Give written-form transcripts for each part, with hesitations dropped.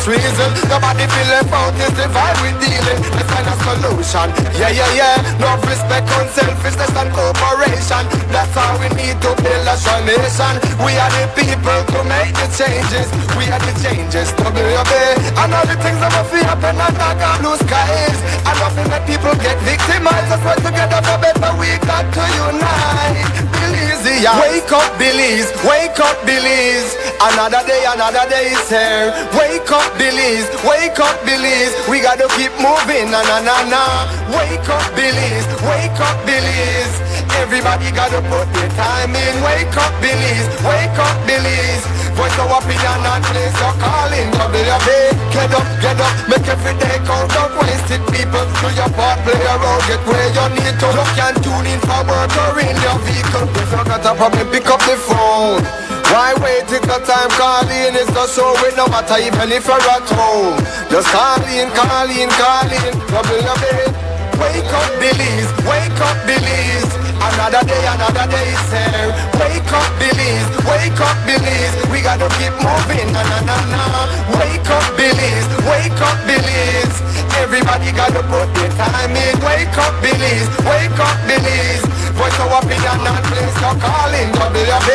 less reason. Nobody feel left out, it's the vibe we dealing. Let's find a solution. Yeah. No respect on selfishness and cooperation. That's all we need to build a strong nation. We are the people to make the changes. We are the changes to be obeyed. And all the things that will feel happen and not got blue skies. And nothing that people get victimized. Let's work together for better. We got to unite. Belize, yeah. Wake up, Belize. Wake up, Belize. Another day is here. Wake up, Belize. Wake up, Belize. We gotta keep moving. Na. Wake up, Belize. Wake up, Belize. Everybody gotta put their time in. Wake up, Belize. Wake up, Belize. Voice of opinion and place your calling. WB. Get up, make every day count. Don't waste it, people. Do your part, play your role, get where you need to. You can tune in for work or in your vehicle. If you got a problem, pick up the phone. Why wait till the time calling? It's the show with no matter even if you're at home. Just call in. WB. Wake up, Belize. Wake up, Belize. Another day is here. Wake up, Belize. Wake up, Belize. We gotta keep moving. Na. Wake up, Belize. Wake up, Belize. Everybody gotta put their time in. Wake up, Belize. Wake up, Belize. Voice of opinion and place your calling. WB.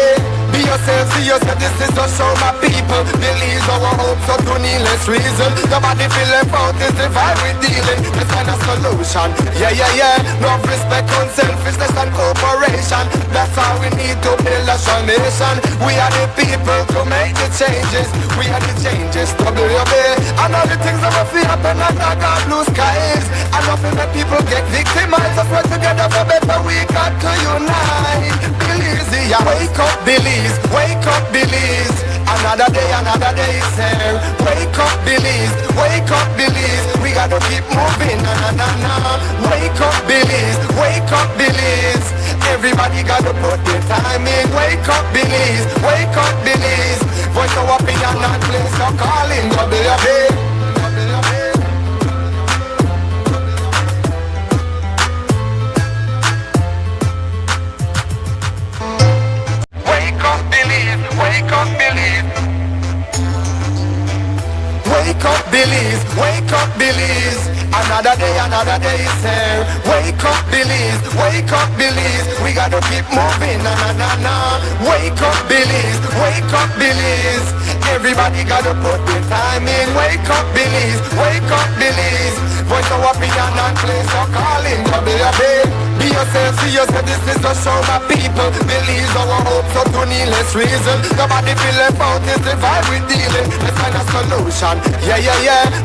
Be yourself, see yourself, this is just show my people. Believe our hopes so to needless reason. Nobody feel left out, it's the vibe we dealing. Let's find a solution. Yeah. No respect on selfishness and cooperation. That's all we need to build a strong nation. We are the people to make the changes. We are the changes, WB. And all the things that will feel happen and not got blue skies. And nothing that people get victimized. Let's work together for better, we got to unite. Belize, yeah. Wake up, Belize. Wake up, Belize. Another day is here. Wake up, Belize. Wake up, Belize. We gotta keep moving. Na. Wake up, Belize. Wake up, Belize. Everybody gotta put their time in. Wake up, Belize. Wake up, Belize. Voice of opinion and place your calling. WB. Wake up, Belize. Wake up, Belize. Wake up, Belize. Another day is here. Wake up, Belize. Wake up, Belize. We gotta keep moving. Na. Wake up, Belize. Wake up, Belize. Everybody gotta put their time in. Wake up, Belize. Wake up, Belize. Voice of opinion and place your calling. WB. Be yourself, see yourself, this is just show my people. Believe our hopes so to needless reason. Nobody feel left out, it's the vibe we dealing. Let's find a solution. Yeah.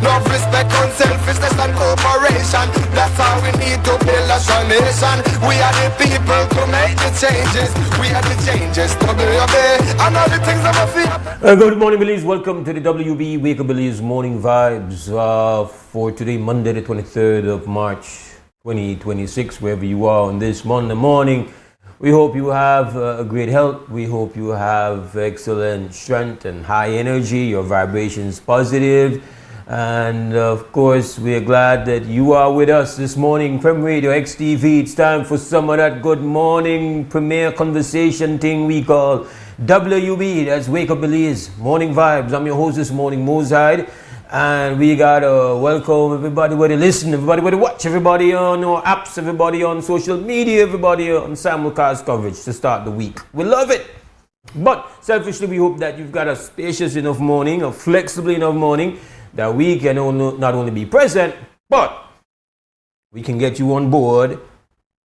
No respect on selfishness and cooperation. That's all we need to build a strong nation. We are the people to make the changes. We are the changes, WB. And all the things that we feel. Good morning, Belize. Welcome to the WB Wake Up Belize Morning Vibes for today, Monday the 23rd of March 2026, wherever you are on this Monday morning. We hope you have great health. We hope you have excellent strength and high energy. Your vibrations positive. And of course, we're glad that you are with us this morning from Radio XTV. It's time for some of that good morning premier conversation thing we call WUB. That's Wake Up Belize Morning Vibes. I'm your host this morning, Mose Hyde. And we gotta welcome everybody where they listen, everybody where they watch, everybody on our apps, everybody on social media, everybody on simulcast coverage to start the week. We love it. But selfishly, we hope that you've got a spacious enough morning, a flexible enough morning that we can not only be present, but we can get you on board,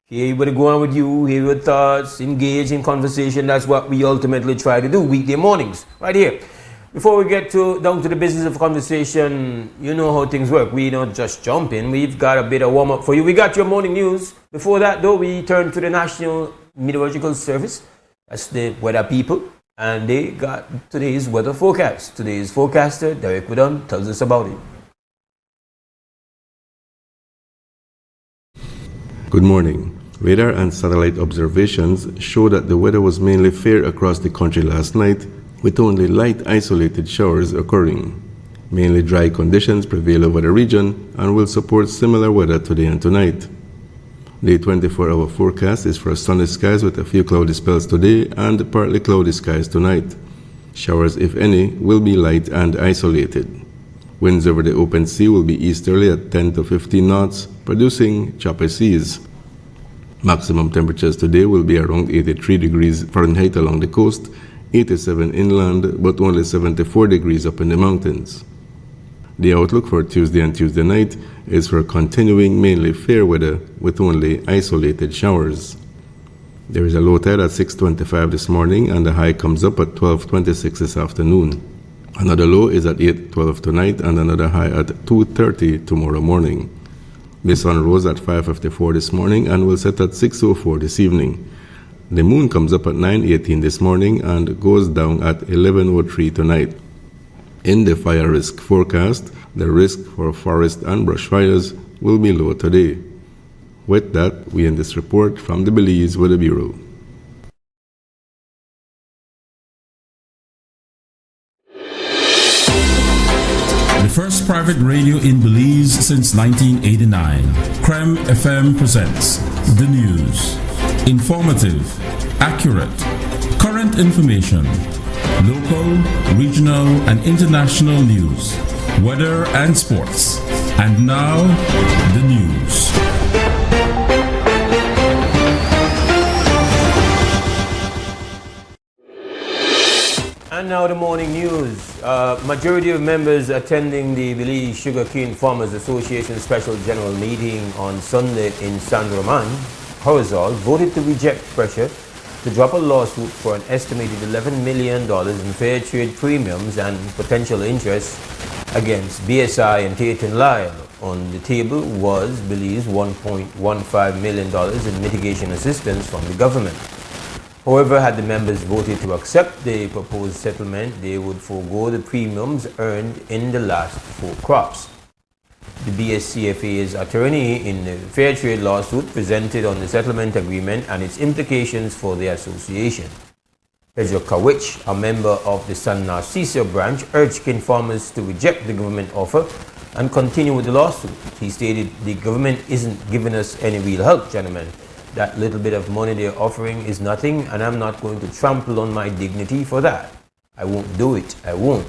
hear what's going on with you, hear your thoughts, engage in conversation. That's what we ultimately try to do weekday mornings, right here. Before we get down to the business of conversation, you know how things work. We don't just jump in. We've got a bit of warm-up for you. We got your morning news. Before that, though, we turn to the National Meteorological Service. That's the weather people. And they got today's weather forecast. Today's forecaster, Derek Widon, tells us about it. Good morning. Radar and satellite observations show that the weather was mainly fair across the country last night, with only light isolated showers occurring. Mainly dry conditions prevail over the region and will support similar weather today and tonight. The 24-hour forecast is for sunny skies with a few cloudy spells today and partly cloudy skies tonight. Showers, if any, will be light and isolated. Winds over the open sea will be easterly at 10 to 15 knots, producing choppy seas. Maximum temperatures today will be around 83 degrees Fahrenheit along the coast, 87 inland, but only 74 degrees up in the mountains. The outlook for Tuesday and Tuesday night is for continuing mainly fair weather with only isolated showers. There is a low tide at 6:25 this morning and the high comes up at 12:26 this afternoon. Another low is at 8:12 tonight and another high at 2:30 tomorrow morning. The sun rose at 5:54 this morning and will set at 6:04 this evening. The moon comes up at 9:18 this morning and goes down at 11:03 tonight. In the fire risk forecast, the risk for forest and brush fires will be low today. With that, we end this report from the Belize Weather Bureau. The first private radio in Belize since 1989, Creme FM presents the news. Informative, accurate, current information, local, regional, and international news, weather and sports. And now, the news. And now the morning news. Majority of members attending the Belize Sugarcane Farmers Association Special General Meeting on Sunday in San Roman, Horizal, voted to reject pressure to drop a lawsuit for an estimated $11 million in fair trade premiums and potential interest against BSI and Tate & Lyle. On the table was Belize $1.15 million in mitigation assistance from the government. However, had the members voted to accept the proposed settlement, they would forego the premiums earned in the last 4 crops. The BSCFA's attorney in the fair trade lawsuit presented on the settlement agreement and its implications for the association. Pedro Kawich, a member of the San Narciso branch, urged cane farmers to reject the government offer and continue with the lawsuit. He stated, "The government isn't giving us any real help, gentlemen. That little bit of money they're offering is nothing, and I'm not going to trample on my dignity for that. I won't do it. I won't.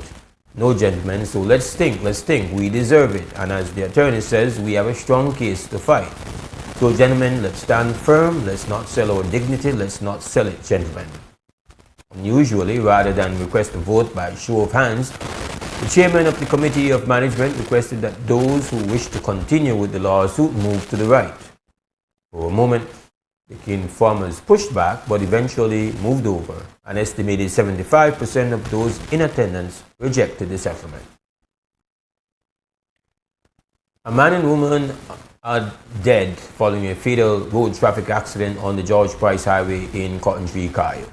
No, gentlemen, so let's think. We deserve it. And as the attorney says, we have a strong case to fight. So, gentlemen, let's stand firm. Let's not sell our dignity. Let's not sell it, gentlemen." Unusually, rather than request a vote by show of hands, the chairman of the Committee of Management requested that those who wish to continue with the lawsuit move to the right. For a moment, the cane farmers pushed back, but eventually moved over. An estimated 75% of those in attendance rejected the settlement. A man and woman are dead following a fatal road traffic accident on the George Price Highway in Cotton Tree, Cayo.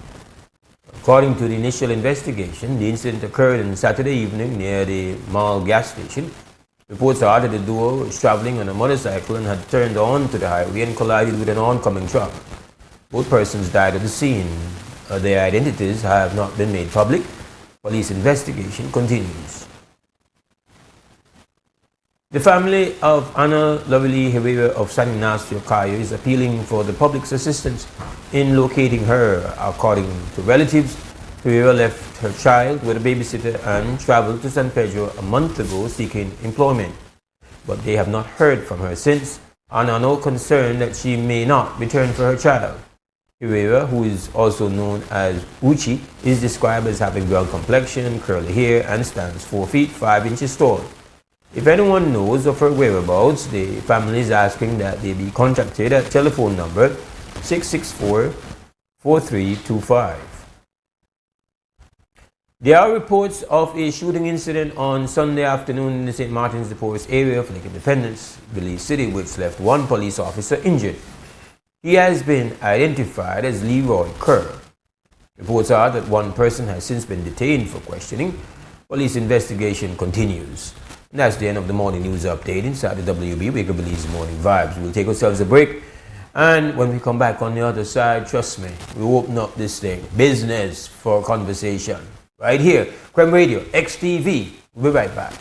According to the initial investigation, the incident occurred on Saturday evening near the Mall gas station. Reports are that the duo was traveling on a motorcycle and had turned onto the highway and collided with an oncoming truck. Both persons died at the scene. Their identities have not been made public. Police investigation continues. The family of Anna Lovely Herrera of San Ignacio, Cayo is appealing for the public's assistance in locating her. According to relatives, Herrera left her child with a babysitter and traveled to San Pedro a month ago seeking employment. But they have not heard from her since and are now concerned that she may not return for her child. Herrera, who is also known as Uchi, is described as having brown complexion, curly hair, and stands 4 feet 5 inches tall. If anyone knows of her whereabouts, the family is asking that they be contacted at telephone number 664-4325. There are reports of a shooting incident on Sunday afternoon in the St. Martin's de Porres area of Lake Independence, Belize City, which left 1 police officer injured. He has been identified as Leroy Kerr. Reports are that 1 person has since been detained for questioning. Police investigation continues. And that's the end of the morning news update inside the WB Wake Up Belize Morning Vibes. We'll take ourselves a break, and when we come back on the other side, trust me, we'll open up this thing. Business for conversation. Right here, Creme Radio, XTV. We'll be right back.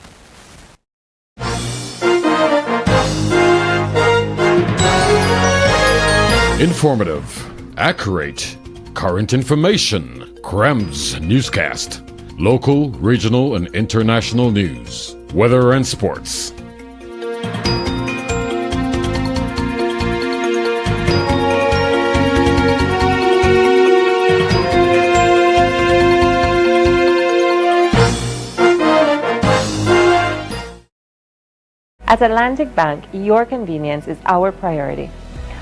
Informative, accurate, current information. Creme's newscast. Local, regional, and international news, weather and sports. At Atlantic Bank, your convenience is our priority.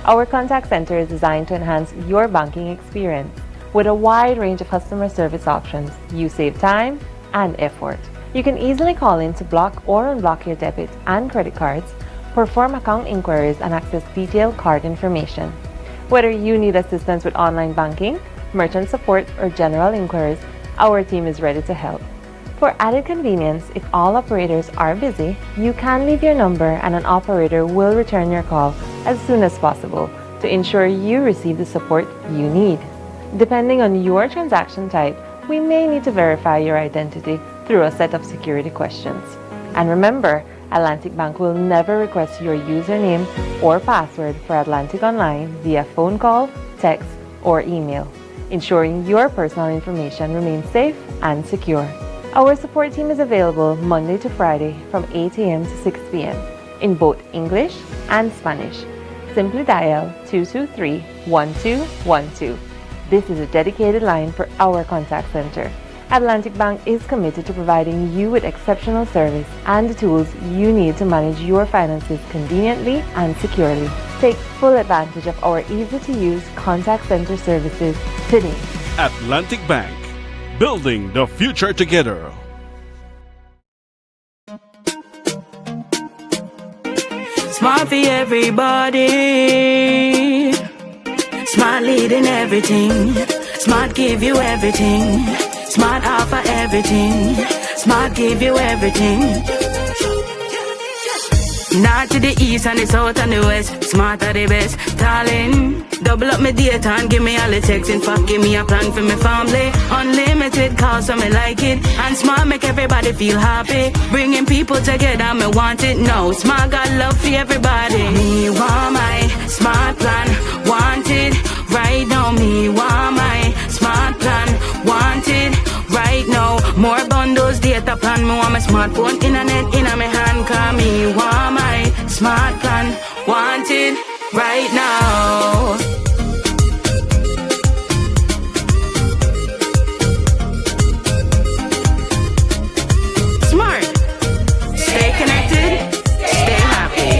Our contact center is designed to enhance your banking experience. With a wide range of customer service options, you save time and effort. You can easily call in to block or unblock your debit and credit cards, perform account inquiries, and access detailed card information. Whether you need assistance with online banking, merchant support, or general inquiries, our team is ready to help. For added convenience, if all operators are busy, you can leave your number and an operator will return your call as soon as possible to ensure you receive the support you need. Depending on your transaction type, we may need to verify your identity through a set of security questions. And remember, Atlantic Bank will never request your username or password for Atlantic Online via phone call, text, or email, ensuring your personal information remains safe and secure. Our support team is available Monday to Friday from 8 a.m. to 6 p.m. in both English and Spanish. Simply dial 223-1212. This is a dedicated line for our contact center. Atlantic Bank is committed to providing you with exceptional service and the tools you need to manage your finances conveniently and securely. Take full advantage of our easy-to-use contact center services today. Atlantic Bank, building the future together. Smart for everybody. Smart leading everything. Smart give you everything. Smart offer everything. Smart give you everything. North to the east and the south and the west. Smart are the best. Darling, double up my data and give me all the text. In fact, give me a plan for my family. Unlimited calls, so me like it. And Smart make everybody feel happy. Bringing people together, me want it now. Smart got love for everybody. Me want my Smart plan. Want it right now. Me want my Smart plan. Want it right now. More bundles, data plan. Me want my smartphone, internet in my hand. Call me want my Smart plan. Want it right now. Smart. Stay connected. Stay happy.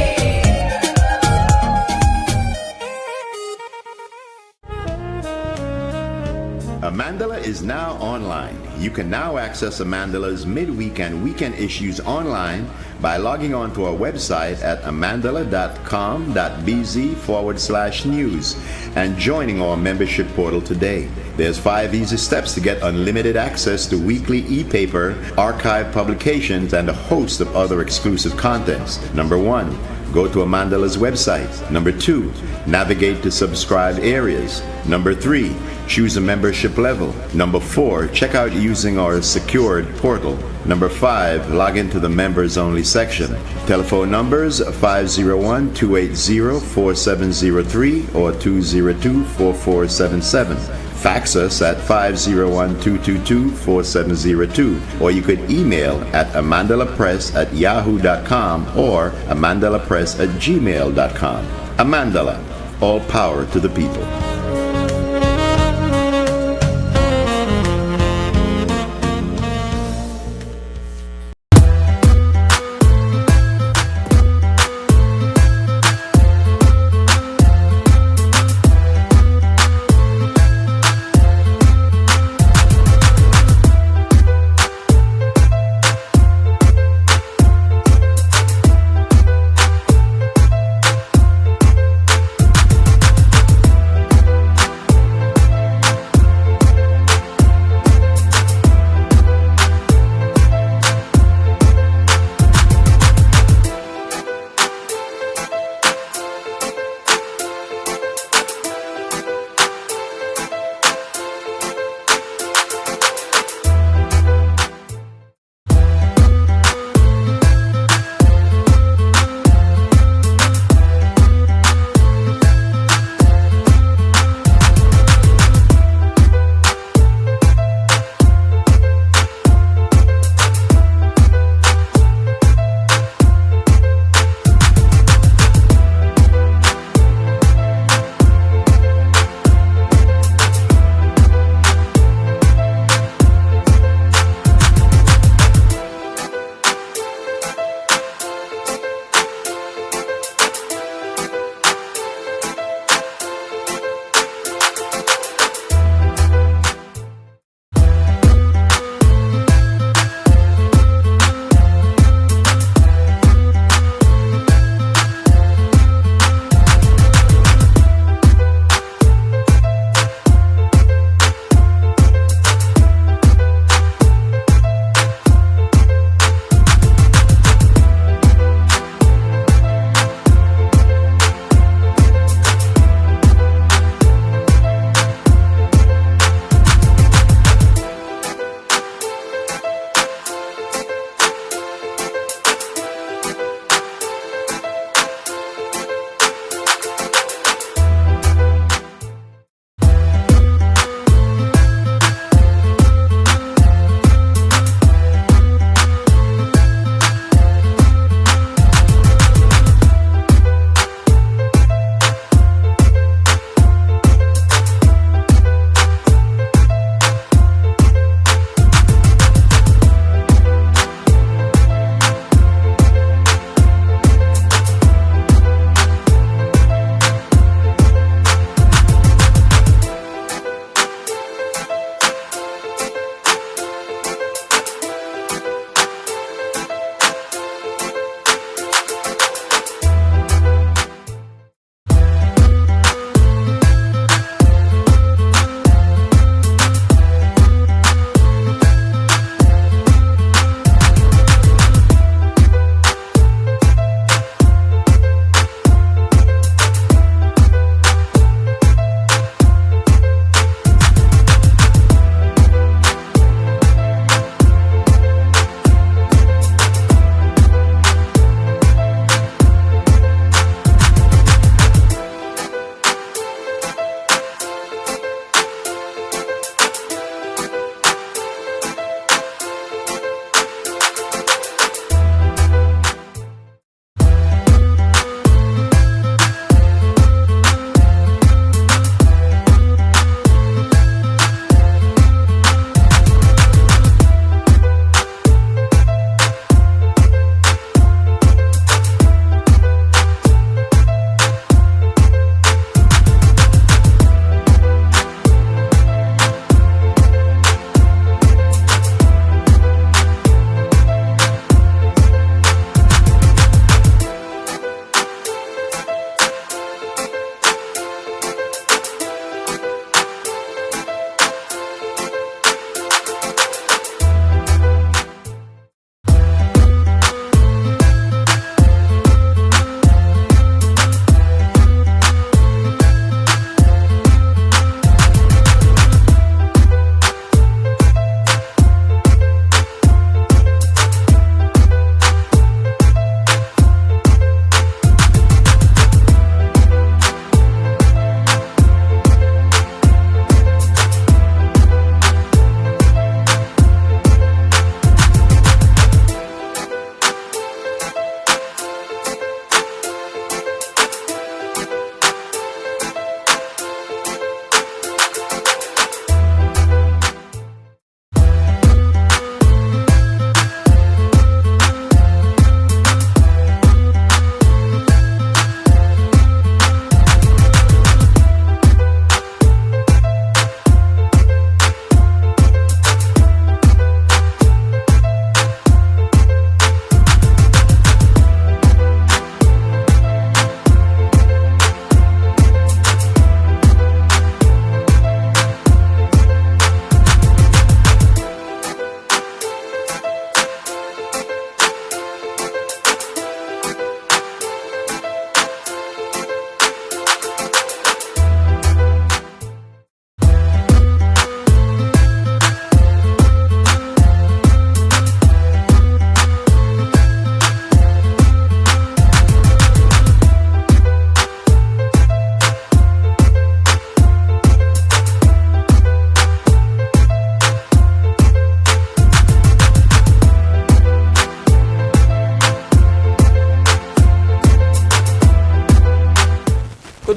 Amandala is now online. You can now access Amandala's midweek and weekend issues online by logging on to our website at amandala.com.bz/news and joining our membership portal today. There's 5 easy steps to get unlimited access to weekly e-paper, archive publications, and a host of other exclusive contents. Number 1, go to Amandala's website. Number 2, navigate to subscribed areas. Number 3, choose a membership level. Number 4, check out using our secured portal. Number 5, log into the members only section. Telephone numbers 501-280-4703 or 202-4477. Fax us at 501-222-4702, or you could email at amandalapress@yahoo.com or amandalapress@gmail.com. Amandala, all power to the people.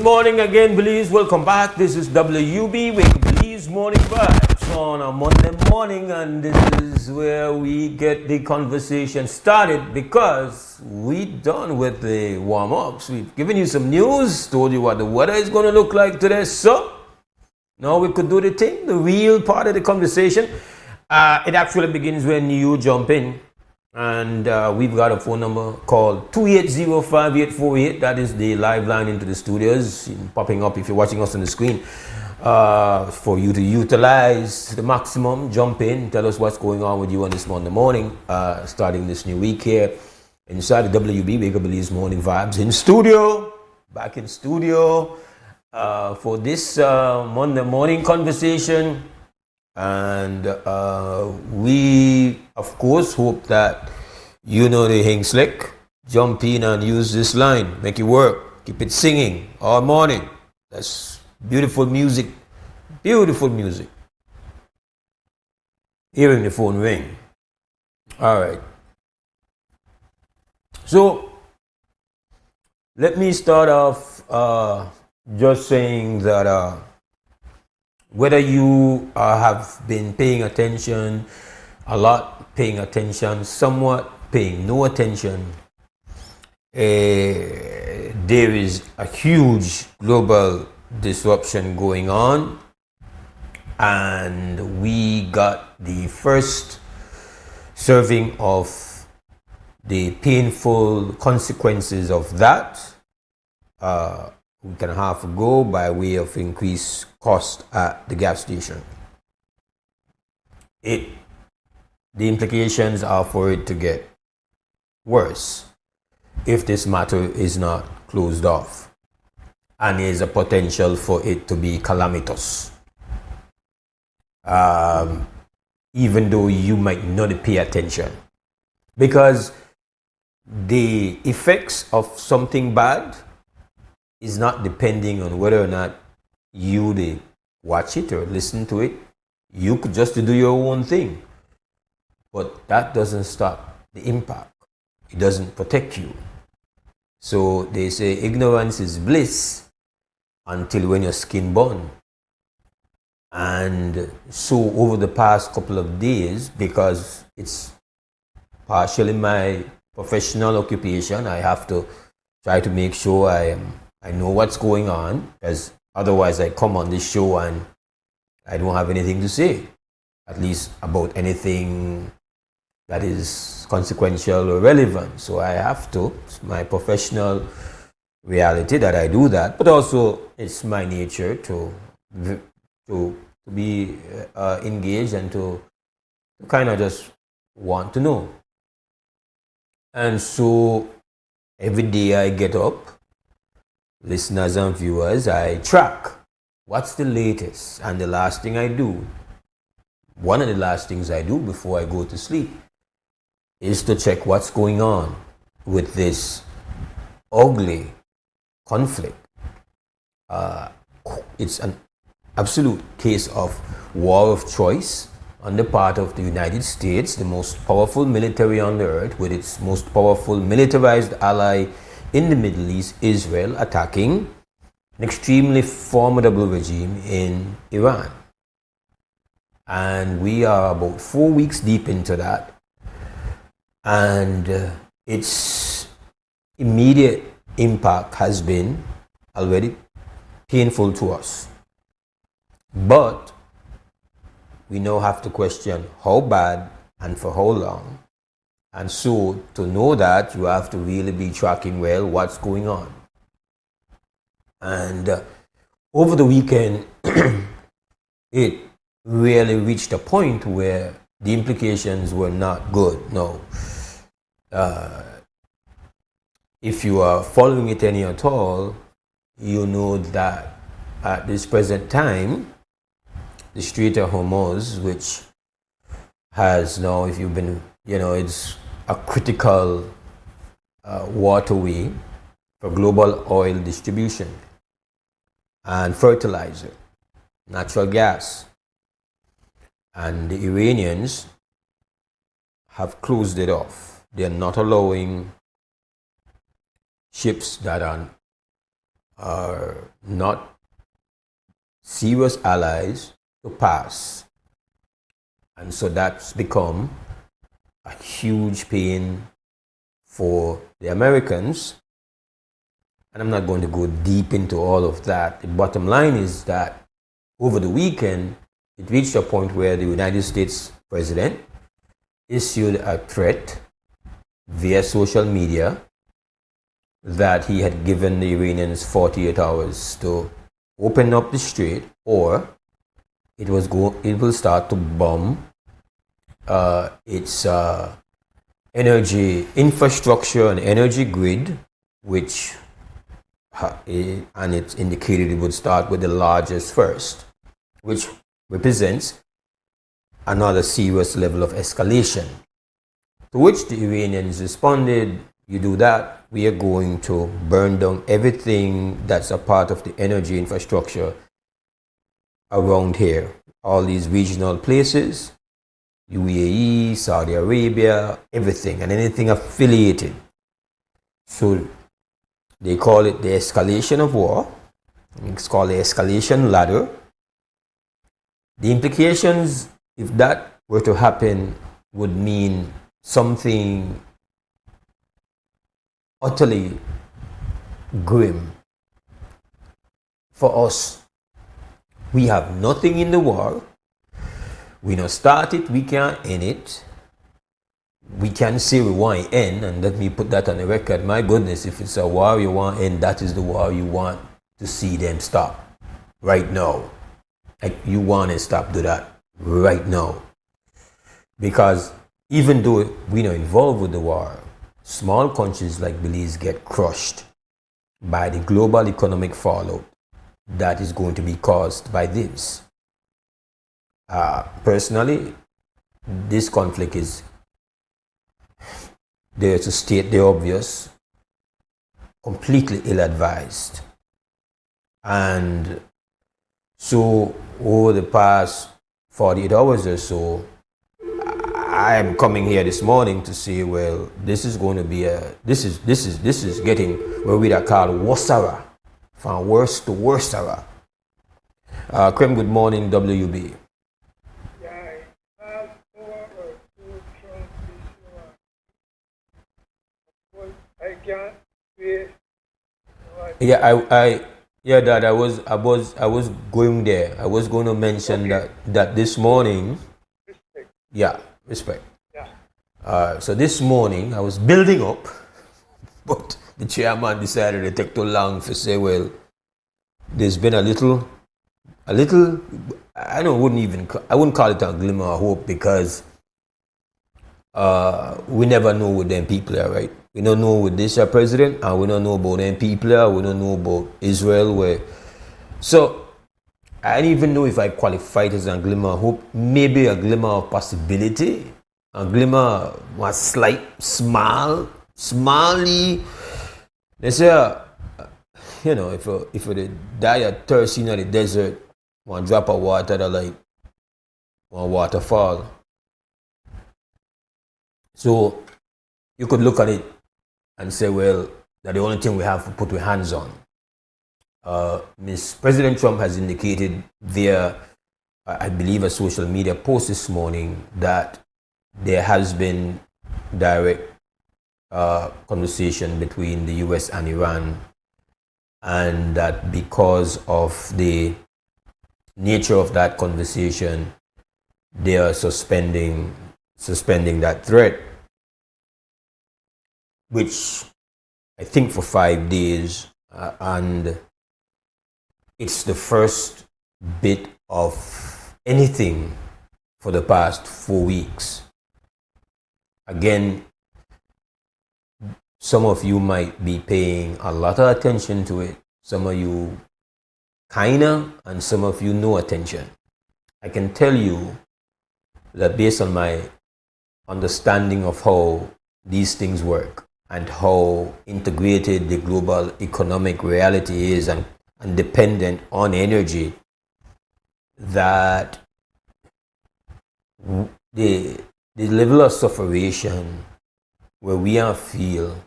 morning again, Belize. Welcome back. This is WUB, Wake Up Belize Morning Vibes on a Monday morning, and this is where we get the conversation started because we done with the warm-ups. We've given you some news, told you what the weather is going to look like today, so now we could do the thing, the real part of the conversation. It actually begins when you jump in. And we've got a phone number called 280-5848. That is the live line into the studios, popping up if you're watching us on the screen. For you to utilize the maximum, jump in, tell us what's going on with you on this Monday morning, starting this new week here inside the WB Wake Up Belize Morning Vibes in studio, back in studio for this Monday morning conversation. And we, of course, hope that you know the hang slick. Jump in and use this line. Make it work. Keep it singing all morning. That's beautiful music. Beautiful music. Hearing the phone ring. All right. So, let me start off just saying that whether you have been paying attention a lot, paying attention somewhat, paying no attention, there is a huge global disruption going on, and we got the first serving of the painful consequences of that a week and a half ago by way of increased cost at the gas station. The implications are for it to get worse if this matter is not closed off, and there's a potential for it to be calamitous. Even though you might not pay attention, because the effects of something bad is not depending on whether or not you watch it or listen to it. You could just do your own thing, but that doesn't stop the impact. It doesn't protect you. So they say ignorance is bliss until when your skin burn. And so over the past couple of days, because it's partially my professional occupation, I have to try to make sure I know what's going on, because otherwise I come on this show and I don't have anything to say, at least about anything that is consequential or relevant. So I have to, it's my professional reality that I do that, but also it's my nature to be engaged and to kind of just want to know. And so every day I get up, listeners and viewers, I track what's the latest. And the last thing I do, one of the last things I do before I go to sleep, is to check what's going on with this ugly conflict. It's an absolute case of war of choice on the part of the United States, the most powerful military on the earth, with its most powerful militarized ally in the Middle East, Israel, attacking an extremely formidable regime in Iran. And we are about 4 weeks deep into that. And its immediate impact has been already painful to us. But we now have to question how bad and for how long. And so to know that, you have to really be tracking well what's going on. And over the weekend, it really reached a point where the implications were not good. No. If you are following it any at all, you know that at this present time, the Strait of Mose, which has now, if you've been, it's a critical waterway for global oil distribution and fertilizer, natural gas. And the Iranians have closed it off. They are not allowing ships that are are not serious allies to pass. And so that's become a huge pain for the Americans. And I'm not going to go deep into all of that. The bottom line is that over the weekend, it reached a point where the United States president issued a threat via social media that he had given the Iranians 48 hours to open up the strait, or it will start to bomb its energy infrastructure and energy grid, which and it's indicated it would start with the largest first, which represents another serious level of escalation. To which the Iranians responded, you do that, we are going to burn down everything that's a part of the energy infrastructure around here. All these regional places, UAE, Saudi Arabia, everything, and anything affiliated. So they call it the escalation of war. It's called the escalation ladder. The implications, if that were to happen, would mean something utterly grim for us. We have nothing in the war. We don't start it, we can't end it. We can say we want to end, and let me put that on the record. My goodness, if it's a war you want to end, that is the war you want to see them stop right now. Like, you want to stop, do that right now. Because even though we're not involved with the war, small countries like Belize get crushed by the global economic fallout that is going to be caused by this. Personally, this conflict is there to state the obvious, completely ill-advised. And so over the past 48 hours or so, I am coming here this morning to say, well, this is going to be this is getting what we are called Wassara, from worst to worstara. Krem, good morning, WUB. Dad, I was going there. I was going to mention that this morning. Respect. Yeah, respect. Yeah. So this morning I was building up, but the chairman decided to take too long to say, well, there's been a little. I wouldn't call it a glimmer of hope, because we never know what them people are, right? We don't know what this president, and we don't know about them people, we don't know about Israel. So I don't even know if I qualify it as a glimmer of hope. Maybe a glimmer of possibility, a glimmer, a slight, smally. They say, if you die of thirst in the desert, one drop of water that like one waterfall. So you could look at it and say, well, that's the only thing we have to put our hands on. President Trump has indicated via, I believe, a social media post this morning that there has been direct conversation between the US and Iran, and that because of the nature of that conversation, they are suspending that threat, which I think for 5 days, and it's the first bit of anything for the past 4 weeks. Again, some of you might be paying a lot of attention to it. Some of you kinda, and some of you no attention. I can tell you that based on my understanding of how these things work and how integrated the global economic reality is and dependent on energy, that the level of sufferation where we are feel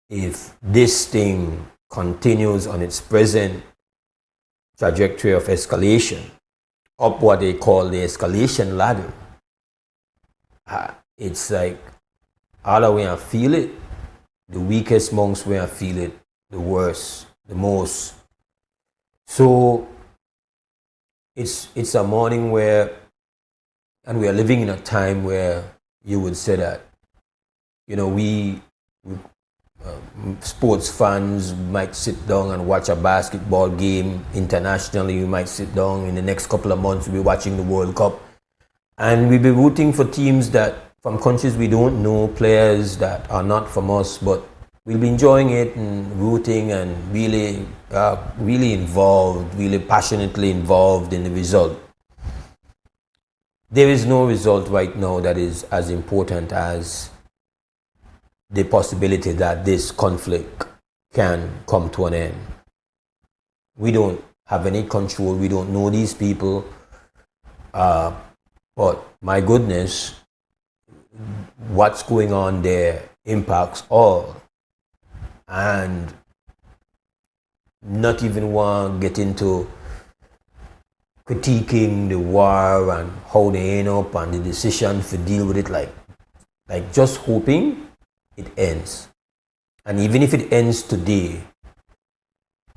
if this thing continues on its present trajectory of escalation, up what they call the escalation ladder, it's like all the way I feel it, the weakest monks where I feel it the worst, the most. So it's a morning where, and we are living in a time where you would say that, you know, we sports fans might sit down and watch a basketball game internationally. We might sit down in the next couple of months, we'll be watching the World Cup, and we'll be rooting for teams that from countries we don't know, players that are not from us, but we'll be enjoying it and rooting and really, really involved, really passionately involved in the result. There is no result right now that is as important as the possibility that this conflict can come to an end. We don't have any control. We don't know these people. But my goodness, what's going on there impacts all. And not even want to get into critiquing the war and how they end up and the decision to deal with it, like just hoping it ends. And even if it ends today,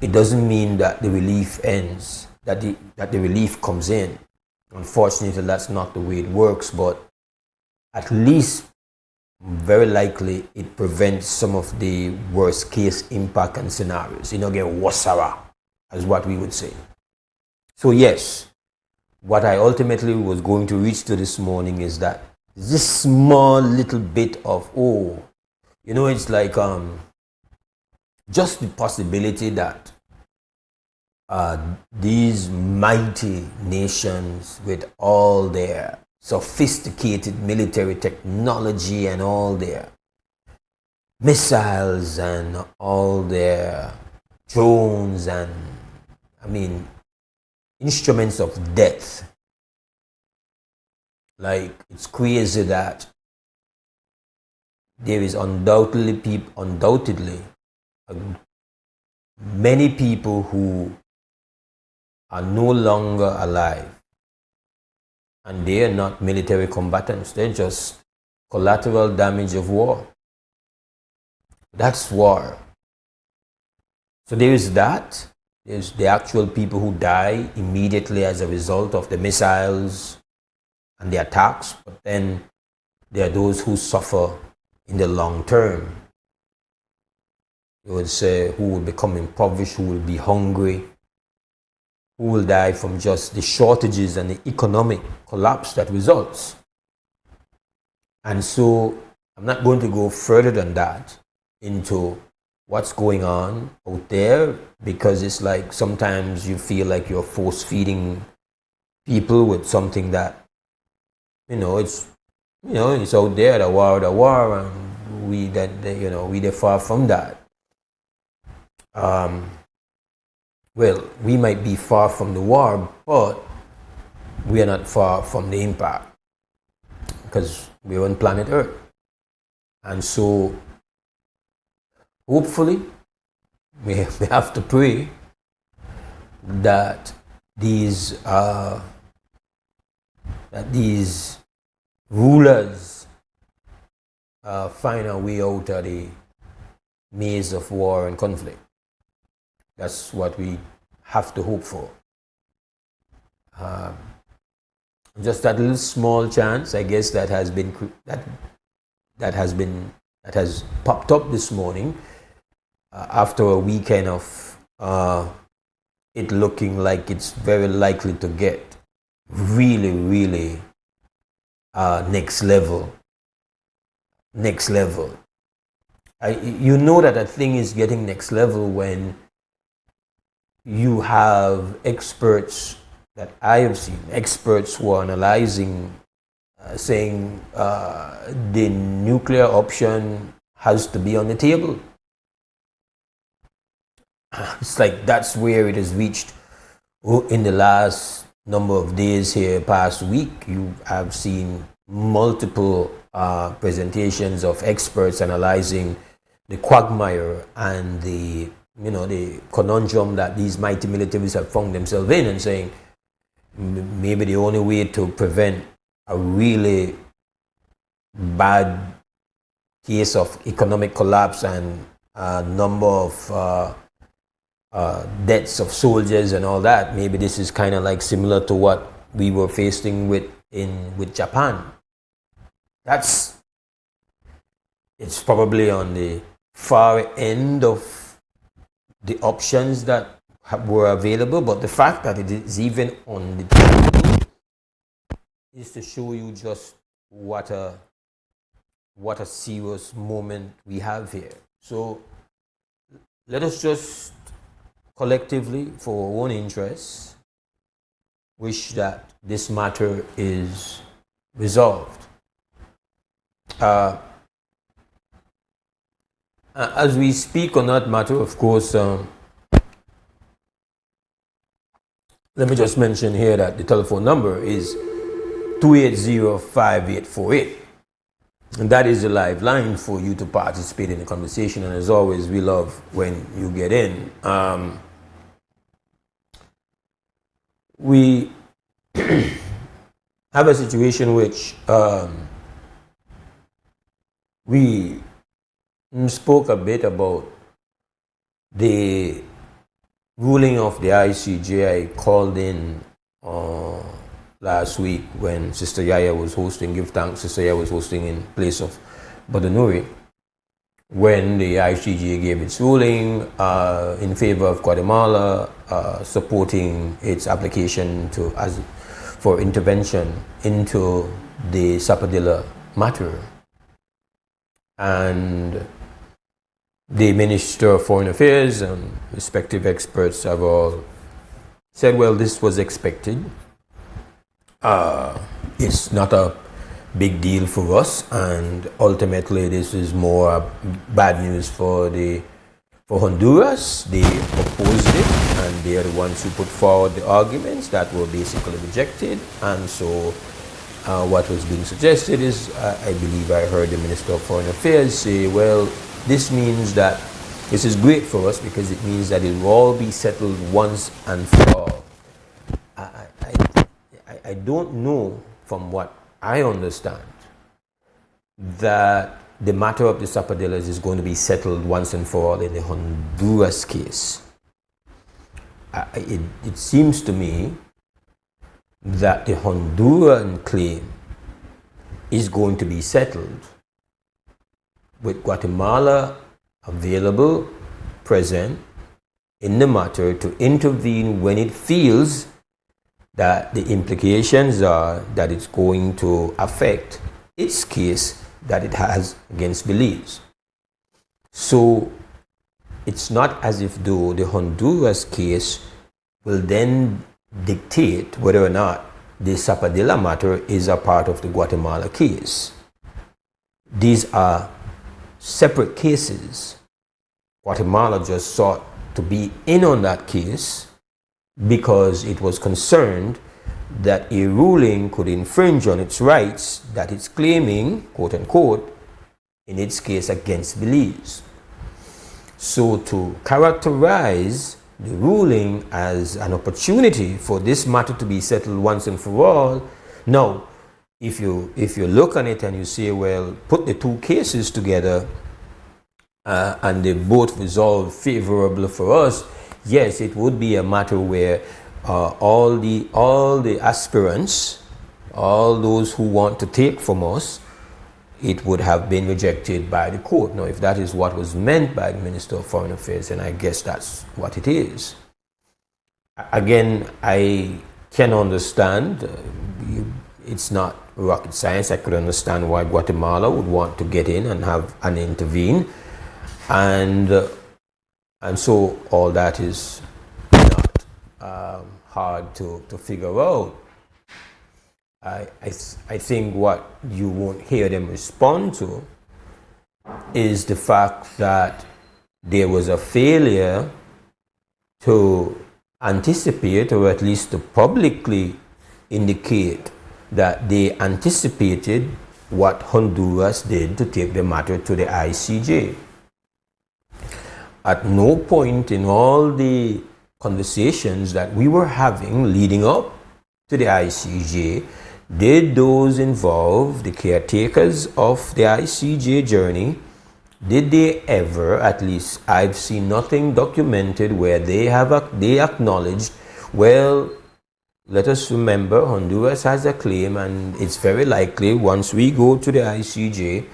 it doesn't mean that the relief ends, that the relief comes in. Unfortunately, that's not the way it works, but at least very likely it prevents some of the worst case impact and scenarios. You know, get wasara, as what we would say. So yes, what I ultimately was going to reach to this morning is that this small little bit of, you know, it's like just the possibility that these mighty nations with all their sophisticated military technology and all their missiles and all their drones and, I mean, instruments of death. Like, it's crazy that there is undoubtedly many people who are no longer alive, and they are not military combatants. They're just collateral damage of war. That's war. So there is that. There's the actual people who die immediately as a result of the missiles and the attacks, but then there are those who suffer in the long term. You would say, who will become impoverished, who will be hungry, who will die from just the shortages and the economic collapse that results. And so I'm not going to go further than that into what's going on out there, because it's like sometimes you feel like you're force feeding people with something that, it's out there, the war, and we're far from that. Well, we might be far from the war, but we are not far from the impact, because we're on planet Earth. And so, hopefully, we have to pray that these rulers find a way out of the maze of war and conflict. That's what we have to hope for. Just that little small chance, I guess, that has popped up this morning after a weekend of it looking like it's very likely to get really, really next level. You know that a thing is getting next level when you have experts that I have seen, experts who are analyzing, saying the nuclear option has to be on the table. It's like that's where it has reached. In the last number of days here, past week, you have seen multiple presentations of experts analyzing the quagmire and the the conundrum that these mighty militaries have found themselves in, and saying maybe the only way to prevent a really bad case of economic collapse and a number of deaths of soldiers and all that, maybe this is kind of like similar to what we were facing with Japan. It's probably on the far end of the options that were available, but the fact that it is even on the table is to show you just what a serious moment we have here. So let us just collectively, for our own interests, wish that this matter is resolved. As we speak on that matter, of course, let me just mention here that the telephone number is 280-5848. And that is a live line for you to participate in the conversation. And as always, we love when you get in. We have a situation which we spoke a bit about the ruling of the ICJ. I called in last week when Sister Yaya was hosting, give thanks, Sister Yaya was hosting in place of Brother Nuri, when the ICJ gave its ruling in favor of Guatemala, supporting its application for intervention into the Zapadilla matter. And the Minister of Foreign Affairs and respective experts have all said, well, this was expected. It's not a big deal for us, and ultimately this is more bad news for Honduras. They opposed it, and they are the ones who put forward the arguments that were basically rejected. And so what was being suggested is, I believe I heard the Minister of Foreign Affairs say, well, this means that this is great for us because it means that it will all be settled once and for all. I don't know, from what I understand, that the matter of the Zapadillas is going to be settled once and for all in the Honduras case. It seems to me that the Honduran claim is going to be settled with Guatemala available, present in the matter to intervene when it feels that the implications are that it's going to affect its case that it has against Belize. So it's not as if though the Honduras case will then dictate whether or not the Zapadilla matter is a part of the Guatemala case. These are separate cases. Guatemala just sought to be in on that case because it was concerned that a ruling could infringe on its rights that it's claiming, quote unquote, in its case against Belize. So to characterize the ruling as an opportunity for this matter to be settled once and for all, now, if you look on it and you say, well, put the two cases together and they both resolve favorably for us, yes, it would be a matter where all the aspirants, all those who want to take from us, it would have been rejected by the court. Now, if that is what was meant by the Minister of Foreign Affairs, then I guess that's what it is. Again, I can understand. It's not rocket science. I could understand why Guatemala would want to get in and intervene, and so all that is not hard to figure out. I think what you won't hear them respond to is the fact that there was a failure to anticipate, or at least to publicly indicate that they anticipated what Honduras did to take the matter to the ICJ. at no point in all the conversations that we were having leading up to the ICJ did those involved, the caretakers of the ICJ journey, did they ever, at least I've seen nothing documented where they acknowledged, well, let us remember Honduras has a claim, and it's very likely once we go to the ICJ,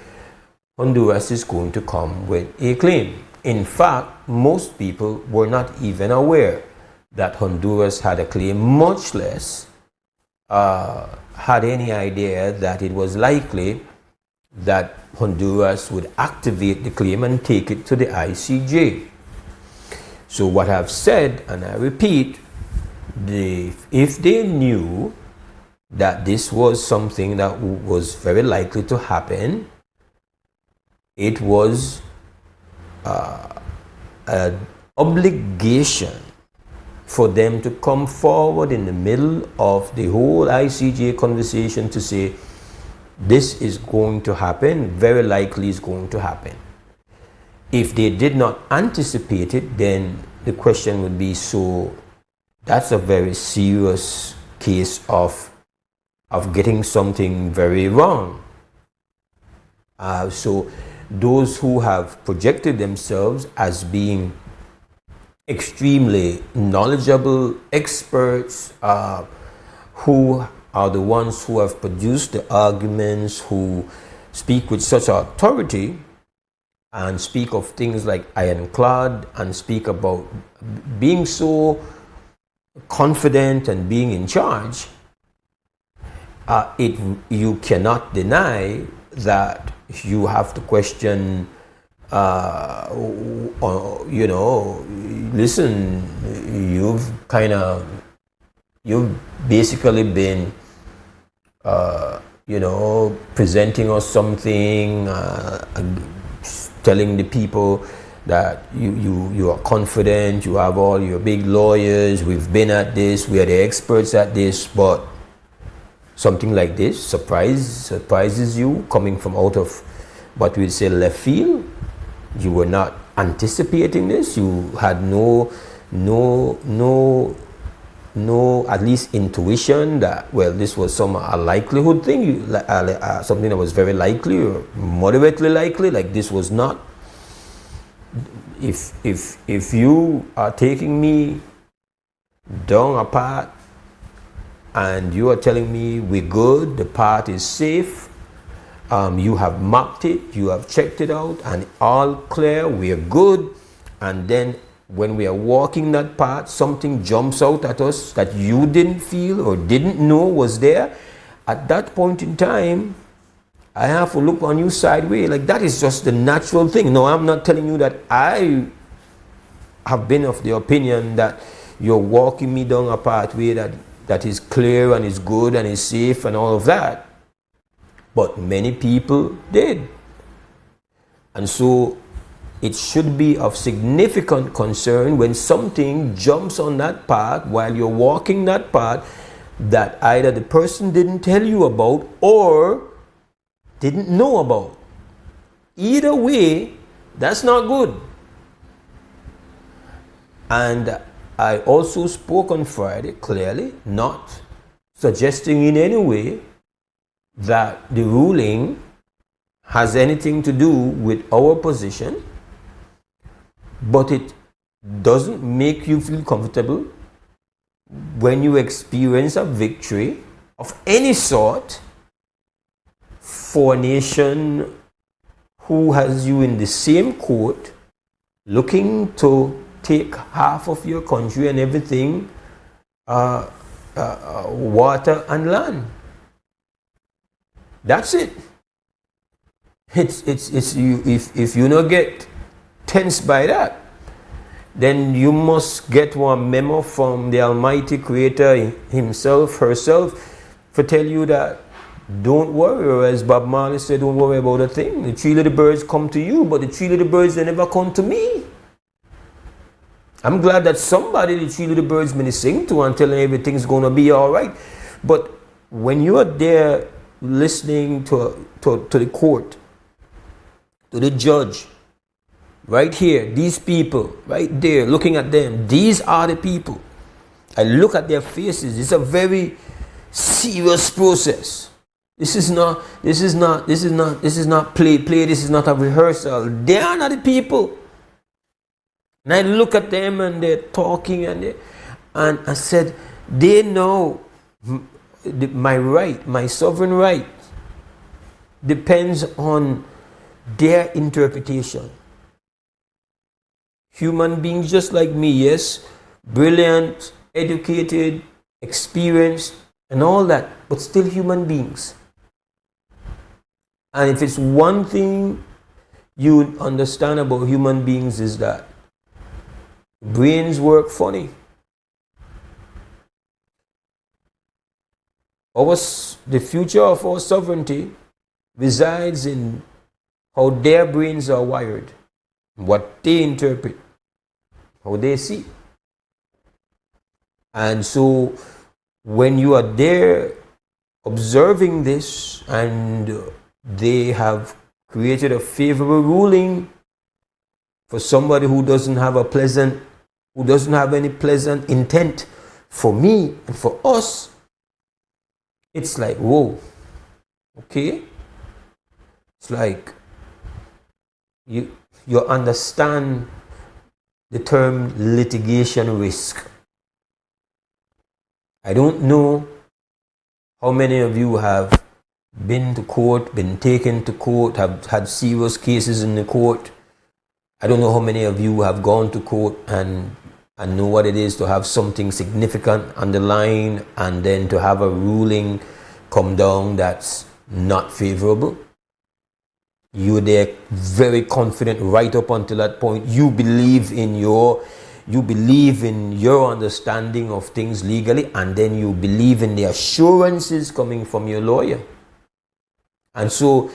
Honduras is going to come with a claim. In fact, most people were not even aware that Honduras had a claim, much less had any idea that it was likely that Honduras would activate the claim and take it to the ICJ. So what I've said, and I repeat, if they knew that this was something that was very likely to happen, it was an obligation for them to come forward in the middle of the whole ICJ conversation to say, this is going to happen, very likely is going to happen. If they did not anticipate it, then the question would be, so that's a very serious case of getting something very wrong. So those who have projected themselves as being extremely knowledgeable experts, who are the ones who have produced the arguments, who speak with such authority and speak of things like ironclad and speak about being so confident and being in charge, you cannot deny that you have to question, listen, you've basically been, presenting us something, telling the people that you are confident, you have all your big lawyers, we've been at this, we are the experts at this, but something like this surprises you coming from out of what we'd say left field. You were not anticipating this. You had no at least intuition that, well, this was a likelihood thing, something that was very likely or moderately likely, like this was not. If you are taking me down a path and you are telling me we're good, the path is safe, you have mapped it, you have checked it out, and all clear, we're good, and then when we are walking that path, something jumps out at us that you didn't feel or didn't know was there, at that point in time, I have to look on you sideways. Like, that is just the natural thing. No, I'm not telling you that I have been of the opinion that you're walking me down a pathway that is clear and is good and is safe and all of that. But many people did. And so it should be of significant concern when something jumps on that path while you're walking that path that either the person didn't tell you about or didn't know about. Either way, that's not good. And I also spoke on Friday clearly, not suggesting in any way that the ruling has anything to do with our position, but it doesn't make you feel comfortable when you experience a victory of any sort for a nation who has you in the same court, looking to take half of your country and everything, water and land. That's it. It's you. If you not get tense by that, then you must get one memo from the Almighty Creator himself, herself, for tell you that don't worry, or as Bob Marley said, don't worry about a thing. The three little birds come to you, but the three little birds, they never come to me. I'm glad that somebody, the three little birds, may sing to and telling everything's going to be all right. But when you are there listening to the court, to the judge, right here, these people, right there, looking at them, these are the people. I look at their faces. It's a very serious process. This is not play. This is not a rehearsal. They are not the people. And I look at them and they're talking and I said, they know my right, my sovereign right depends on their interpretation. Human beings just like me, yes, brilliant, educated, experienced, and all that, but still human beings. And if it's one thing you understand about human beings is that brains work funny. The future of our sovereignty resides in how their brains are wired, what they interpret, how they see. And so when you are there observing this and they have created a favorable ruling for somebody who doesn't have any pleasant intent for me and for us, it's like, whoa, okay? It's like you understand the term litigation risk. I don't know how many of you have been to court, been taken to court, have had serious cases in the court. I don't know how many of you have gone to court and know what it is to have something significant on the line and then to have a ruling come down that's not favorable. You're there very confident right up until that point. You believe in your understanding of things legally, and then you believe in the assurances coming from your lawyer. And so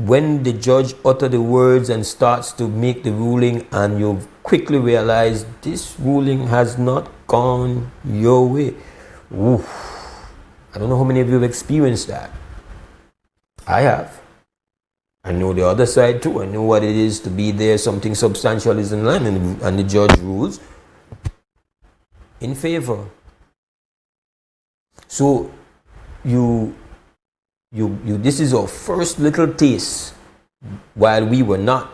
when the judge utters the words and starts to make the ruling, and you quickly realize this ruling has not gone your way. Oof. I don't know how many of you have experienced that. I have. I know the other side too. I know what it is to be there, something substantial is in line, and the judge rules in favor. So this is our first little taste. While we were not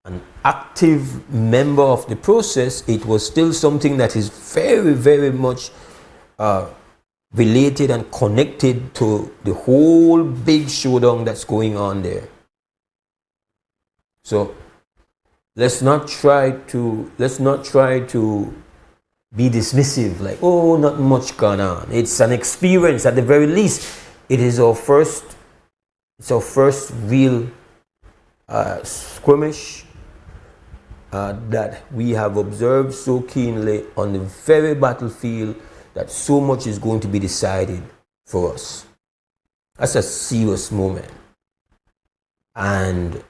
an active member of the process, it was still something that is very, very much related and connected to the whole big showdown that's going on there. So let's not try to be dismissive, like, oh, not much going on. It's an experience. At the very least, it is our first real skirmish that we have observed so keenly on the very battlefield that so much is going to be decided for us. That's a serious moment. And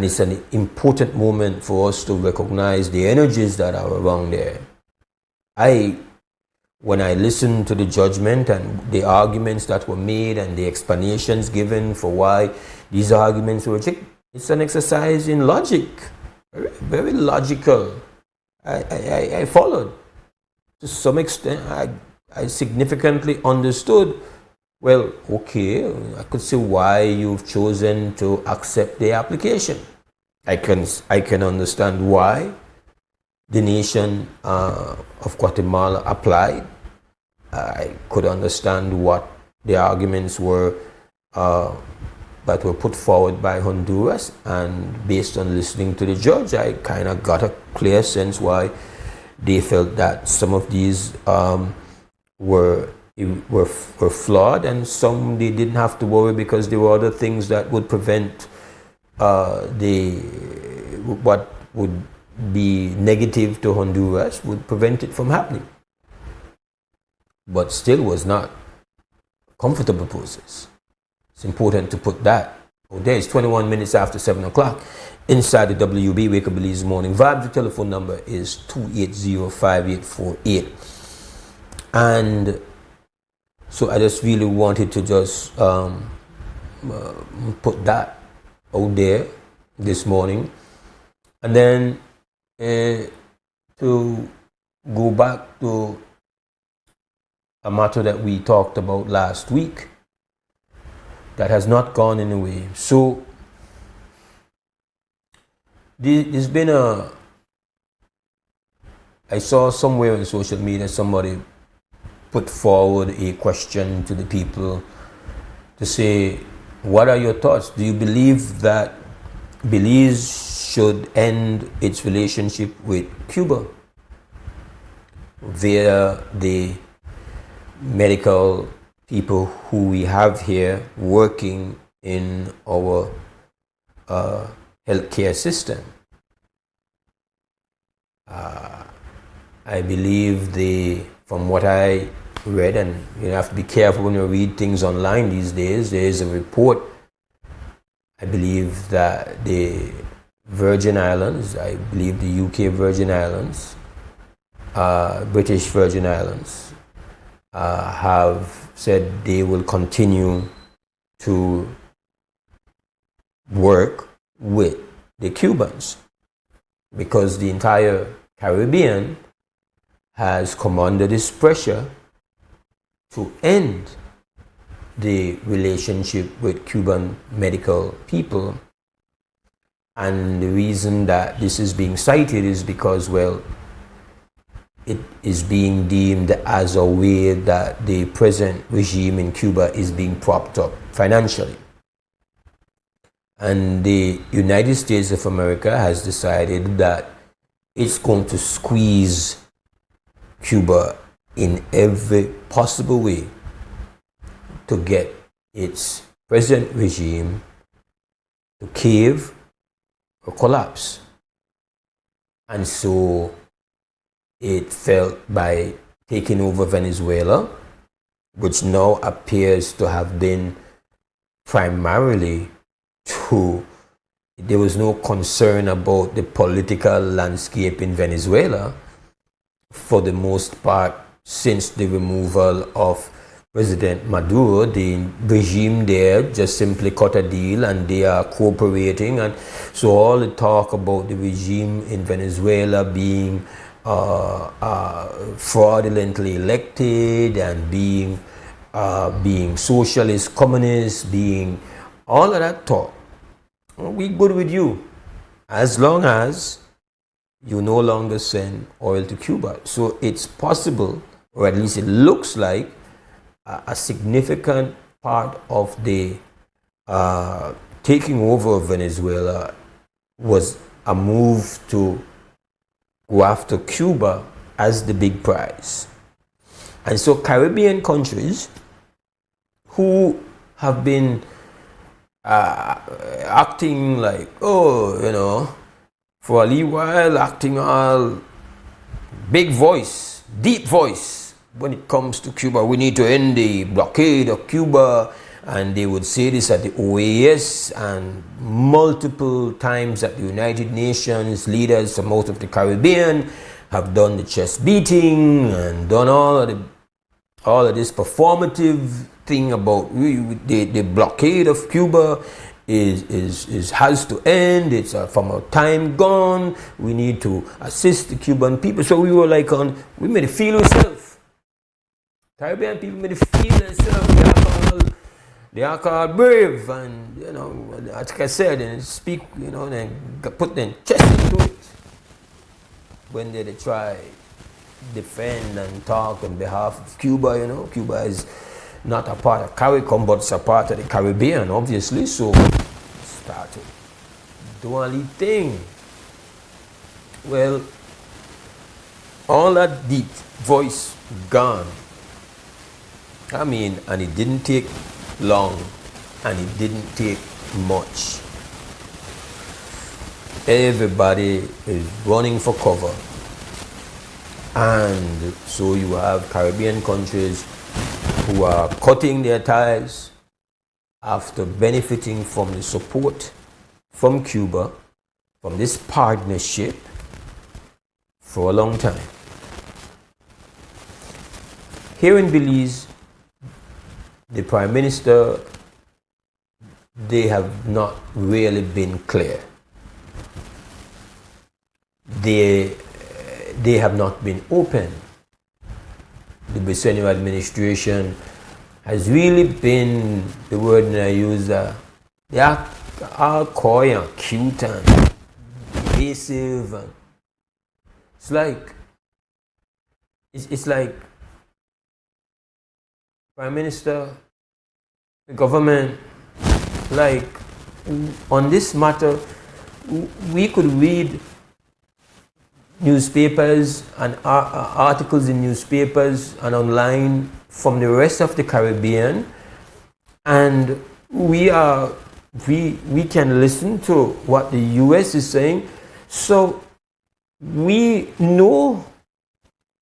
it's an important moment for us to recognize the energies that are around there. When I listened to the judgment and the arguments that were made and the explanations given for why these arguments were rejected, it's an exercise in logic, very, very logical. I followed. To some extent, I significantly understood, well, okay, I could see why you've chosen to accept the application. I can understand why the nation of Guatemala applied. I could understand what the arguments were that were put forward by Honduras, and based on listening to the judge, I kind of got a clear sense why they felt that some of these were flawed, and some they didn't have to worry because there were other things that would prevent what would be negative to Honduras would prevent it from happening. But still was not a comfortable process. It's important to put that out there. It's 21 minutes after 7 o'clock inside the WUB Wake Up Belize Morning Vibe. The telephone number is 280-5848. And so I just really wanted to just put that out there this morning. And then to go back to a matter that we talked about last week that has not gone anywhere. So there's been I saw somewhere on social media somebody put forward a question to the people to say, what are your thoughts? Do you believe that Belize should end its relationship with Cuba via the medical people who we have here working in our healthcare system? I believe from what I read, and you have to be careful when you read things online these days, there is a report, I believe, that the Virgin Islands, I believe the UK Virgin Islands, British Virgin Islands, have said they will continue to work with the Cubans because the entire Caribbean has come under this pressure to end the relationship with Cuban medical people. And the reason that this is being cited is because, well, it is being deemed as a way that the present regime in Cuba is being propped up financially. And the United States of America has decided that it's going to squeeze Cuba in every possible way to get its present regime to cave or collapse. And so it felt by taking over Venezuela, which now appears to have been primarily there was no concern about the political landscape in Venezuela for the most part since the removal of President Maduro. The regime there just simply cut a deal and they are cooperating, and so all the talk about the regime in Venezuela being fraudulently elected and being socialist, communist, being all of that talk, we good with you as long as you no longer send oil to Cuba. So it's possible, or at least it looks like, a significant part of the taking over of Venezuela was a move to go after Cuba as the big prize. And so Caribbean countries who have been acting like, for a little while, acting all big voice, deep voice when it comes to Cuba. We need to end the blockade of Cuba. And they would say this at the OAS and multiple times at the United Nations. Leaders from out of the Caribbean have done the chest beating and done all of this performative thing about the blockade of Cuba has to end. It's from a time gone. We need to assist the Cuban people. So we were like we made it feel ourselves. Caribbean people made it feel themselves. They are called brave, and like I said, and speak, and put their chest into it when they try defend and talk on behalf of Cuba. Cuba is not a part of CARICOM, but it's a part of the Caribbean, obviously. So started doing a thing. Well, all that deep voice gone. And it didn't take long, and it didn't take much. Everybody is running for cover, and so you have Caribbean countries who are cutting their ties after benefiting from the support from Cuba, from this partnership for a long time. Here in Belize, the Prime Minister, they have not really been clear. they have not been open. The Bicentennial administration has really been, the word that I use, they are all coy and cute and evasive. And it's like Prime Minister, the government, like on this matter, we could read newspapers and articles in newspapers and online from the rest of the Caribbean, and we can listen to what the US is saying. So we know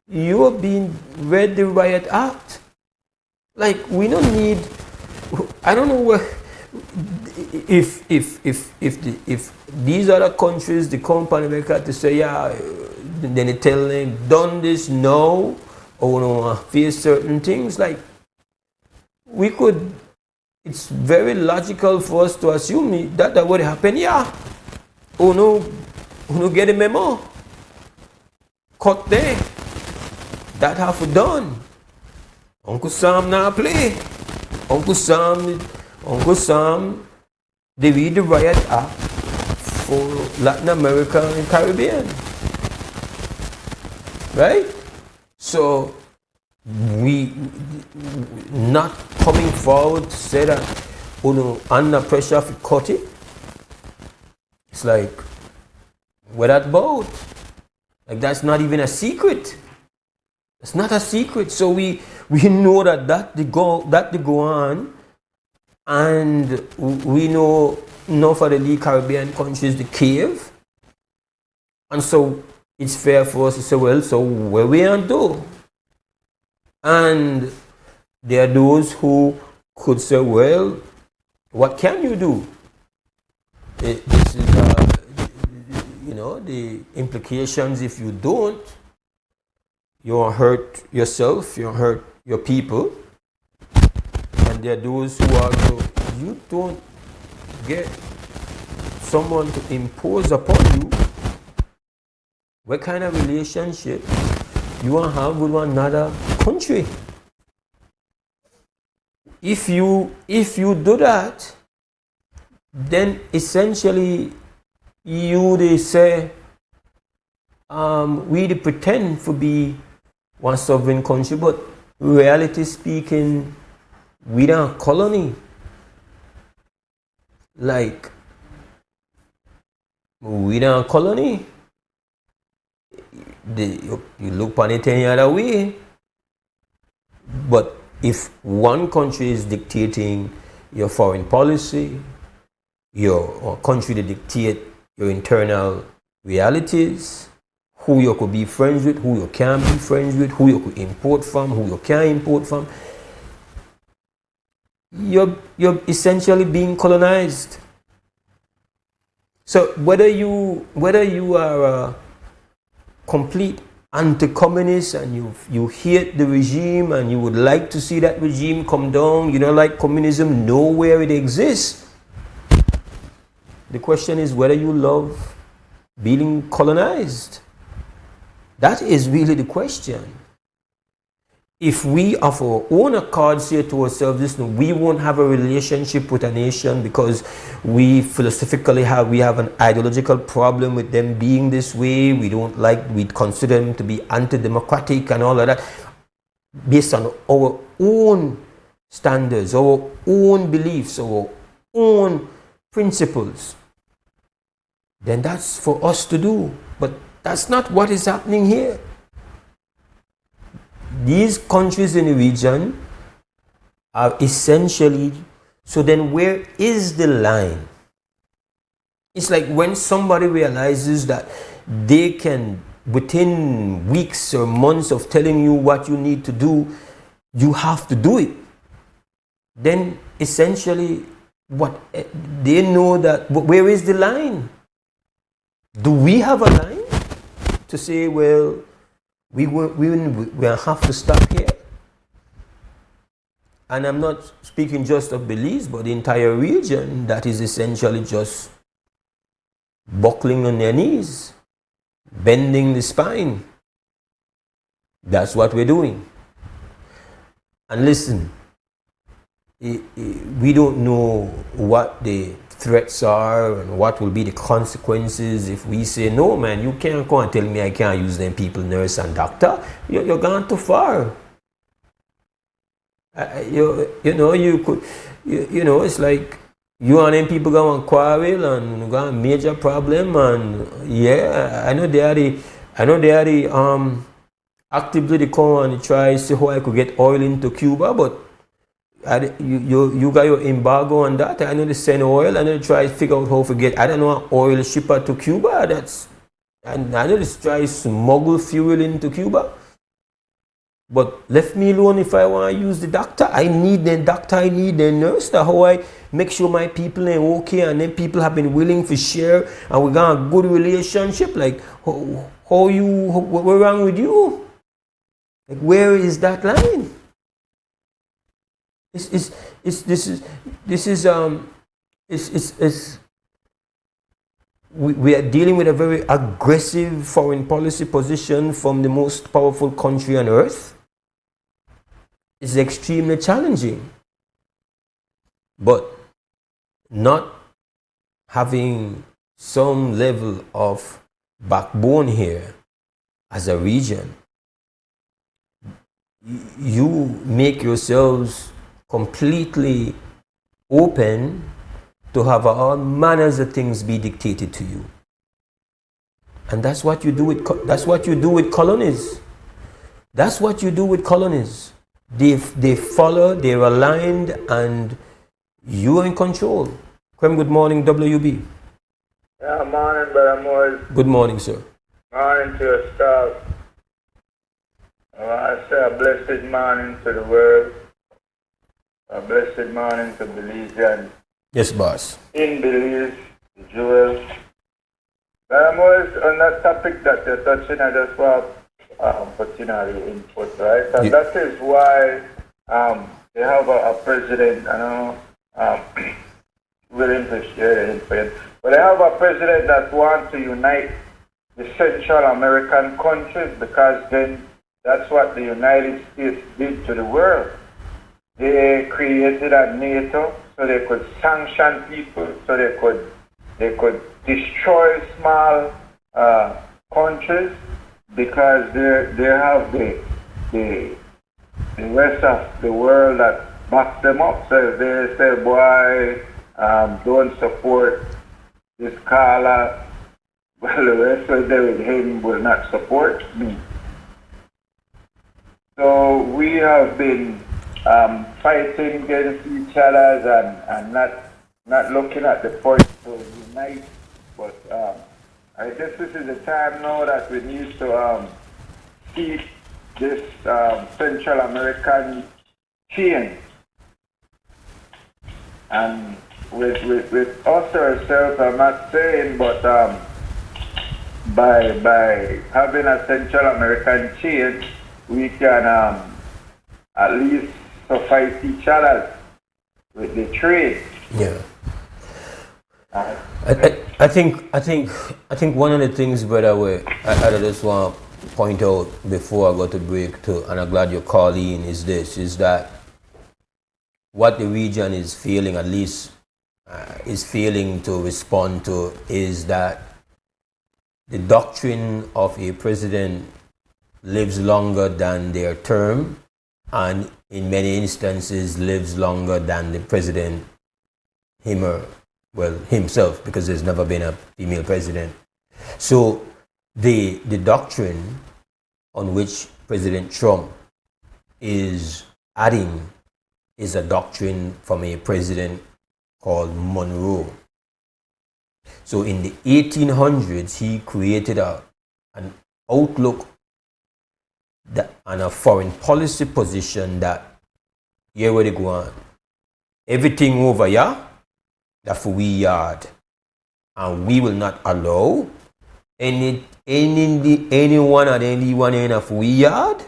you're being read the Riot Act. Like, we don't need, I don't know where, if these other countries, the company America, to say, yeah, then they tell them, done this now, or no, face certain things. Like, we could, it's very logical for us to assume that would happen. Yeah, oh no, get a memo, cut there, that have done. Uncle Sam now play. Uncle Sam, they read the Riot Act for Latin America and Caribbean. Right? So, we not coming forward to say that, oh no, under pressure to cut it. It's like, what that about? Like, that's not even a secret. It's not a secret. So we know that they go on, and we know enough of the Caribbean countries, the cave, and so it's fair for us to say, well, so where we are do? And there are those who could say, well, what can you do? This is, the implications if you don't. You'll hurt yourself, you'll hurt your people. And there are those who argue, you don't get someone to impose upon you what kind of relationship you want to have with one another country. If you do that, then essentially they say, we pretend to be one sovereign country, but reality speaking, we are a colony. Like, we are a colony. You look upon it any other way. But if one country is dictating your foreign policy, your country to dictate your internal realities, who you could be friends with, who you can't be friends with, who you could import from, who you can't import from, you're essentially being colonized. So whether you are a complete anti-communist and you hate the regime and you would like to see that regime come down, you don't like communism, nowhere it exists. The question is whether you love being colonized. That is really the question. If we of our own accord say to ourselves, listen, we won't have a relationship with a nation because we philosophically have an ideological problem with them being this way, we consider them to be anti-democratic and all of that, based on our own standards, our own beliefs, our own principles, then that's for us to do. But that's not what is happening here. These countries in the region are essentially, so then where is the line? It's like when somebody realizes that they can, within weeks or months of telling you what you need to do, you have to do it. Then essentially, what they know that, where is the line? Do we have a line to say, well, we have to stop here? And I'm not speaking just of Belize, but the entire region that is essentially just buckling on their knees. bending the spine. That's what we're doing. And listen, we don't know what the threats are and what will be the consequences if we say, no man, you can't go and tell me I can't use them people, nurse and doctor. You're gone too far. It's like you and them people go and quarrel and got a major problem, and I know they are the actively they come and try to see how I could get oil into Cuba, but you got your embargo on that. I know they send oil. I know they try to figure out how to get, I don't know, an oil shipper to Cuba. I know they try to smuggle fuel into Cuba. But left me alone if I want to use the doctor. I need the doctor, I need the nurse. That's how I make sure my people are okay, and then people have been willing to share, and we got a good relationship. Like, what's wrong with you? Like, where is that line? We are dealing with a very aggressive foreign policy position from the most powerful country on earth. It's extremely challenging. But not having some level of backbone here as a region, you make yourselves completely open to have all manners of things be dictated to you. And that's what you do with colonies. That's what you do with colonies. They follow, they're aligned, and you're in control. Krem, good morning, WB. Yeah, morning, Brother Mose. Good morning, sir. Morning to your staff. I say a blessed morning to the world. A blessed morning to Belizeans. Yes, boss. In Belize, the jewels. Brother Mose, on that topic that you're touching, I just want put in our input, right? And that is why they have a president, I know, willing to share the input. But they have a president that wants to unite the Central American countries, because then that's what the United States did to the world. They created a NATO so they could sanction people, so they could destroy small countries, because they have the rest of the world that backs them up. So if they say, boy, don't support this caller, well, the rest of him will not support me. So we have been fighting against each other and not looking at the point to unite. But I guess this is the time now that we need to keep this Central American chain. And with us ourselves, I'm not saying, but by having a Central American chain, we can at least suffice each other with the trade. Yeah. I think one of the things, brother, I just want to point out before I go to break too, and I'm glad you're calling, is that what the region is feeling, at least is failing to respond to, is that the doctrine of a president lives longer than their term, and in many instances lives longer than the president himself, because there's never been a female president. So the doctrine on which President Trump is adding is a doctrine from a president called Monroe. So in the 1800s, he created an outlook and a foreign policy position that here where they go on. Everything over here, that's for we yard. And we will not allow anyone and anyone in a we yard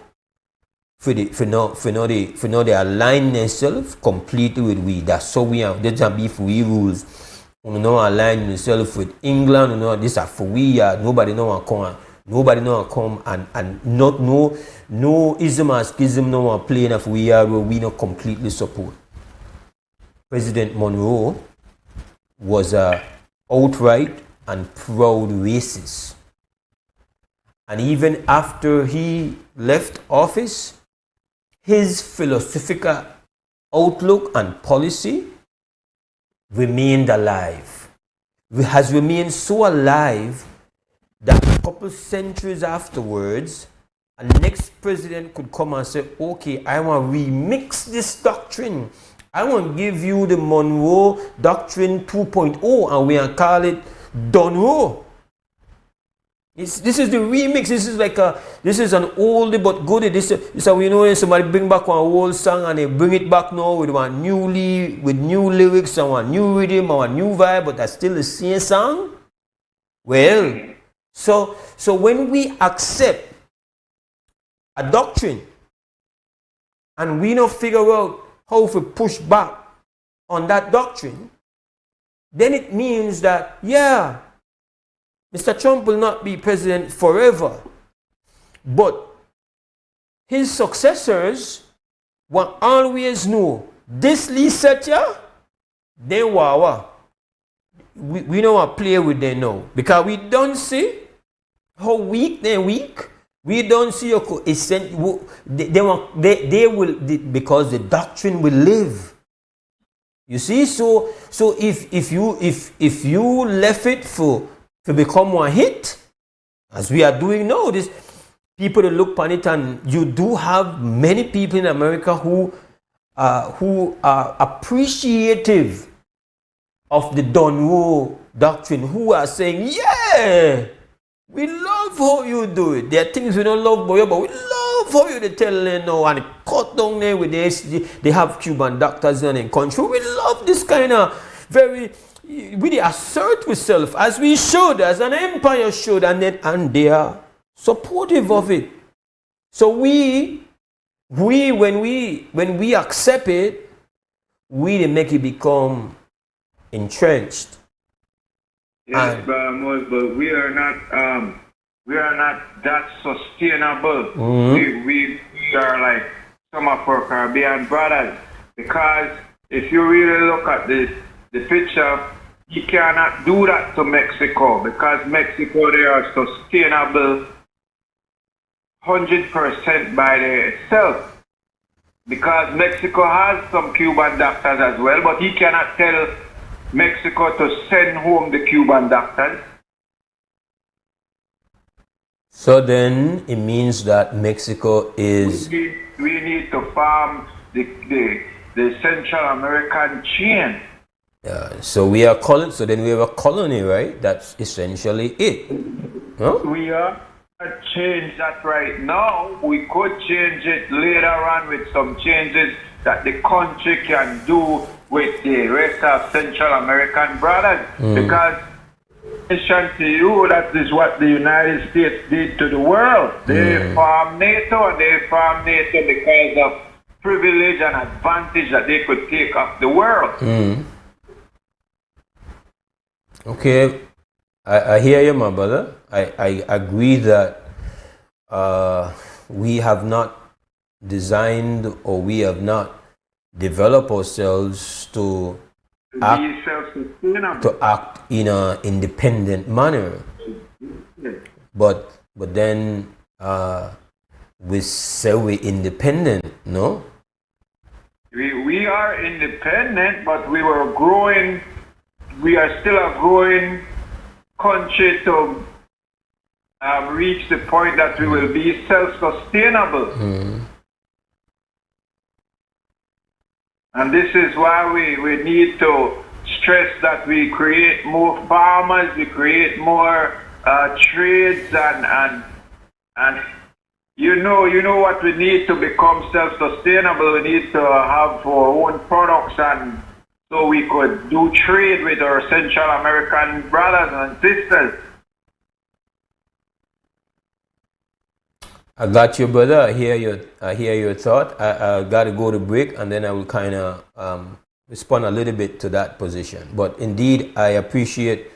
for they align themselves completely with we. That's so we have. There's a be for we rules. You know, align yourself with England. You know, this are for we yard. Nobody know what come Nobody know come and not no ism and schism no one playing of we are where we not completely support. President Monroe was a outright and proud racist. And even after he left office, his philosophical outlook and policy remained alive. It has remained so alive that a couple centuries afterwards, a next president could come and say, okay, I want to remix this doctrine. I want to give you the Monroe Doctrine 2.0 and we can call it Donroe. This is the remix. This is an oldie but goodie. This is how we know somebody bring back one old song and they bring it back now with new lyrics and one new rhythm and one new vibe, but that's still the same song. Well, so when we accept a doctrine and we don't figure out how to push back on that doctrine, then it means that, yeah, Mr. Trump will not be president forever, but his successors will always know this Lee Setya, then wawa. We don't want to play with them now because we don't see how weak they're weak. We don't see a they will because the doctrine will live. You see, so if you left it to become one hit, as we are doing now, this people that look upon it, and you do have many people in America who are appreciative of the Donroe doctrine, who are saying, yeah, we love how you do it. There are things we don't love about you, but we love how you tell them now and cut down there with this. They have Cuban doctors in the country. We love this kind of very, we assert ourselves as we should, as an empire should, and they are supportive of it. So when we accept it, we make it become entrenched. Yes, Mose, but we are not that sustainable. Mm-hmm. We are like some of our Caribbean brothers, because if you really look at the picture, you cannot do that to Mexico, because Mexico, they are sustainable 100% by themselves. Because Mexico has some Cuban doctors as well, but he cannot tell Mexico to send home the Cuban doctors. So then it means that Mexico is... We need to farm the Central American chain. So we are colony. So then we have a colony, right? That's essentially it. Huh? We are change that right now. We could change it later on with some changes that the country can do with the rest of Central American brothers. Because mention to you, that is what the United States did to the world. They formed NATO, and they formed NATO because of privilege and advantage that they could take off the world. Okay, I hear you, my brother. I agree that we have not designed, or we have not developed ourselves to act in an independent manner. But then we say we're independent, no? We are independent, but we were growing. We are still a growing country to reach the point that we will be self-sustainable. And this is why we need to stress that we create more farmers, we create more trades, and you know what we need to become self-sustainable. We need to have our own products, and so we could do trade with our Central American brothers and sisters. I got you, brother. I hear your thought. I got to go to break, and then I will kind of respond a little bit to that position. But indeed, I appreciate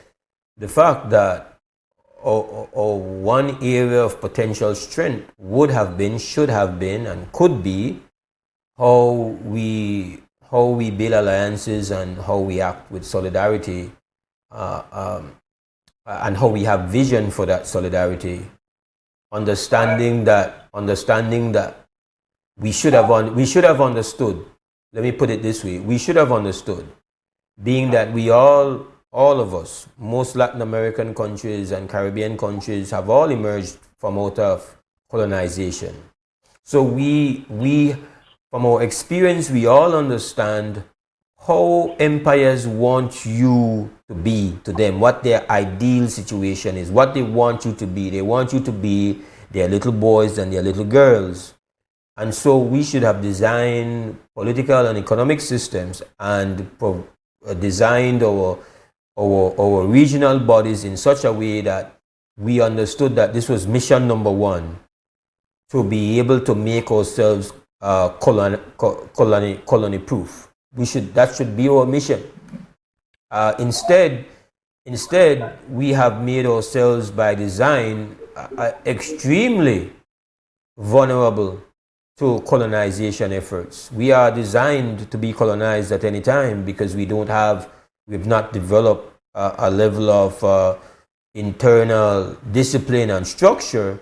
the fact that or one area of potential strength would have been, should have been, and could be how we build alliances and how we act with solidarity, and how we have vision for that solidarity. Understanding that we should have understood. Let me put it this way: we should have understood, being that we all of us, most Latin American countries and Caribbean countries, have all emerged from out of colonization. So we from our experience, we all understand how empires want you to be to them, what their ideal situation is, what they want you to be. They want you to be their little boys and their little girls. And so we should have designed political and economic systems and designed our regional bodies in such a way that we understood that this was mission number one, to be able to make ourselves colony proof. That should be our mission. Instead, we have made ourselves by design extremely vulnerable to colonization efforts. We are designed to be colonized at any time because we've not developed a level of internal discipline and structure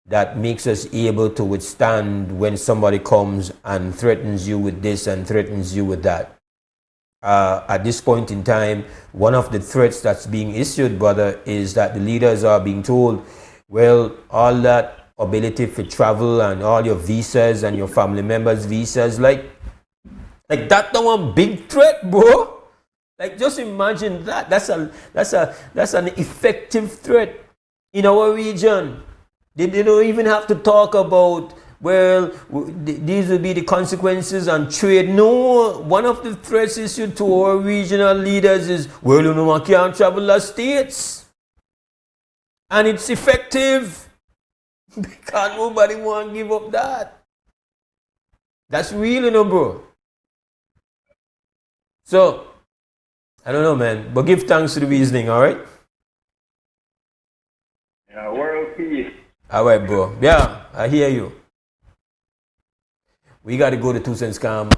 that makes us able to withstand when somebody comes and threatens you with this and threatens you with that. At this point in time, one of the threats that's being issued, brother, is that the leaders are being told, well, all that ability for travel and all your visas and your family members' visas, like that's the one big threat, bro. Like, just imagine that. That's an effective threat in our region. They don't even have to talk about, well, these will be the consequences on trade. No, one of the threats issued to our regional leaders is, well, you know, I can't travel the states. And it's effective. Because nobody want to give up that. That's real, you know, bro. So, I don't know, man, but give thanks to the reasoning, all right? Yeah, world peace. All right, bro. Yeah, I hear you. We got to go to 2 Cents Scam,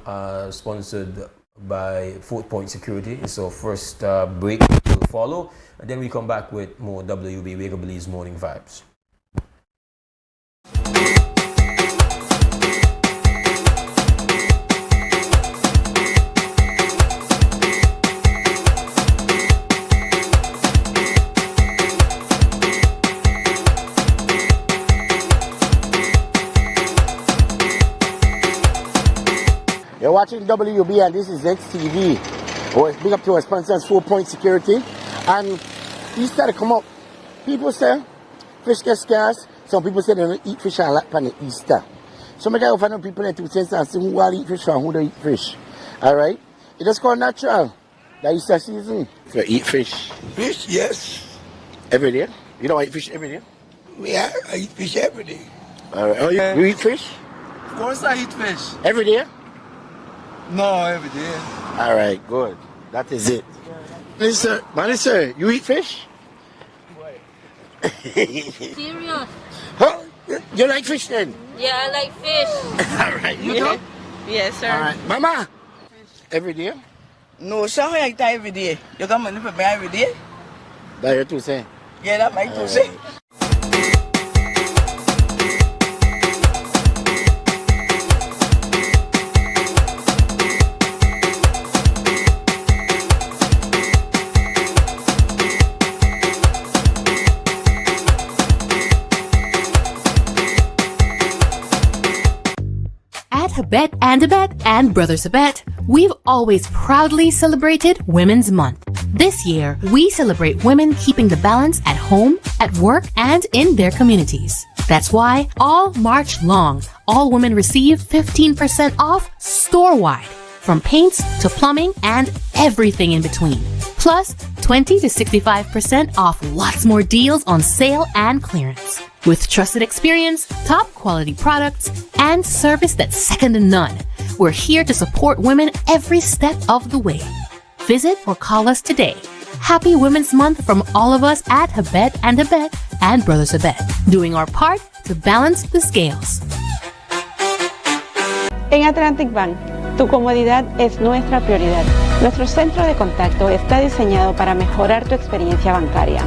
sponsored by 4 Point Security. It's our first break to follow. And then we come back with more WB Wake Up Belize Morning Vibes. You're watching WUB and this is XTV. Oh, big up to our sponsors, 4 Point Security. And Easter to come up, people say fish get scarce. Some people say they don't eat fish a lot on the Easter. So I gotta find out people in 2 cents and see who will eat fish and who don't eat fish. Alright? It just called natural. The Easter season. You eat fish. Fish, yes. Every day? You don't eat fish every day? Yeah, I eat fish every day. Alright. Oh, you eat fish? Of course I eat fish. Every day? No, every day. Alright, good. That is it. Minister, you eat fish? Serious? Huh? You like fish then? Yeah, I like fish. Alright, you do? Yes, sir. Alright. Mama? Every day? No, sir, I eat every day. You got money for me every day? That's your 2 cents? Yeah, that's my 2 cents. Habet and Abet and Brothers Abet, we've always proudly celebrated Women's Month. This year, we celebrate women keeping the balance at home, at work, and in their communities. That's why all March long, all women receive 15% off store-wide, from paints to plumbing and everything in between. Plus, 20 to 65% off lots more deals on sale and clearance. With trusted experience, top quality products, and service that's second to none, we're here to support women every step of the way. Visit or call us today Happy Women's Month from all of us at Hyde and Brothers Hyde, doing our part to balance the scales. En Atlantic Bank, tu comodidad es nuestra prioridad. Nuestro centro de contacto está diseñado para mejorar tu experiencia bancaria.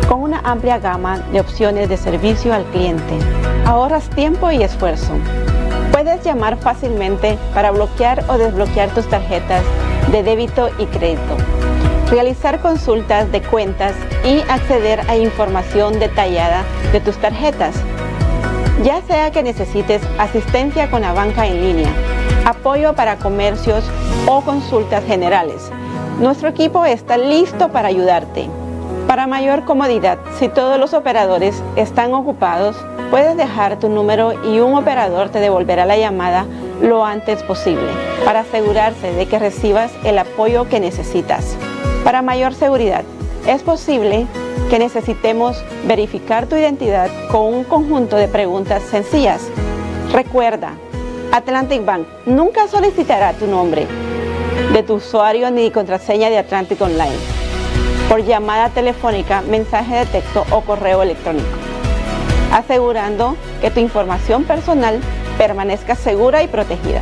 Con una amplia gama de opciones de servicio al cliente, ahorras tiempo y esfuerzo. Puedes llamar fácilmente para bloquear o desbloquear tus tarjetas de débito y crédito, realizar consultas de cuentas y acceder a información detallada de tus tarjetas. Ya sea que necesites asistencia con la banca en línea, apoyo para comercios o consultas generales, nuestro equipo está listo para ayudarte. Para mayor comodidad, si todos los operadores están ocupados, puedes dejar tu número y un operador te devolverá la llamada lo antes posible para asegurarse de que recibas el apoyo que necesitas. Para mayor seguridad, es posible que necesitemos verificar tu identidad con un conjunto de preguntas sencillas. Recuerda, Atlantic Bank nunca solicitará tu nombre de tu usuario ni contraseña de Atlantic Online por llamada telefónica, mensaje de texto o correo electrónico, asegurando que tu información personal permanezca segura y protegida.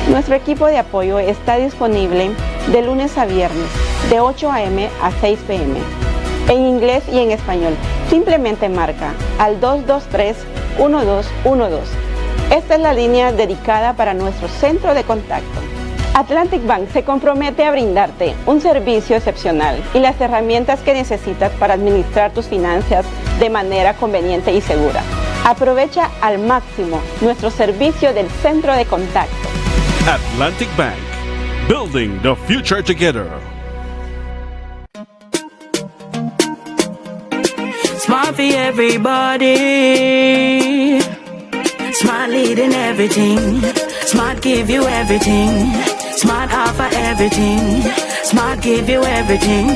Nuestro equipo de apoyo está disponible de lunes a viernes, de 8 a.m. a 6 p.m. en inglés y en español. Simplemente marca al 223-1212. Esta es la línea dedicada para nuestro centro de contacto. Atlantic Bank se compromete a brindarte un servicio excepcional y las herramientas que necesitas para administrar tus finanzas de manera conveniente y segura. Aprovecha al máximo nuestro servicio del centro de contacto. Atlantic Bank, building the future together. Smart for everybody. Smart leading everything. Smart give you everything. Smart offer everything. Smart give you everything.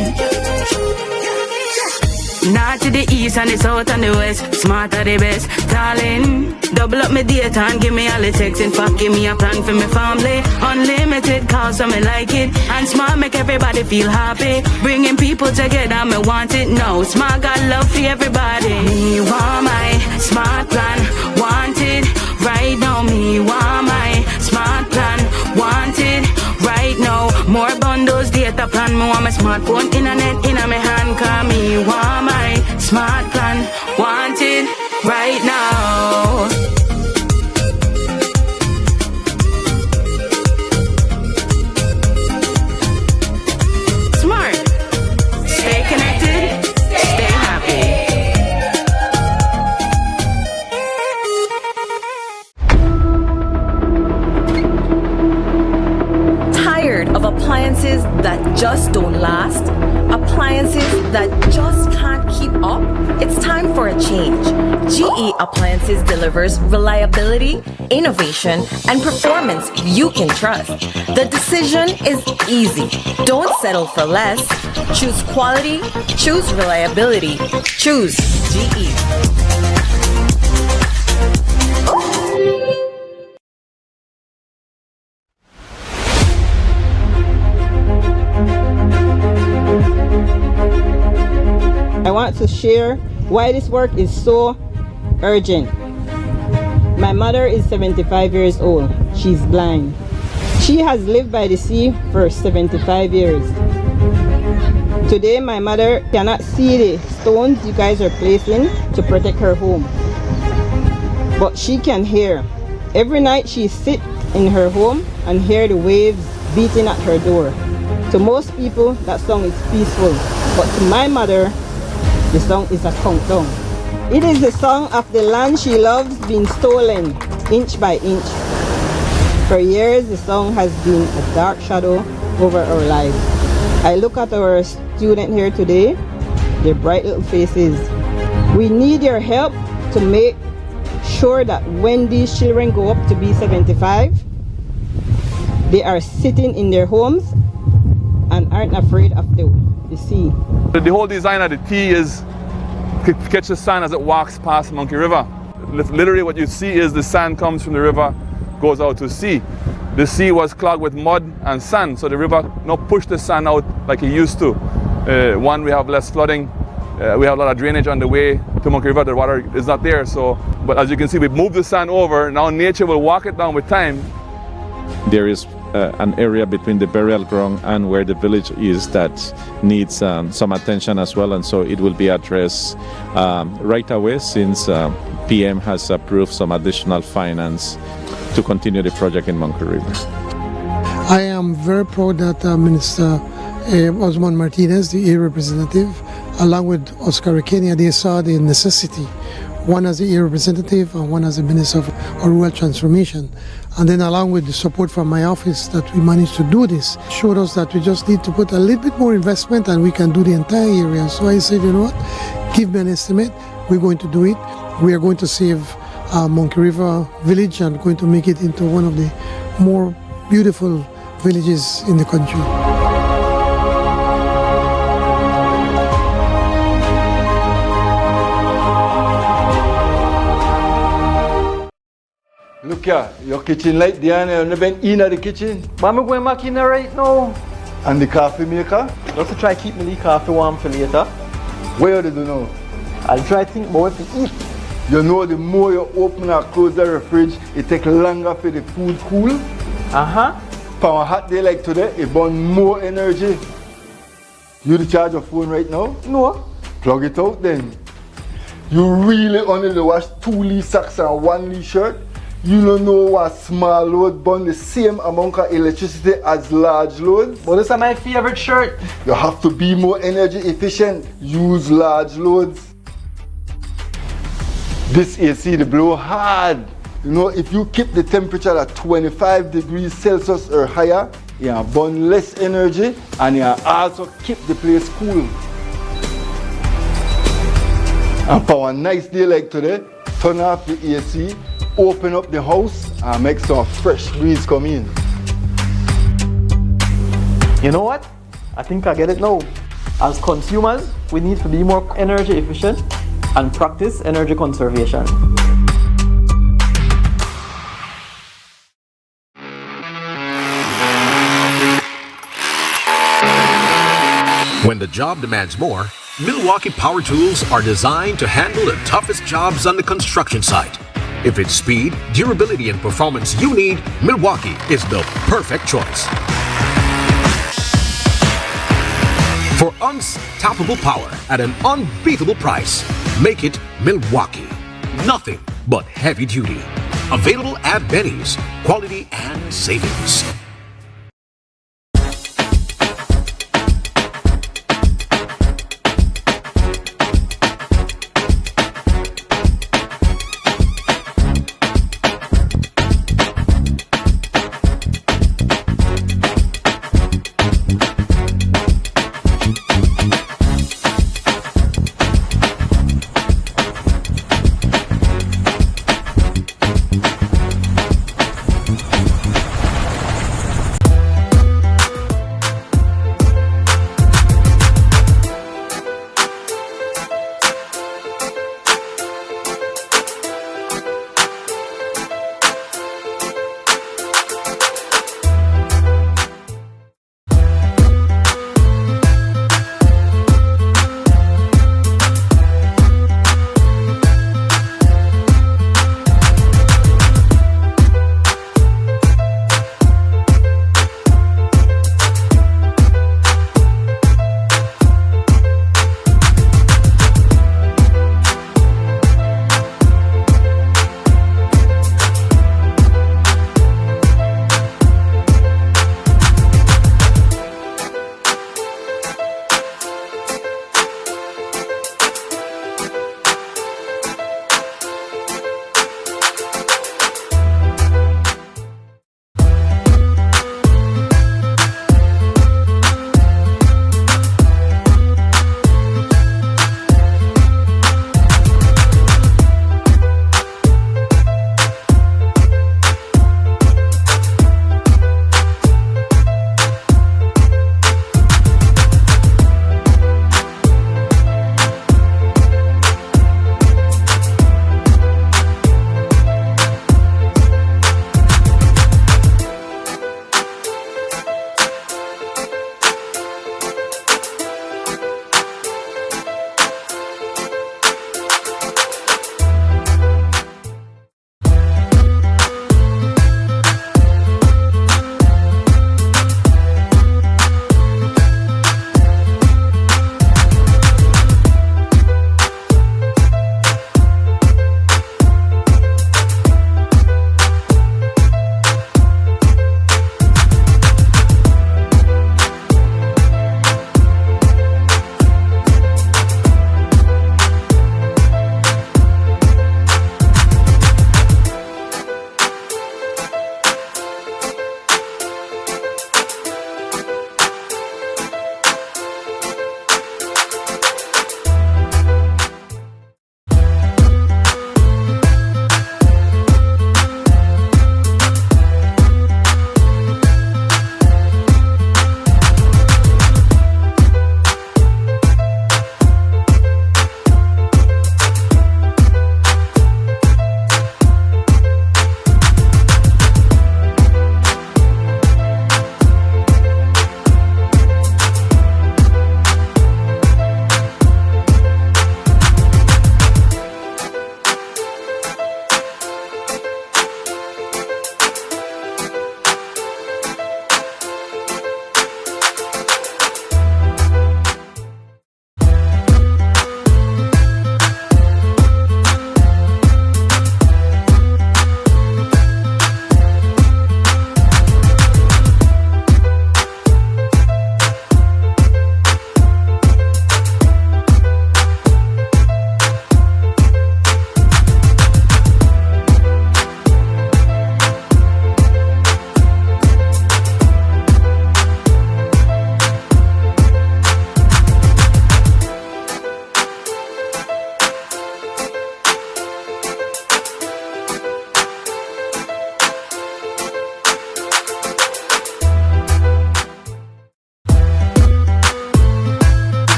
North to the east and the south and the west. Smart are the best, darling. Double up my data and give me all the text. In fact, give me a plan for my family. Unlimited calls, so me like it. And Smart make everybody feel happy. Bringing people together, me want it now. Smart got love for everybody. Me want my Smart plan, want it right now. Me want my Smart plan, want it right now. More bundles, data plan. Me want my smartphone, internet in my hand. Call me want my Smart plan, want it right now. Smart, stay connected, stay happy. Tired of appliances that just don't last? Appliances that just can't keep up? It's time for a change. GE Appliances delivers reliability, innovation, and performance you can trust. The decision is easy. Don't settle for less. Choose quality, choose reliability, choose GE. I want to share why this work is so urgent. My mother is 75 years old. She's blind. She has lived by the sea for 75 years. Today, my mother cannot see the stones you guys are placing to protect her home. But she can hear. Every night she sits in her home and hear the waves beating at her door. To most people, that song is peaceful. But to my mother, the song is a countdown. It is the song of the land she loves being stolen inch by inch. For years, the song has been a dark shadow over our lives. I look at our students here today, their bright little faces. We need your help to make sure that when these children go up to be 75, they are sitting in their homes and aren't afraid of the sea. The whole design of the T is to catch the sand as it walks past Monkey River. Literally what you see is the sand comes from the river, goes out to sea. The sea was clogged with mud and sand, so the river now pushed the sand out like it used to. One, we have less flooding. We have a lot of drainage on the way to Monkey River. The water is not there. So, but as you can see, we've moved the sand over. Now nature will walk it down with time. There is an area between the burial ground and where the village is that needs some attention as well, and so it will be addressed right away since PM has approved some additional finance to continue the project in Monkey River. I am very proud that Minister Osman Martinez, the area representative, along with Oscar Kenya, they saw the necessity, one as the area representative and one as the Minister of Rural Transformation. And then along with the support from my office that we managed to do this, showed us that we just need to put a little bit more investment and we can do the entire area. So I said, you know what, give me an estimate, we're going to do it. We are going to save Monkey River village and going to make it into one of the more beautiful villages in the country. Look here, your kitchen light there and you never in the kitchen. But I'm going back in there right now. And the coffee maker? Just to try keep me the coffee warm for later. Where do you know? I'll try to think about what to eat. You know the more you open or close the fridge, it takes longer for the food cool. For a hot day like today, it burns more energy. You charge your phone right now? No. Plug it out then. You really only wash 2 socks and 1 shirt? You don't know what small load burn the same amount of electricity as large load? But this is my favorite shirt. You have to be more energy efficient. Use large loads. This AC they blow hard. You know, if you keep the temperature at 25 degrees Celsius or higher, you burn less energy and you also keep the place cool. And for a nice day like today, turn off the AC, open up the house and make some fresh breeze come in. You know what? I think I get it now. As consumers, we need to be more energy efficient and practice energy conservation. When the job demands more, Milwaukee Power Tools are designed to handle the toughest jobs on the construction site. If it's speed, durability, and performance you need, Milwaukee is the perfect choice. For unstoppable power at an unbeatable price, make it Milwaukee. Nothing but heavy duty. Available at Benny's. Quality and savings.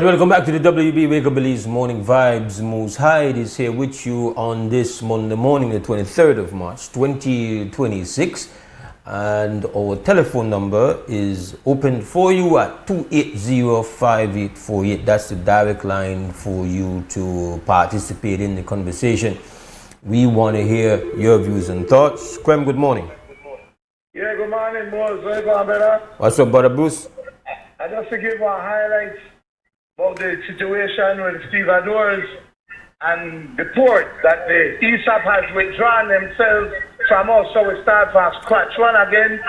Alright, welcome back to the WB Wake Up Belize Morning Vibes. Mose Hyde is here with you on this Monday morning, the 23rd of March, 2026. And our telephone number is open for you at 280-5848. That's the direct line for you to participate in the conversation. We want to hear your views and thoughts. Quem, good morning. Yeah, good morning, Mose. What's going on, brother? What's up, brother Bruce? I just to give one highlights about the situation with stevedores and the port that the ESAP has withdrawn themselves from us, so we start from scratch one again.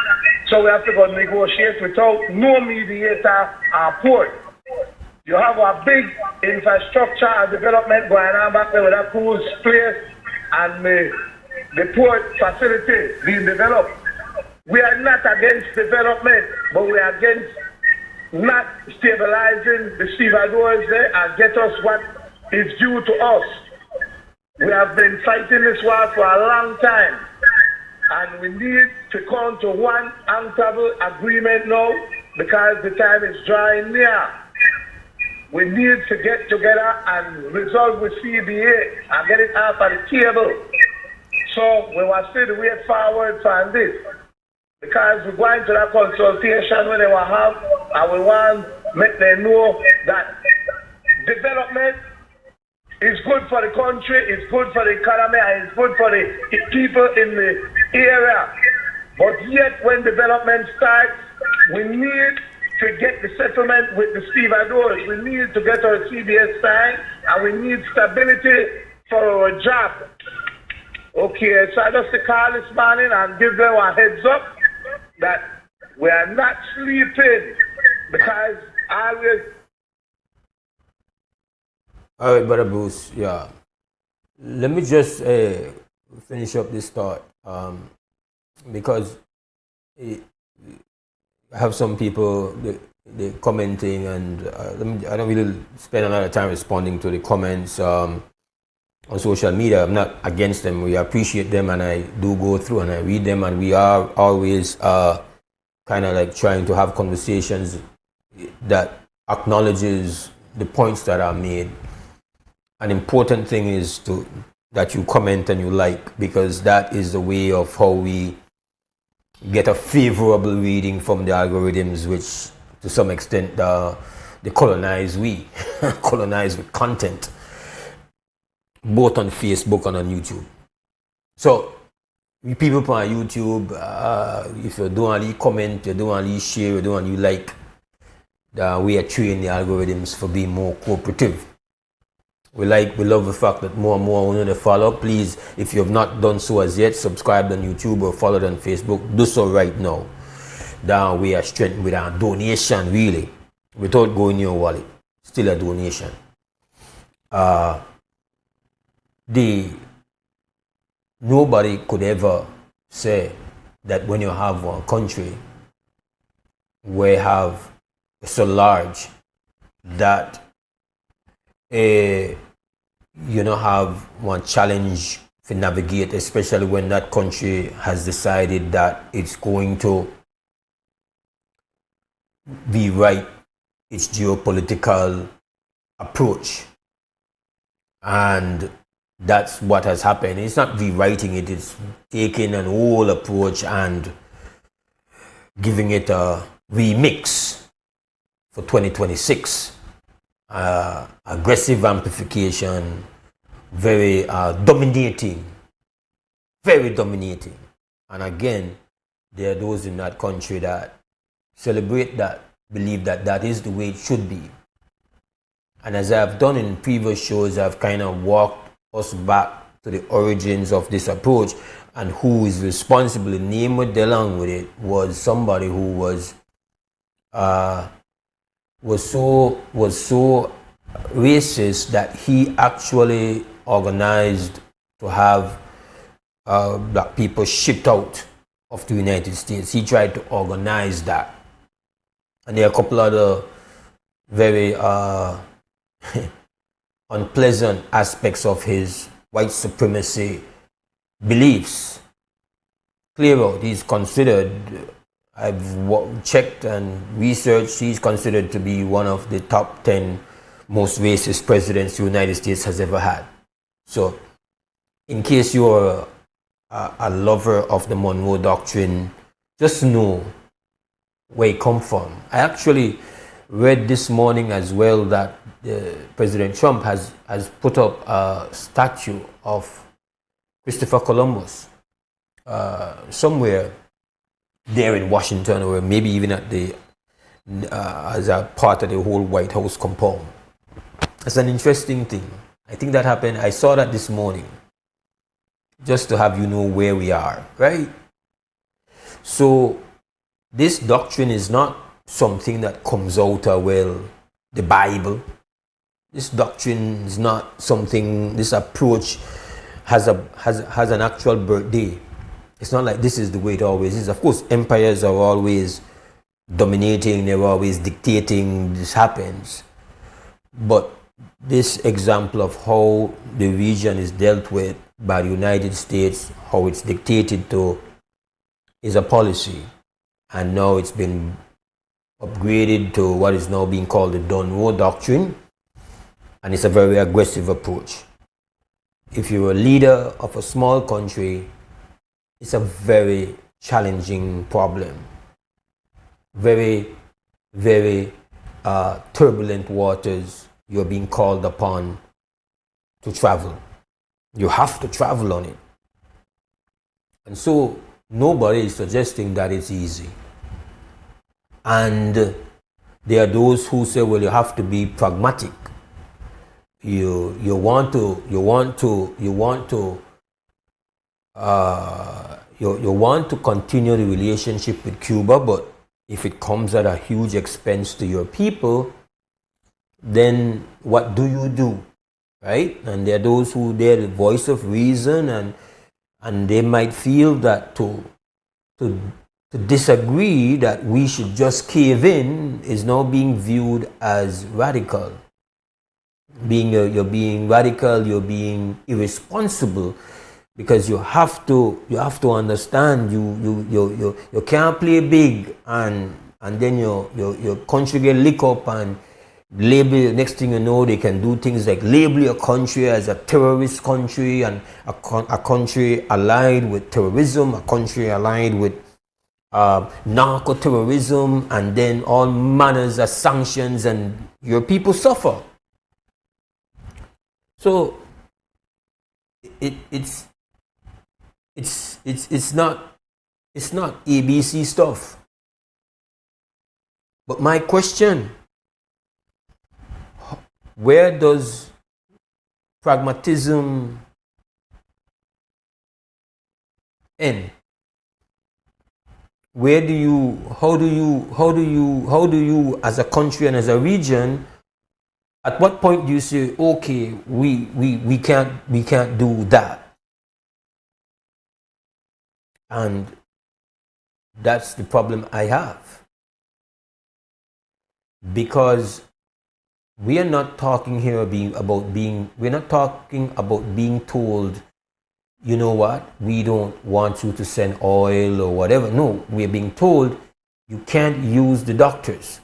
So we have to go negotiate without no mediator or port. You have a big infrastructure and development going on back there with a cruise place and the port facility being developed. We are not against development, but we are against not stabilizing the stevedores there and get us what is due to us. We have been fighting this war for a long time, and we need to come to one amicable agreement now because the time is drawing near. We need to get together and resolve with CBA and get it off of the table. So we will still way forward from this. Because we're going to that consultation when they will have, and we want to make them know that development is good for the country, it's good for the economy, and it's good for the people in the area. But yet, when development starts, we need to get the settlement with the stevedores. We need to get our CBS signed, and we need stability for our job. Okay, so I just call this morning and give them a heads up that we are not sleeping because always. All right, brother Bruce. Yeah, let me just finish up this thought because I have some people they commenting, and I don't really spend a lot of time responding to the comments on social media. I'm not against them. We appreciate them, and I do go through and I read them, and we are always kind of like trying to have conversations that acknowledges the points that are made. An important thing is that you comment and you like, because that is the way of how we get a favorable reading from the algorithms, which to some extent they colonize colonize with content, both on Facebook and on YouTube. So we people on YouTube, if you don't only comment, you don't only share, you don't only like, we are training the algorithms for being more cooperative. We love the fact that more and more want to follow. Please, if you have not done so as yet, subscribe on YouTube or follow on Facebook. Do so right now. That we are strengthened with our donation, really, without going in your wallet. Still a donation. Nobody could ever say that when you have one country where you have so large that you don't have one challenge to navigate, especially when that country has decided that it's going to rewrite its geopolitical approach. And that's what has happened. It's not rewriting it, it's taking an old approach and giving it a remix for 2026. Aggressive amplification, very dominating. And again, there are those in that country that celebrate that, believe that that is the way it should be. And as I've done in previous shows, I've kind of walked us back to the origins of this approach, and who is responsible. The name with along with it was somebody who was so racist that he actually organized to have black people shipped out of the United States. He tried to organize that. And there are a couple other very unpleasant aspects of his white supremacy beliefs. Clear out, he's considered, I've checked and researched, he's considered to be one of the top 10 most racist presidents the United States has ever had. So, in case you're a lover of the Monroe Doctrine, just know where it come from. I actually read this morning as well that President Trump has put up a statue of Christopher Columbus somewhere there in Washington, or maybe even at the as a part of the whole White House compound. It's an interesting thing. I think that happened. I saw that this morning, just to have you know where we are, right? So this doctrine is not something that comes out of, well, the Bible. This doctrine is not something, this approach has an actual birthday. It's not like this is the way it always is. Of course, empires are always dominating, they're always dictating, this happens. But this example of how the region is dealt with by the United States, how it's dictated to, is a policy. And now it's been upgraded to what is now being called the Monroe Doctrine. And it's a very aggressive approach. If you're a leader of a small country, it's a very challenging problem. Very, very turbulent waters you're being called upon to travel. You have to travel on it. And so nobody is suggesting that it's easy. And there are those who say, well, you have to be pragmatic. You want to continue the relationship with Cuba, but if it comes at a huge expense to your people, then what do you do, right? And there are those who they're the voice of reason, and they might feel that to disagree that we should just cave in is now being viewed as radical. You're being radical, you're being irresponsible, because you have to understand you can't play big and then your country get licked up and label. Next thing you know, they can do things like label your country as a terrorist country, and a country allied with terrorism, a country allied with narco-terrorism, and then all manners of sanctions, and your people suffer. So it's not ABC stuff. But my question, where does pragmatism end? How do you as a country and as a region, at what point do you say, okay, we can't do that? And that's the problem I have. Because we are not talking here we're not talking about being told, you know what, we don't want you to send oil or whatever. No, we're being told you can't use the doctors,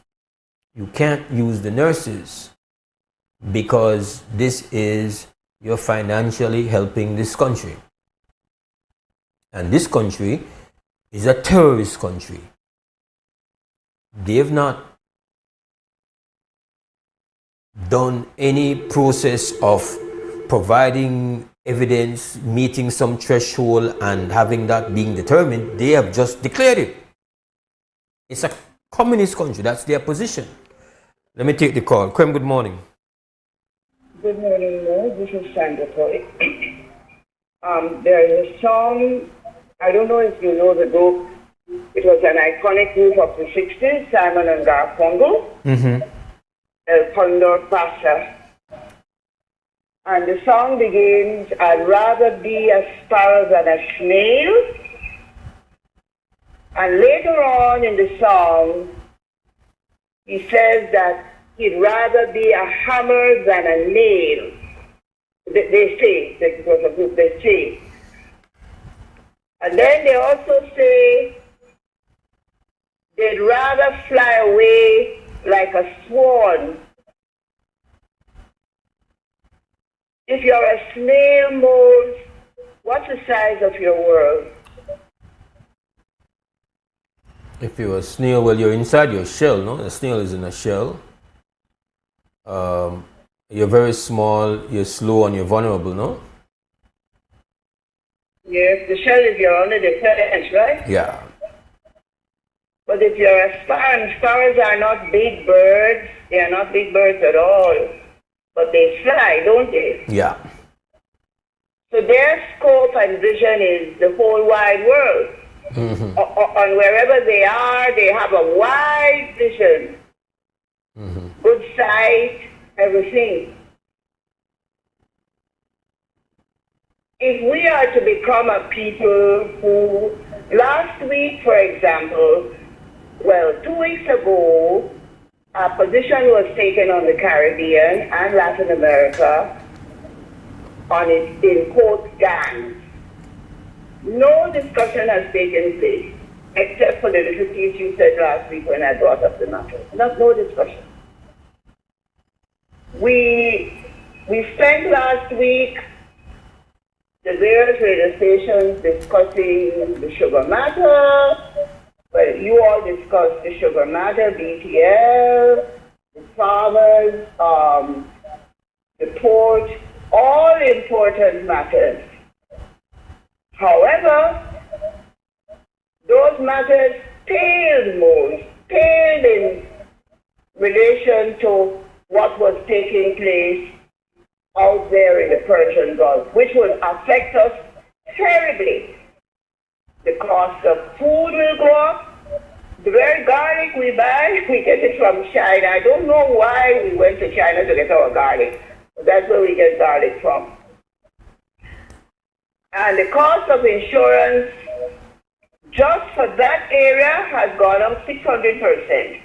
you can't use the nurses, because you're financially helping this country. And this country is a terrorist country. They have not done any process of providing evidence, meeting some threshold, and having that being determined. They have just declared it. It's a communist country. That's their position. Let me take the call. Krem, good morning. Good morning, Mo. This is Sandra Toy. There is a song, I don't know if you know the group. It was an iconic group of the 60s, Simon and Garfunkel. Mm-hmm. El Condor Pasa. And the song begins, I'd rather be a sparrow than a snail. And later on in the song, he says that he'd rather be a hammer than a nail. They say, because of group, they say. And then they also say they'd rather fly away like a swan If you're a snail, Mose, what's the size of your world? If you're a snail, well, you're inside your shell, no? The snail is in a shell. You're very small, you're slow, and you're vulnerable, no? Yes, the shell is your under the fence, right? Yeah. But if you're a sparrow, sparrows are not big birds. They are not big birds at all. But they fly, don't they? Yeah. So their scope and vision is the whole wide world. Mm-hmm. On wherever they are, they have a wide vision. Mm-hmm. Good sight, everything. If we are to become a people who, last week, for example, well, 2 weeks ago, a position was taken on the Caribbean and Latin America on its, in quote, gangs. No discussion has taken place, except for the little piece you said last week when I brought up the matter. No discussion. We spent last week the various radio stations discussing the sugar matter. Well, you all discussed the sugar matter, BTL, the farmers, the port, all important matters. However, those matters paled in relation to what was taking place out there in the Persian Gulf, which will affect us terribly. The cost of food will go up. The very garlic we buy, we get it from China. I don't know why we went to China to get our garlic, but that's where we get garlic from. And the cost of insurance just for that area has gone up 600%.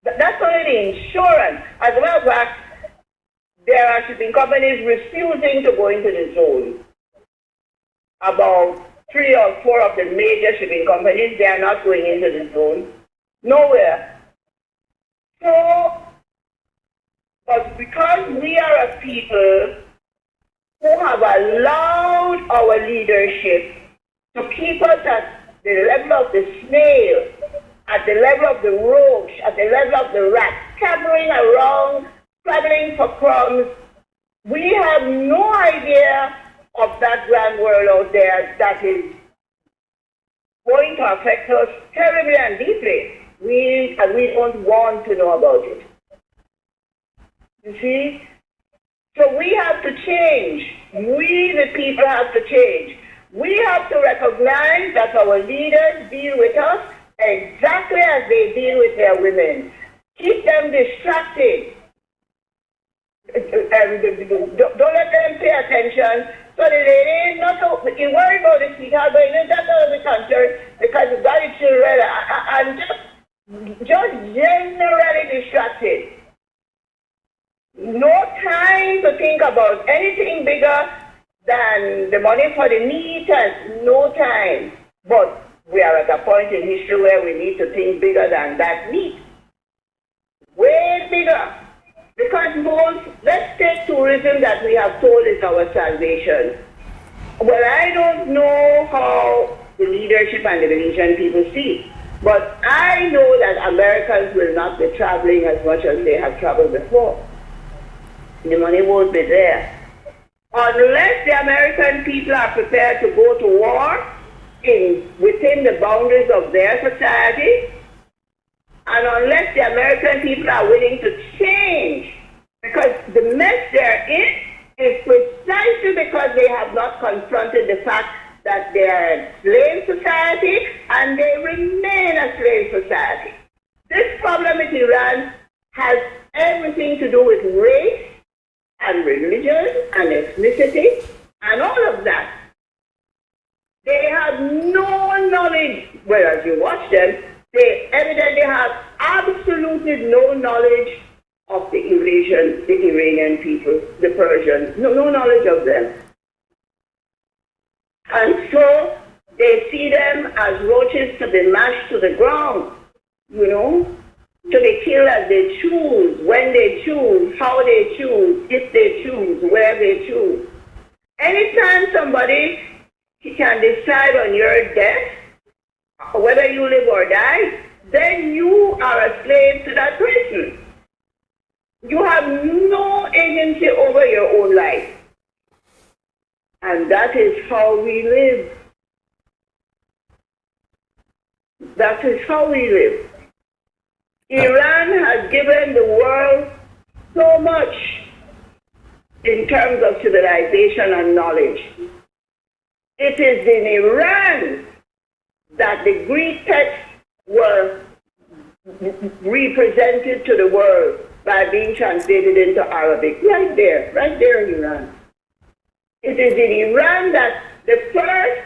That's only the insurance. As a matter of fact, there are shipping companies refusing to go into the zone. About 3 or 4 of the major shipping companies, they are not going into the zone. Nowhere. So, but because we are a people who have allowed our leadership to keep us at the level of the snail, at the level of the roach, at the level of the rat, scattering around, scrabbling for crumbs, we have no idea of that grand world out there that is going to affect us terribly and deeply. We don't want to know about it. You see? So we have to change. We, the people, have to change. We have to recognize that our leaders deal with us exactly as they deal with their women. Keep them distracted. Don't let them pay attention. So the lady not to you worry about the sweetheart, but you that's out of the country because you've got your children and just generally distracted. No time to think about anything bigger than the money for the meat and no time. But we are at a point in history where we need to think bigger than that meat. Way bigger. Because let's take tourism that we have told is our salvation. Well, I don't know how the leadership and the Venetian people see, but I know that Americans will not be traveling as much as they have traveled before. The money won't be there. Unless the American people are prepared to go to war within the boundaries of their society, and unless the American people are willing to change, because the mess they're in is precisely because they have not confronted the fact that they are a slave society and they remain a slave society. This problem with Iran has everything to do with race and religion and ethnicity and all of that. They have no knowledge, well, as you watch them, they evidently have absolutely no knowledge of the Iranian people, the Persians, no knowledge of them. And so they see them as roaches to be mashed to the ground, you know. So they kill as they choose, when they choose, how they choose, if they choose, where they choose. Anytime somebody can decide on your death, whether you live or die, then you are a slave to that person. You have no agency over your own life. And that is how we live. That is how we live. Iran has given the world so much in terms of civilization and knowledge. It is in Iran that the Greek texts were represented to the world by being translated into Arabic. Right there in Iran. It is in Iran that the first,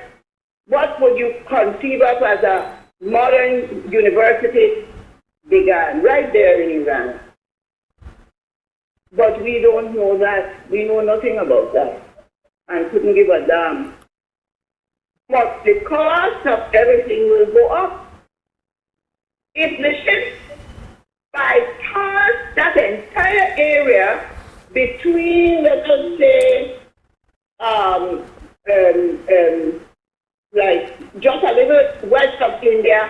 what would you conceive of as a modern university began, right there in Iran. But we don't know that. We know nothing about that and couldn't give a damn. But the cost of everything will go up. If the ships bypass that entire area between, let us say, like just a little west of India,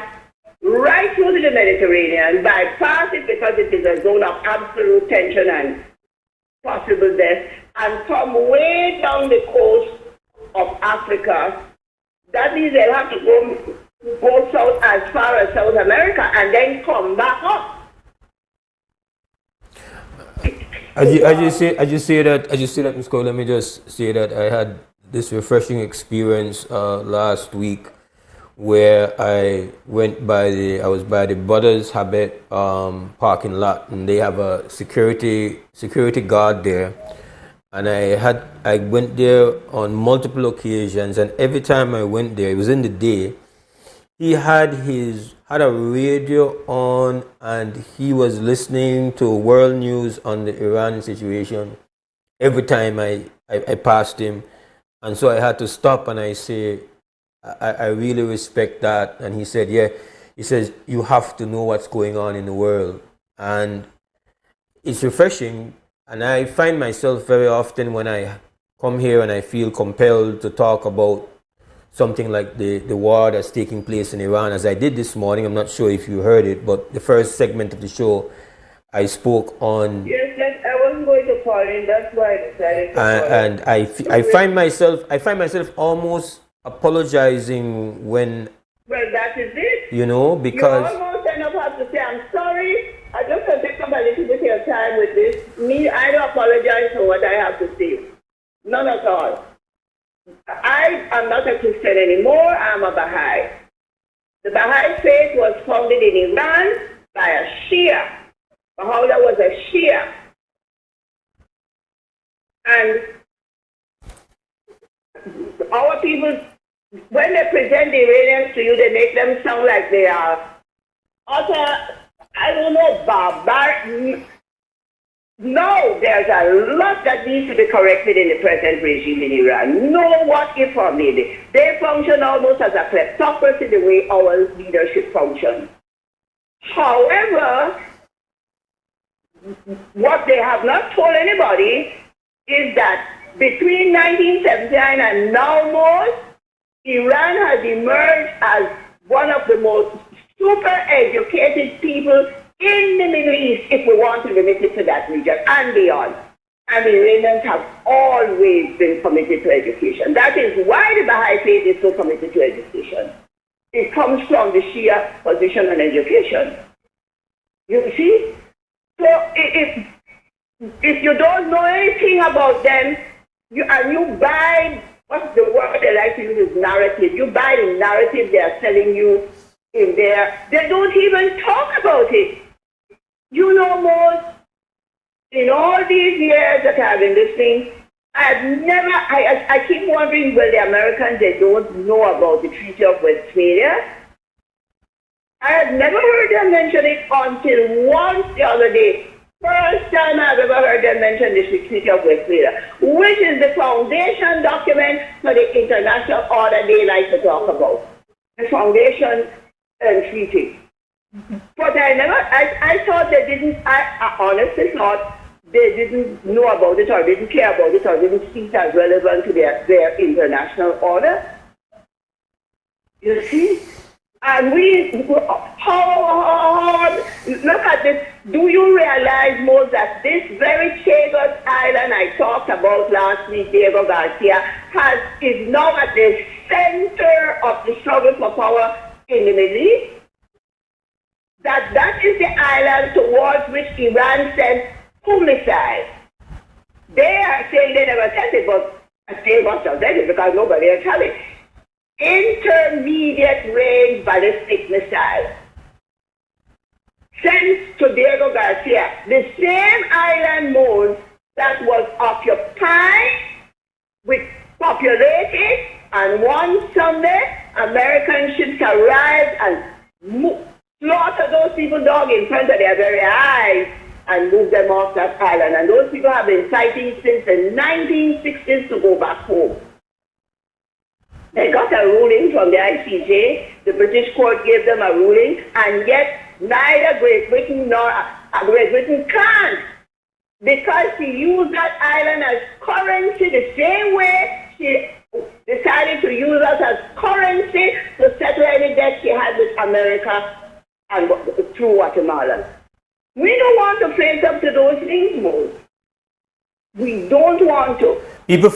right through to the Mediterranean, bypass it because it is a zone of absolute tension and possible death, and come way down the coast of Africa, that means they'll have to go south as far as South America and then come back up. As you say that, Ms. Cole, let me just say that I had this refreshing experience last week where I was by the Brothers Habit parking lot, and they have a security guard there, and I went there on multiple occasions, and every time I went there, it was in the day, he had a radio on, and he was listening to world news on the Iran situation every time I passed him. And so I had to stop and I say, I really respect that. And he said, yeah, he says, you have to know what's going on in the world. And it's refreshing. And I find myself very often when I come here and I feel compelled to talk about something like the war that's taking place in Iran, as I did this morning. I'm not sure if you heard it, but the first segment of the show, I spoke on... Yes, I wasn't going to call in, that's why I decided to call in. And I find myself almost apologizing when... Well, that is it. You know, because... You almost end up have to say, I'm sorry, I just want to take up a little bit of your time with this. I don't apologize for what I have to say. None at all. I am not a Christian anymore, I'm a Baha'i. The Baha'i faith was founded in Iran by a Shia. Baha'u'llah was a Shia. And our people, when they present the Iranians to you, they make them sound like they are utter, I don't know, barbaric. No, there's a lot that needs to be corrected in the present regime in Iran. No what if or maybe. They function almost as a kleptocracy the way our leadership functions. However, what they have not told anybody is that between 1979 and now, Mose, Iran has emerged as one of the most super educated people in the Middle East, if we want to limit it to that region and beyond. And the Iranians have always been committed to education. That is why the Baha'i faith is so committed to education. It comes from the Shia position on education. You see? So if you don't know anything about them, you buy, what's the word they like to use is narrative. You buy the narrative they are selling you in there. They don't even talk about it. You know, Mose, in all these years that I've been listening, I keep wondering, well, the Americans, they don't know about the Treaty of Westphalia. I have never heard them mention it until once the other day. First time I've ever heard them mention the Treaty of Westphalia, which is the foundation document for the international order they like to talk about. The foundation and treaty. But I thought they didn't, I honestly thought they didn't know about it or didn't care about it or didn't see it as relevant to their international order. You see? And look at this. Do you realize, Mose, that this very Chagos Island I talked about last week, Diego Garcia, is now at the center of the struggle for power in the Middle East? That is the island towards which Iran sent 2 missiles. They are saying they never sent it, but they must have sent it because nobody else had it. Intermediate range ballistic missile sent to Diego Garcia, the same island Mose that was occupied with populated, and one Sunday American ships arrived and slaughter those people dog in front of their very eyes and move them off that island. And those people have been fighting since the 1960s to go back home. They got a ruling from the ICJ. The British court gave them a ruling, and yet neither Great Britain nor Great Britain can't, because she used that island as currency the same way she decided to use us as currency to settle any debt she had with America and through Guatemala. We don't want to face up to those things, Mose. We don't want to. People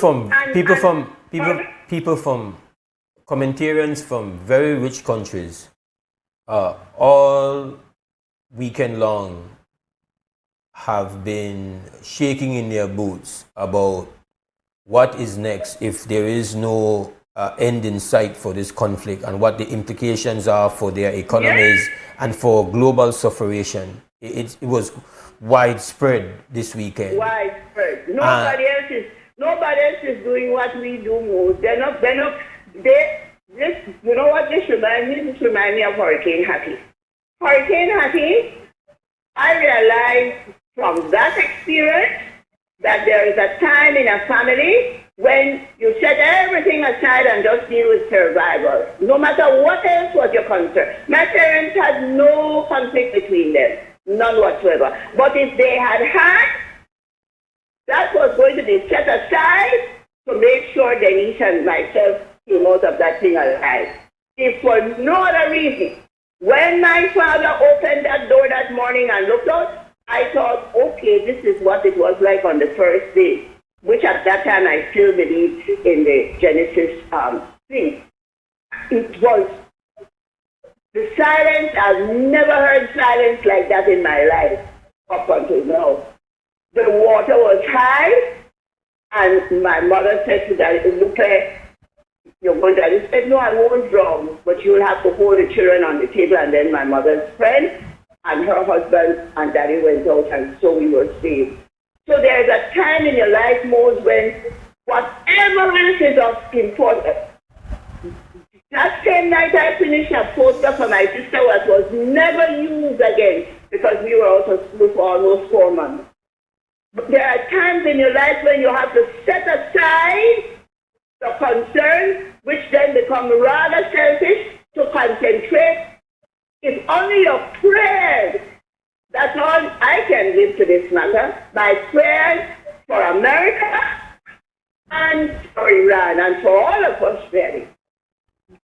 from commentarians from very rich countries, all weekend long, have been shaking in their boots about what is next if there is no end in sight for this conflict, and what the implications are for their economies and for global sufferation. It was widespread this weekend. Widespread. Nobody else is doing what we do most. You know what this reminds me? This reminds me of Hurricane Hattie. Hurricane Hattie, I realized from that experience that there is a time in a family when you set everything aside and just deal with survival, no matter what else was your concern. My parents had no conflict between them, none whatsoever. But if they had, that was going to be set aside to make sure Denise and myself came out of that thing alive. If for no other reason, when my father opened that door that morning and looked out, I thought, okay, this is what it was like on the first day, which at that time I still believed in the Genesis thing. It was the silence. I've never heard silence like that in my life up until now. The water was high, and my mother said to Daddy, it looked like you're going to die. He said, no, I won't drown, but you'll have to hold the children on the table. And then my mother's friend and her husband and Daddy went out, and so we were saved. So there's a time in your life, Mose, when whatever else is of importance. That same night I finished a poster for my sister that was never used again because we were out of school for almost 4 months. But there are times in your life when you have to set aside the concerns, which then become rather selfish, to concentrate. It's only your prayers. That's all I can give to this matter. My prayers for America and for Iran and for all of us, really.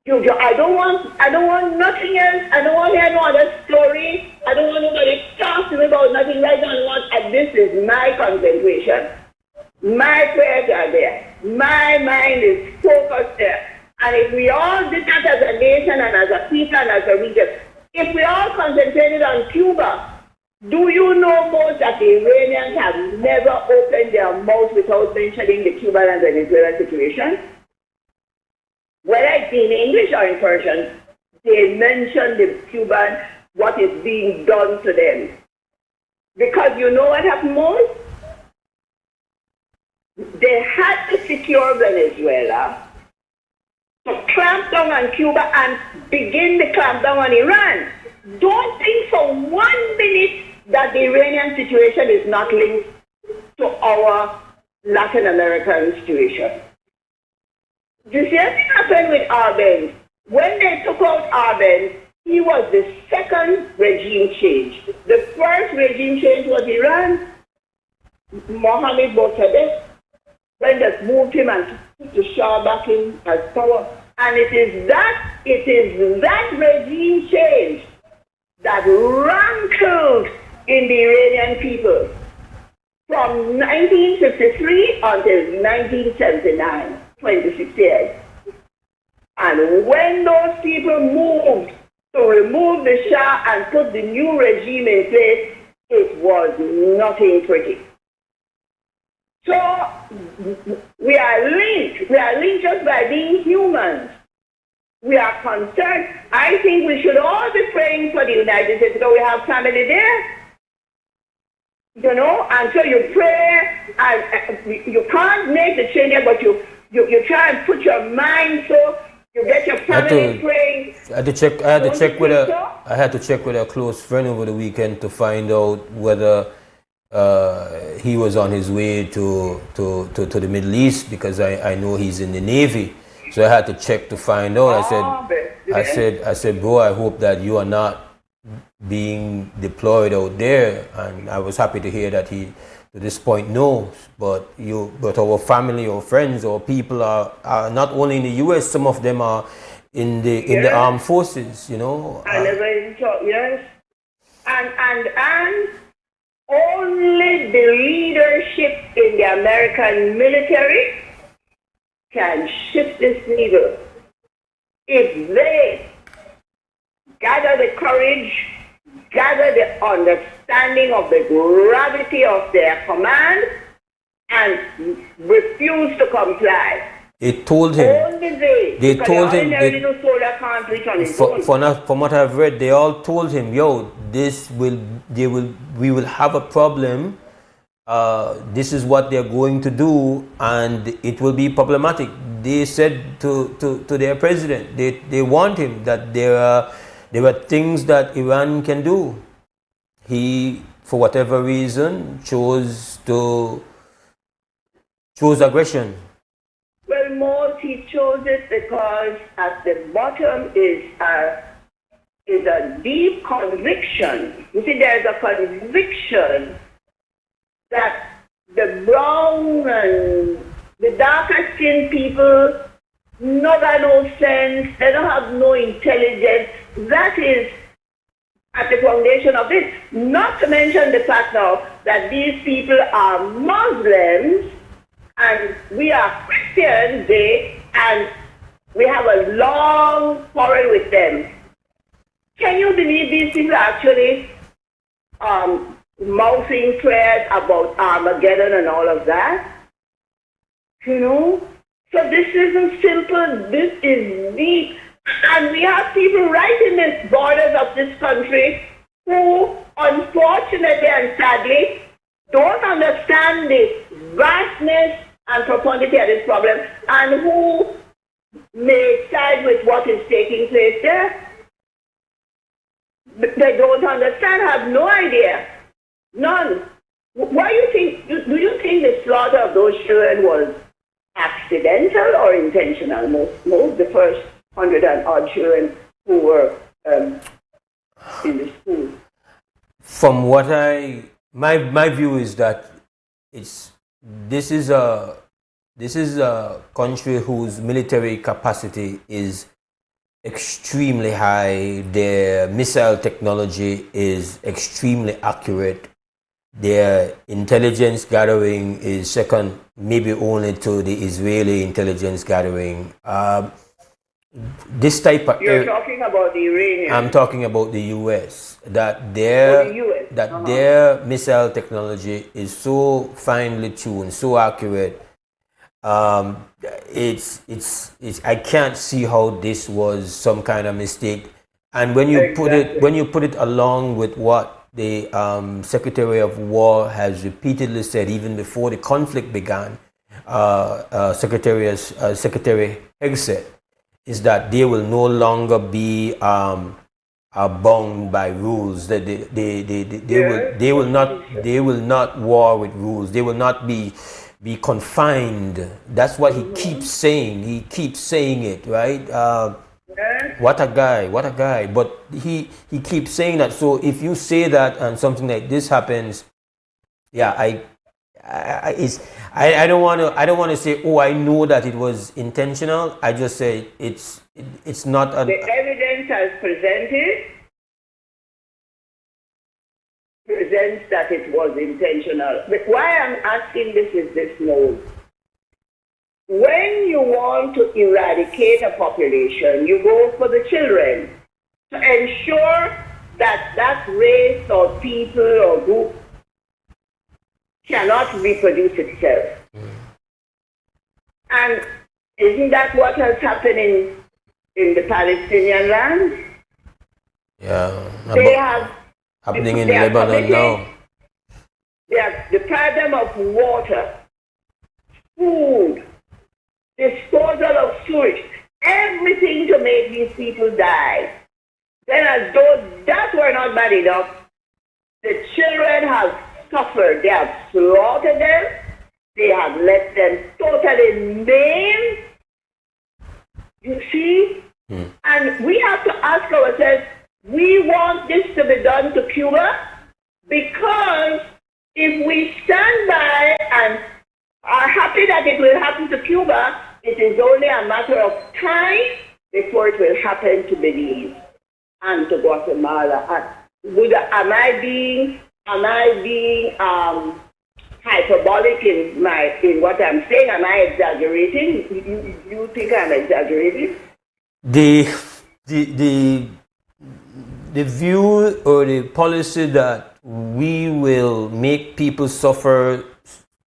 I don't want nothing else. I don't want to hear no other story. I don't want nobody to talk to me about nothing right now. And this is my concentration. My prayers are there. My mind is focused there. And if we all did that as a nation and as a people and as a region, if we all concentrated on Cuba, do you know, Mose, that the Iranians have never opened their mouth without mentioning the Cuban and Venezuelan situation? Whether it's in English or in Persian, they mention the Cuban, what is being done to them. Because you know what happened, Mose? They had to secure Venezuela to clamp down on Cuba and begin the clampdown on Iran. Don't think for 1 minute that the Iranian situation is not linked to our Latin American situation. The same thing happened with Arbenz. When they took out Arbenz, He was the second regime change. The first regime change was Iran. Mohammed Mossadegh, when they moved him and put the Shah back in as power. And it is that regime change that rankled in the Iranian people from 1953 until 1979, 26 years. And when those people moved to remove the Shah and put the new regime in place, it was nothing pretty. So we are linked. We are linked just by being humans. We are concerned. I think we should all be praying for the United States because we have family there. You know, and so you pray, and you can't make the change, but you try and put your mind so you get your family praying. I had to check with a close friend over the weekend to find out whether he was on his way to the Middle East, because I know he's in the Navy. So I had to check to find out. I said, bro, I hope that you are not being deployed out there. And I was happy to hear that he, to this point, knows. But our family or friends or people are not only in the U.S. Some of them are in the armed forces. You know. I never even thought. Yes, and only the leadership in the American military can shift this needle. If they gather the courage, gather the understanding of the gravity of their command, and refuse to comply. It told him. Only they told him. Little soldier can't reach on his own. From what I've read, they all told him, "Yo, we will have a problem. This is what they're going to do, and it will be problematic." They said to their president, they warned him that there were things that Iran can do. He, for whatever reason, chose aggression. Well, Mose, he chose it because at the bottom is a deep conviction. You see, there's a conviction that the brown and the darker skinned people no got no sense, they don't have no intelligence. That is at the foundation of this. Not to mention the fact now that these people are Muslims and we are Christians, and we have a long quarrel with them. Can you believe these people are actually mouthing prayers about Armageddon and all of that? You know? So this isn't simple, this is deep. And we have people right in the borders of this country who, unfortunately and sadly, don't understand the vastness and profundity of this problem, and who may side with what is taking place there. They don't understand, have no idea. None. Why do you think, do you think the slaughter of those children was accidental or intentional? Most the first 100 and odd children who were in the school. From what my view is that this is a country whose military capacity is extremely high. Their missile technology is extremely accurate. Their intelligence gathering is second, maybe only to the Israeli intelligence gathering. This type of You're talking about the Iranian. I'm talking about the U.S. That their missile technology is so finely tuned, so accurate. I can't see how this was some kind of mistake. And when you put it along with what the Secretary of War has repeatedly said, even before the conflict began, Secretary Hyde said, is that they will no longer be bound by rules. That they will not war with rules. They will not be confined. That's what he keeps saying. He keeps saying it, right? What a guy, what a guy. But he keeps saying that. So if you say that and something like this happens, yeah, I don't want to say, oh, I know that it was intentional. I just say it's not the evidence as presented presents that it was intentional. But why I'm asking this is this, Mose. When you want to eradicate a population, you go for the children to ensure that that race or people or group cannot reproduce itself. And isn't that what has happened in the Palestinian land? Yeah. They have happening in Lebanon now. They have deprived them of water, food, disposal of sewage, everything to make these people die. Then as though that were not bad enough, the children have suffered. They have slaughtered them. They have let them totally maim. You see? And we have to ask ourselves, we want this to be done to Cuba, because if we stand by and are happy that it will happen to Cuba, it is only a matter of time before it will happen to Belize and to Guatemala. Am I being hyperbolic in what I'm saying? Am I exaggerating? You think I'm exaggerating? The view or the policy that we will make people suffer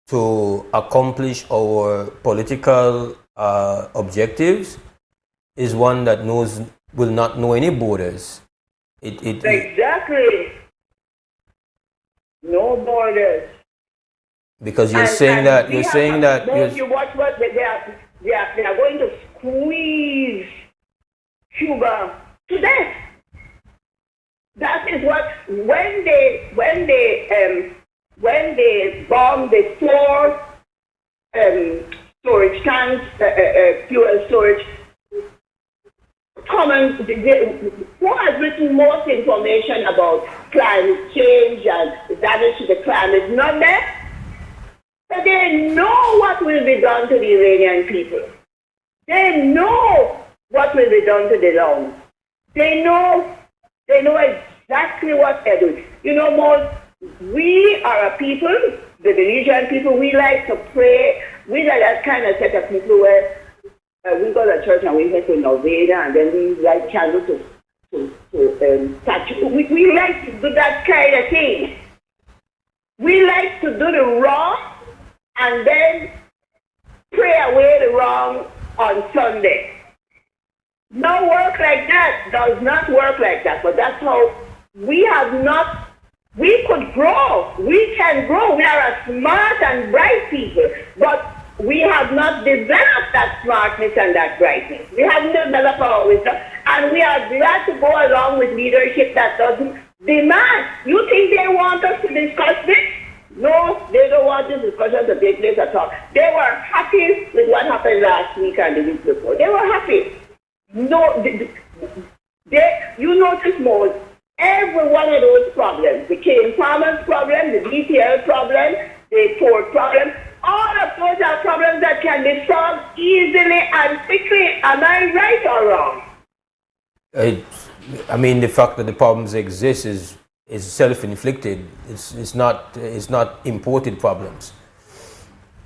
to accomplish our political objectives is one that will not know any borders. Exactly. No borders. Because you're saying that you watch what they are going to squeeze Cuba to death. That is what when they bombed the 4 storage tanks, fuel storage. Who has written most information about climate change and the damage to the climate? Not there. But they know what will be done to the Iranian people. They know what will be done to the land. They know exactly what they're doing. You know, Mose, we are a people, the Belizean people, we like to pray. We are that kind of set of people where we go to church and we get to Novena and then we light candles to statue. We like to do that kind of thing. We like to do the wrong and then pray away the wrong on Sunday. No work like that, does not work like that, but that's how we could grow, we can grow, we are a smart and bright people, but we have not developed that smartness and that brightness. We haven't developed our wisdom, and we are glad to go along with leadership that doesn't demand. You think they want us to discuss this? No, they don't want this discussion to take place at all. They were happy with what happened last week and the week before. They were happy. No, you notice more. Every one of those problems, the cane farmers problem, the DTL problem, the port problem, all of those are problems that can be solved easily and quickly. Am I right or wrong? I mean, the fact that the problems exist is self-inflicted. It's not imported problems.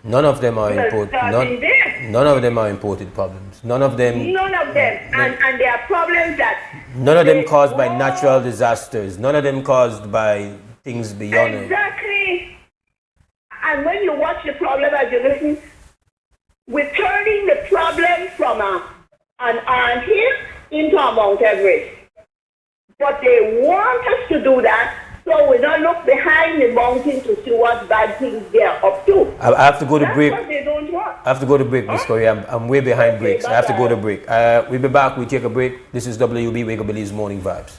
None of them are imported. None of them are imported problems. None of them. And there are problems that. None of them caused by natural disasters. None of them caused by things beyond it. Exactly. And when you watch the problem as you listen, we're turning the problem from an anthill into a Mount Everest. But they want us to do that, so we don't look behind the mountain to see what bad things they're up to. I have to go to break. That's what they don't want. I have to go to break, Miss Corey. I'm way behind breaks. I have to go to break. We'll be back. We take a break. This is WUB Wake Up Belize Morning Vibes.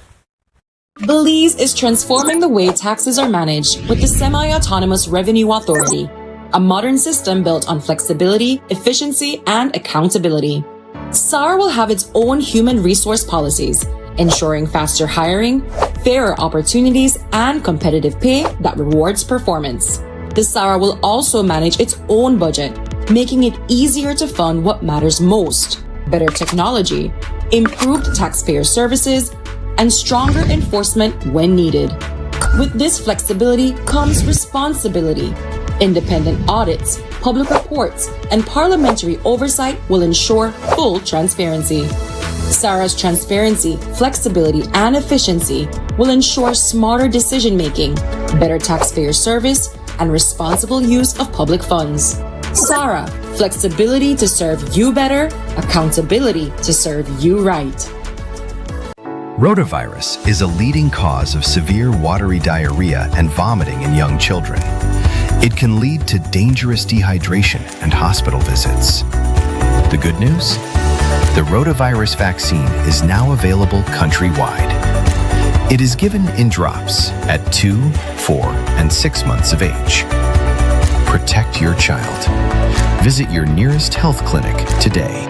Belize is transforming the way taxes are managed with the Semi-Autonomous Revenue Authority, a modern system built on flexibility, efficiency, and accountability. SARA will have its own human resource policies, ensuring faster hiring, fairer opportunities, and competitive pay that rewards performance. The SARA will also manage its own budget, making it easier to fund what matters most: better technology, improved taxpayer services, and stronger enforcement when needed. With this flexibility comes responsibility. Independent audits, public reports, and parliamentary oversight will ensure full transparency. SARA's transparency, flexibility, and efficiency will ensure smarter decision-making, better taxpayer service, and responsible use of public funds. SARA, flexibility to serve you better, accountability to serve you right. Rotavirus is a leading cause of severe watery diarrhea and vomiting in young children. It can lead to dangerous dehydration and hospital visits. The good news? The rotavirus vaccine is now available countrywide. It is given in drops at 2, 4, and 6 months of age. Protect your child. Visit your nearest health clinic today.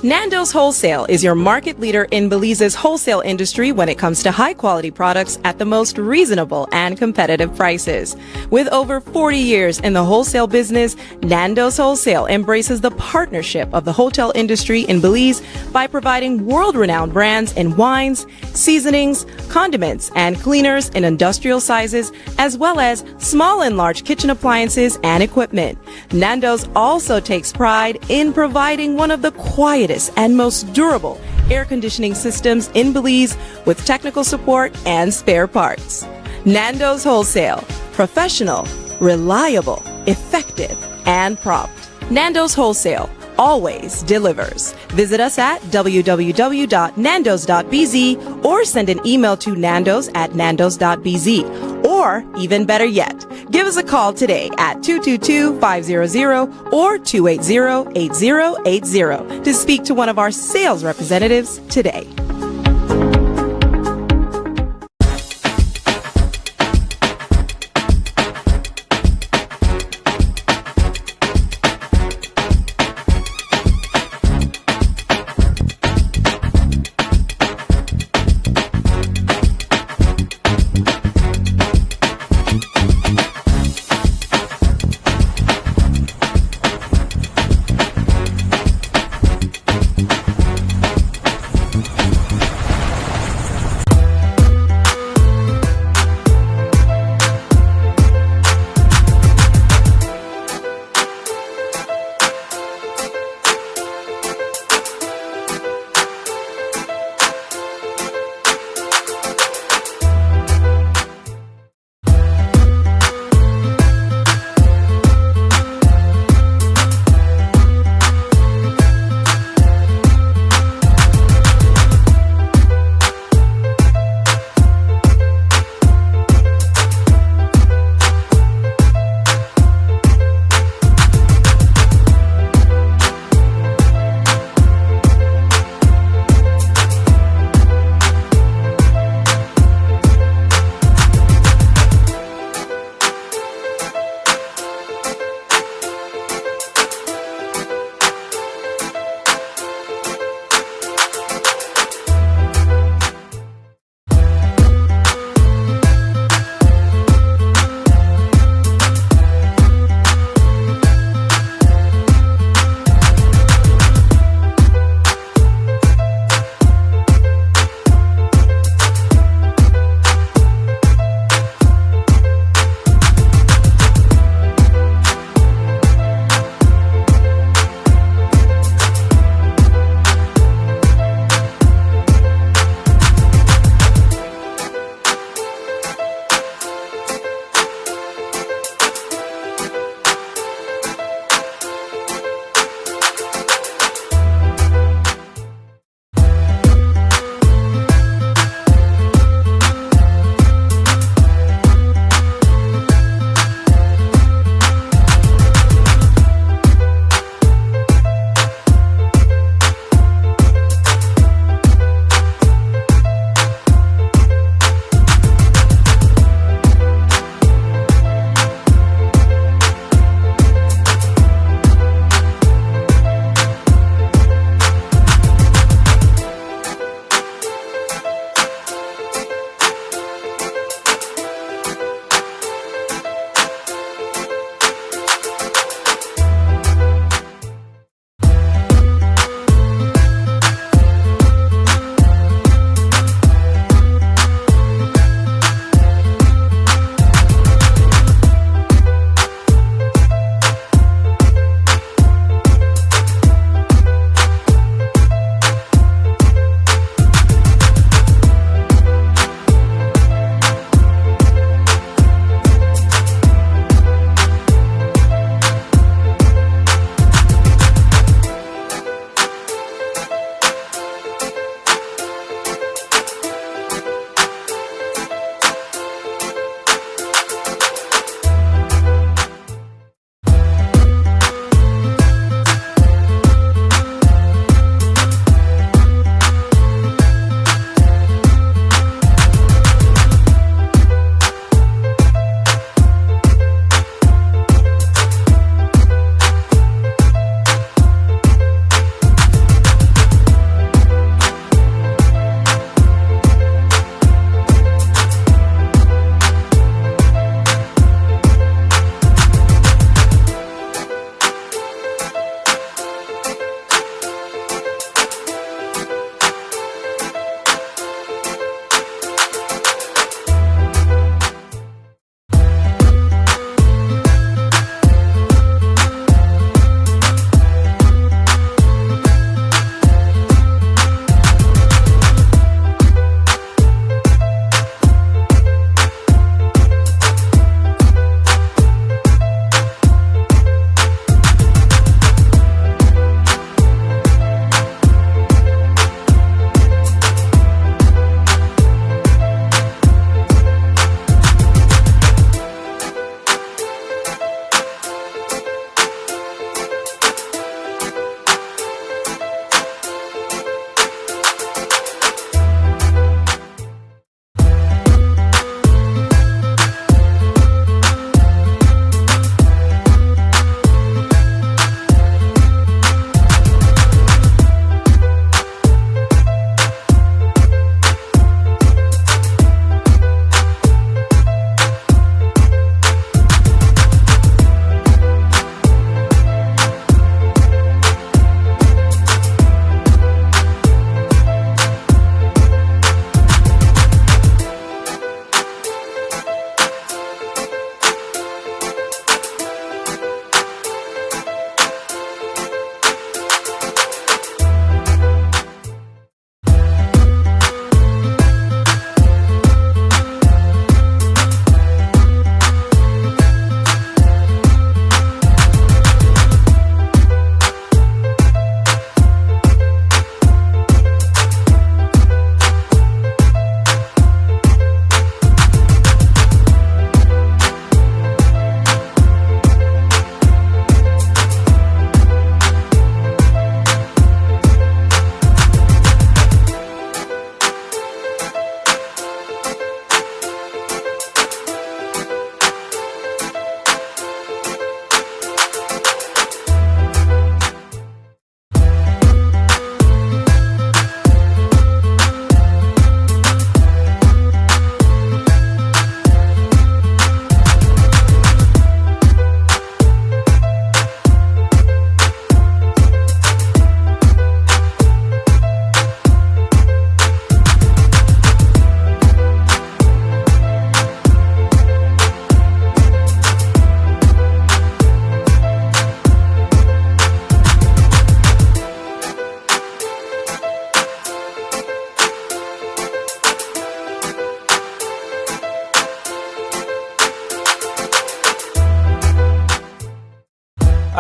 Nando's Wholesale is your market leader in Belize's wholesale industry when it comes to high-quality products at the most reasonable and competitive prices. With over 40 years in the wholesale business, Nando's Wholesale embraces the partnership of the hotel industry in Belize by providing world-renowned brands in wines, seasonings, condiments, and cleaners in industrial sizes, as well as small and large kitchen appliances and equipment. Nando's also takes pride in providing one of the quietest and most durable air conditioning systems in Belize with technical support and spare parts. Nando's Wholesale. Professional, reliable, effective, and prompt. Nando's Wholesale always delivers. Visit us at www.nandos.bz or send an email to nandos@nandos.bz. Or, even better yet, give us a call today at 222-500 or 280-8080 to speak to one of our sales representatives today.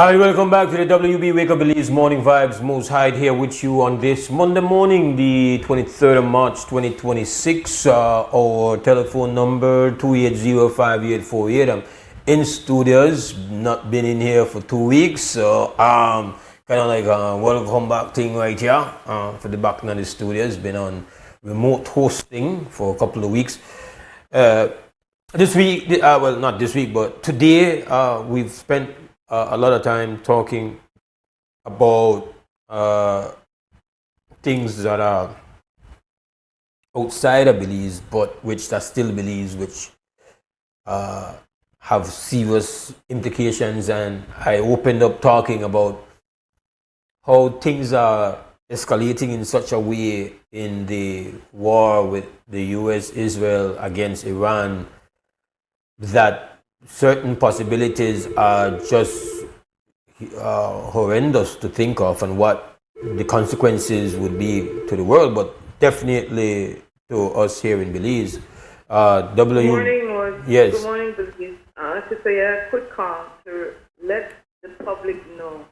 Hi, welcome back to the WB Wake Up Belize Morning Vibes. Mose Hyde here with you on this Monday morning, the 23rd of March 2026. Our telephone number 280-5848. I'm in studios, not been in here for 2 weeks, so kind of like a welcome back thing right here for the back in the studios. Been on remote hosting for a couple of weeks. This week, well, not this week, but today we've spent a lot of time talking about things that are outside of Belize, but which are still Belize, which have serious implications. And I opened up talking about how things are escalating in such a way in the war with the US, Israel against Iran, that certain possibilities are just horrendous to think of, and what the consequences would be to the world, but definitely to us here in Belize. Good morning, Mose. Yes. Good morning, Belize. To say a quick call to let the public know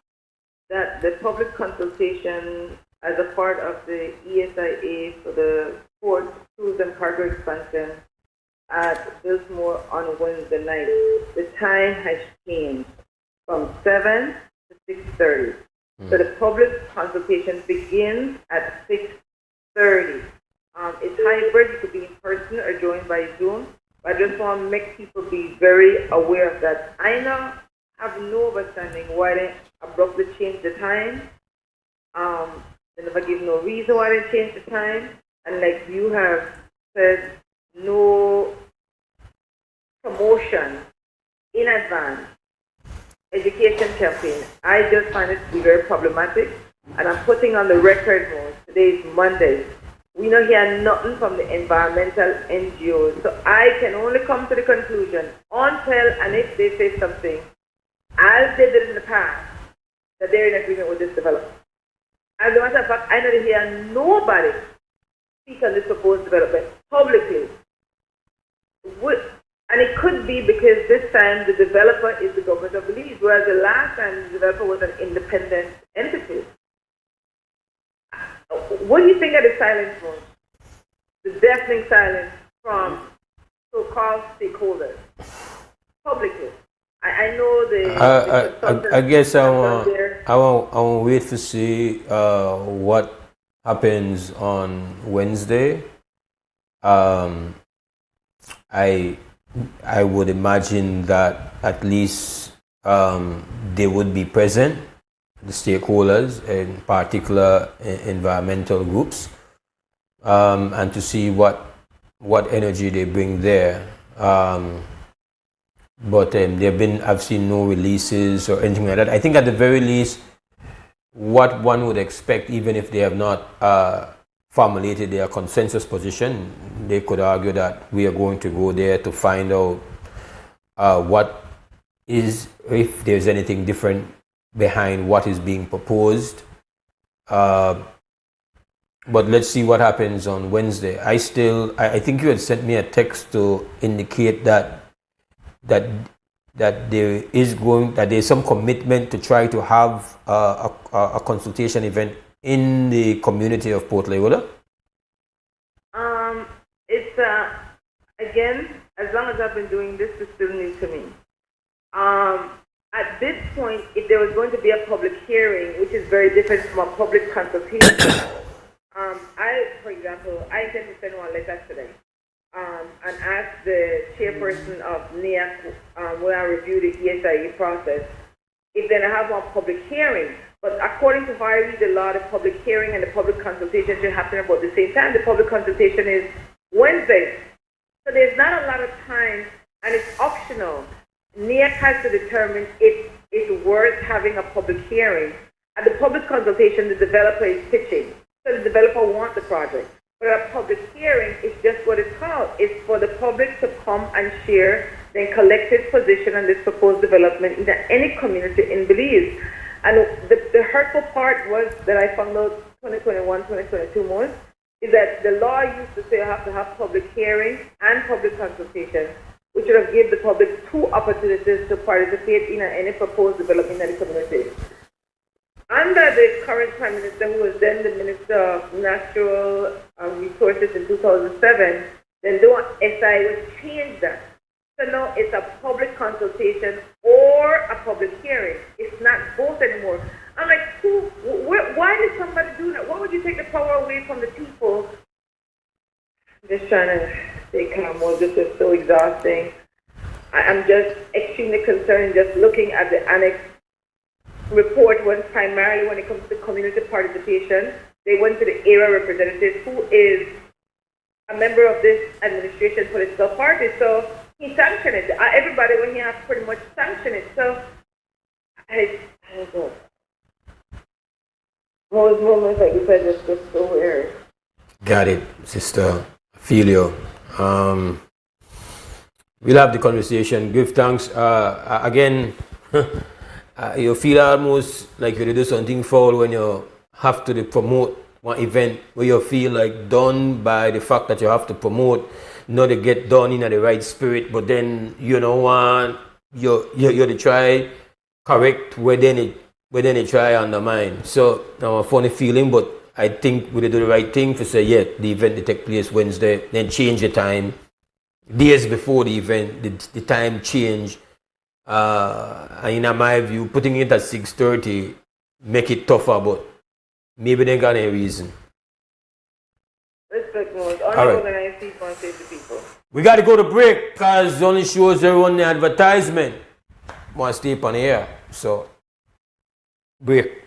that the public consultation as a part of the ESIA for the port, cruise and cargo expansion at Biltmore on Wednesday night. The time has changed from 7 to 6:30. So the public consultation begins at 6:30. It's hybrid. You could be in person or joined by Zoom. But I just want to make people be very aware of that. I now have no understanding why they abruptly changed the time. They never give no reason why they changed the time. And like you have said, no promotion in advance, education campaign. I just find it to be very problematic, and I'm putting on the record mode. Today is Monday. We don't hear nothing from the environmental NGOs, so I can only come to the conclusion until and if they say something, as they did in the past, that they're in agreement with this development. As a matter of fact, I don't hear nobody speak on this proposed development publicly. And it could be because this time the developer is the government of Belize, whereas the last time the developer was an independent entity. What do you think of the silence, Mose? The deafening silence from so-called stakeholders publicly. I know the I guess I want wait to see what happens on Wednesday. I would imagine that at least they would be present, the stakeholders, in particular environmental groups, and to see what energy they bring there. But I've seen no releases or anything like that. I think at the very least, what one would expect, even if they have not formulated their consensus position, they could argue that we are going to go there to find out if there's anything different behind what is being proposed. But let's see what happens on Wednesday. I think you had sent me a text to indicate that there's some commitment to try to have a consultation event in the community of Port Leola? It's again, as long as I've been doing this, it's still new to me. At this point, if there was going to be a public hearing, which is very different from a public consultation, for example, I intend to send one letter today and ask the chairperson of NEAC when I review the ESIE process if they have one public hearing. But according to how I read the law, the public hearing and the public consultation should happen about the same time. The public consultation is Wednesday. So there's not a lot of time, and it's optional. NEAC has to determine if it's worth having a public hearing. At the public consultation, the developer is pitching. So the developer wants the project. But a public hearing is just what it's called. It's for the public to come and share their collective position on this proposed development in any community in Belize. And the hurtful part was that I found out 2021, 2022 months, is that the law used to say you have to have public hearing and public consultation, which would have given the public 2 opportunities to participate in any proposed development in the community. Under the current Prime Minister, who was then the Minister of Natural Resources in 2007, then the SI would change that. So now it's a public consultation or a public hearing. It's not both anymore. I'm like, why did somebody do that? Why would you take the power away from the people? I'm just trying to stay calm. Well, this is so exhausting. I'm just extremely concerned just looking at the annex report primarily when it comes to community participation. They went to the area representative, who is a member of this administration political party. So he sanctioned it. Everybody when he has pretty much sanctioned it. So I don't know. Most moments like you said, just so weird. Got it, sister. I feel you. We'll have the conversation. Give thanks. Again, you feel almost like you do something foul when you have to promote one event where you feel like done by the fact that you have to promote, not to get done in the right spirit, but then you know what, you to try correct where then it try undermine. So now a funny feeling, but I think we did do the right thing to say, yeah, the event will take place Wednesday, then change the time. Days before the event, the time change. And in my view, putting it at 6:30 make it tougher, but maybe they got any reason. Respect Mose. All Only right. organized people and save the people. We got to go to break because it only shows everyone the advertisement. Want to stay up on the air, so break.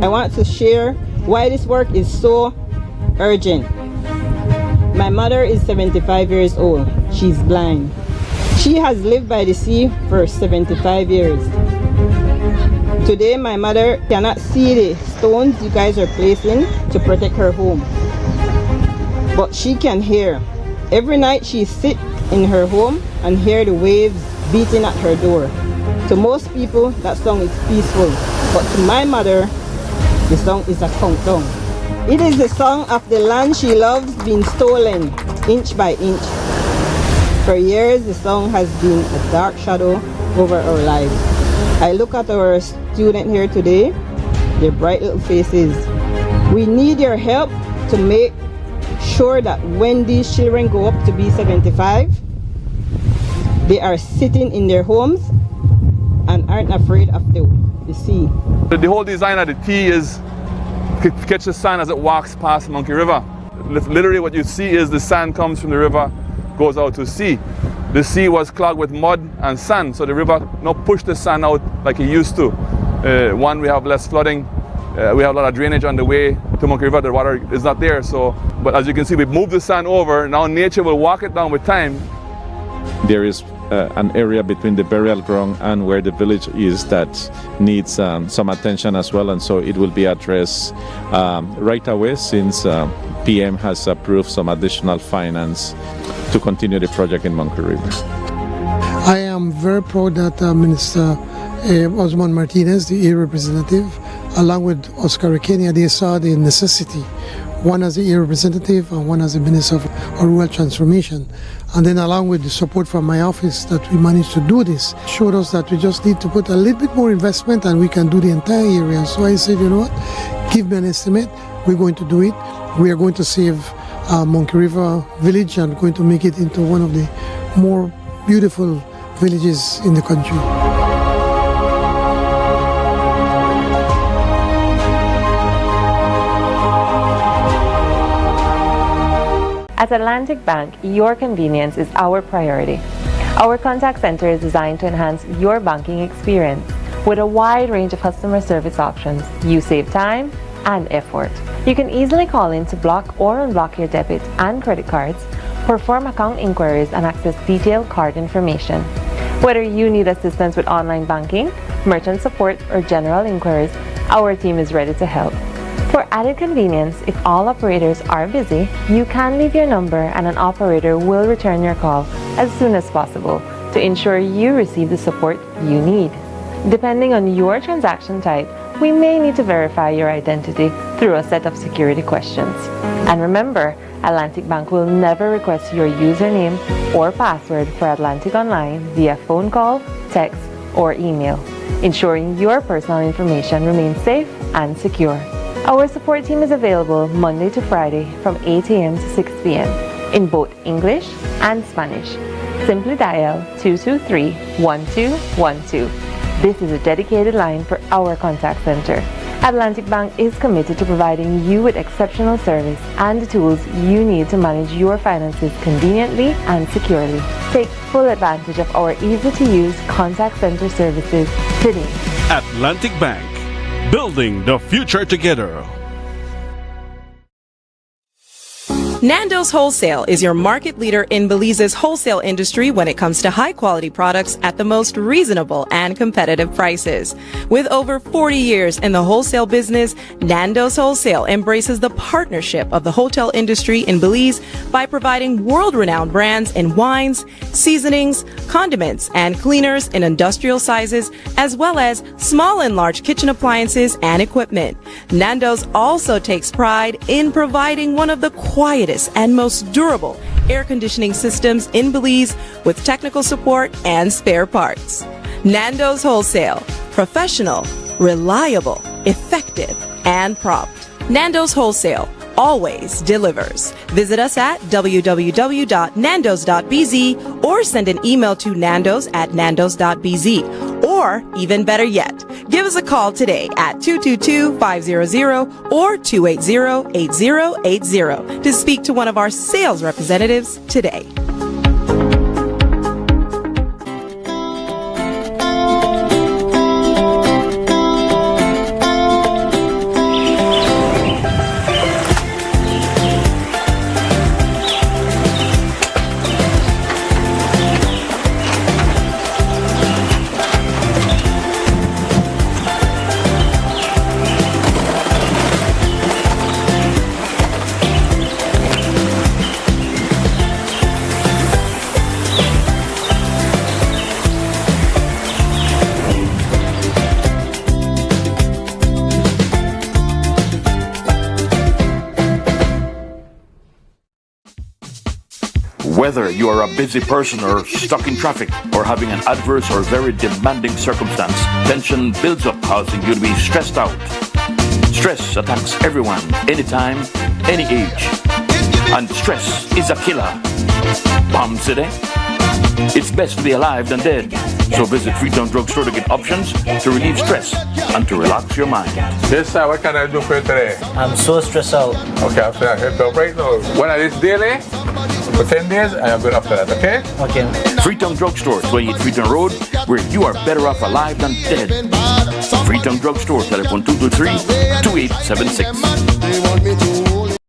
I want to share why this work is so urgent. My mother is 75 years old. She's blind. She has lived by the sea for 75 years. Today, my mother cannot see the stones you guys are placing to protect her home. But she can hear. Every night she sits in her home and hear the waves beating at her door. To most people, that song is peaceful. But to my mother, the song is a countdown. It is the song of the land she loves being stolen inch by inch. For years, the song has been a dark shadow over our lives. I look at our student here today, their bright little faces. We need your help to make sure that when these children go up to be 75, they are sitting in their homes and aren't afraid of the sea. The whole design of the T is to catch the sand as it walks past Monkey River. Literally what you see is the sand comes from the river, goes out to sea. The sea was clogged with mud and sand, so the river now pushed the sand out like it used to. One, we have less flooding. We have a lot of drainage on the way to Monkey River. The water is not there, so. But as you can see, we've moved the sand over. Now nature will walk it down with time. There is an area between the burial ground and where the village is that needs some attention as well, and so it will be addressed right away since PM has approved some additional finance to continue the project in Monkey River. I am very proud that Minister Osman Martinez, the area representative, along with Oscar Kenya, they saw the necessity, one as the area representative and one as the Minister of Rural Transformation. And then along with the support from my office that we managed to do this, showed us that we just need to put a little bit more investment and we can do the entire area. So I said, you know what, give me an estimate, we're going to do it. We are going to save Monkey River village and going to make it into one of the more beautiful villages in the country. At Atlantic Bank, your convenience is our priority. Our contact center is designed to enhance your banking experience. With a wide range of customer service options, you save time and effort. You can easily call in to block or unblock your debit and credit cards, perform account inquiries, and access detailed card information. Whether you need assistance with online banking, merchant support, or general inquiries, our team is ready to help. For added convenience, if all operators are busy, you can leave your number and an operator will return your call as soon as possible to ensure you receive the support you need. Depending on your transaction type, we may need to verify your identity through a set of security questions. And remember, Atlantic Bank will never request your username or password for Atlantic Online via phone call, text, or email, ensuring your personal information remains safe and secure. Our support team is available Monday to Friday from 8 a.m. to 6 p.m. in both English and Spanish. Simply dial 223-1212. This is a dedicated line for our contact center. Atlantic Bank is committed to providing you with exceptional service and the tools you need to manage your finances conveniently and securely. Take full advantage of our easy-to-use contact center services today. Atlantic Bank, building the future together. Nando's Wholesale is your market leader in Belize's wholesale industry when it comes to high-quality products at the most reasonable and competitive prices. With over 40 years in the wholesale business, Nando's Wholesale embraces the partnership of the hotel industry in Belize by providing world-renowned brands in wines, seasonings, condiments, and cleaners in industrial sizes, as well as small and large kitchen appliances and equipment. Nando's also takes pride in providing one of the quietest and most durable air conditioning systems in Belize with technical support and spare parts. Nando's Wholesale. Professional, reliable, effective, and prompt. Nando's Wholesale always delivers. Visit us at www.nandos.bz or send an email to nandos@nandos.bz. Or, even better yet, give us a call today at 222-500 or 280-8080 to speak to one of our sales representatives today. Whether you are a busy person or stuck in traffic or having an adverse or very demanding circumstance, tension builds up, causing you to be stressed out. Stress attacks everyone, anytime, any age. And stress is a killer. Palm City? It's best to be alive than dead. So visit Freetown Drugstore to get options to relieve stress and to relax your mind. Yes, sir. What can I do for you today? I'm so stressed out. Okay, I'm going to help you right now. When I this daily, for 10 days, I am good after that, okay? Okay. Freetown Drugstore, 28 Freetown Road, where you are better off alive than dead. Freetown Drugstore, telephone 223-2876.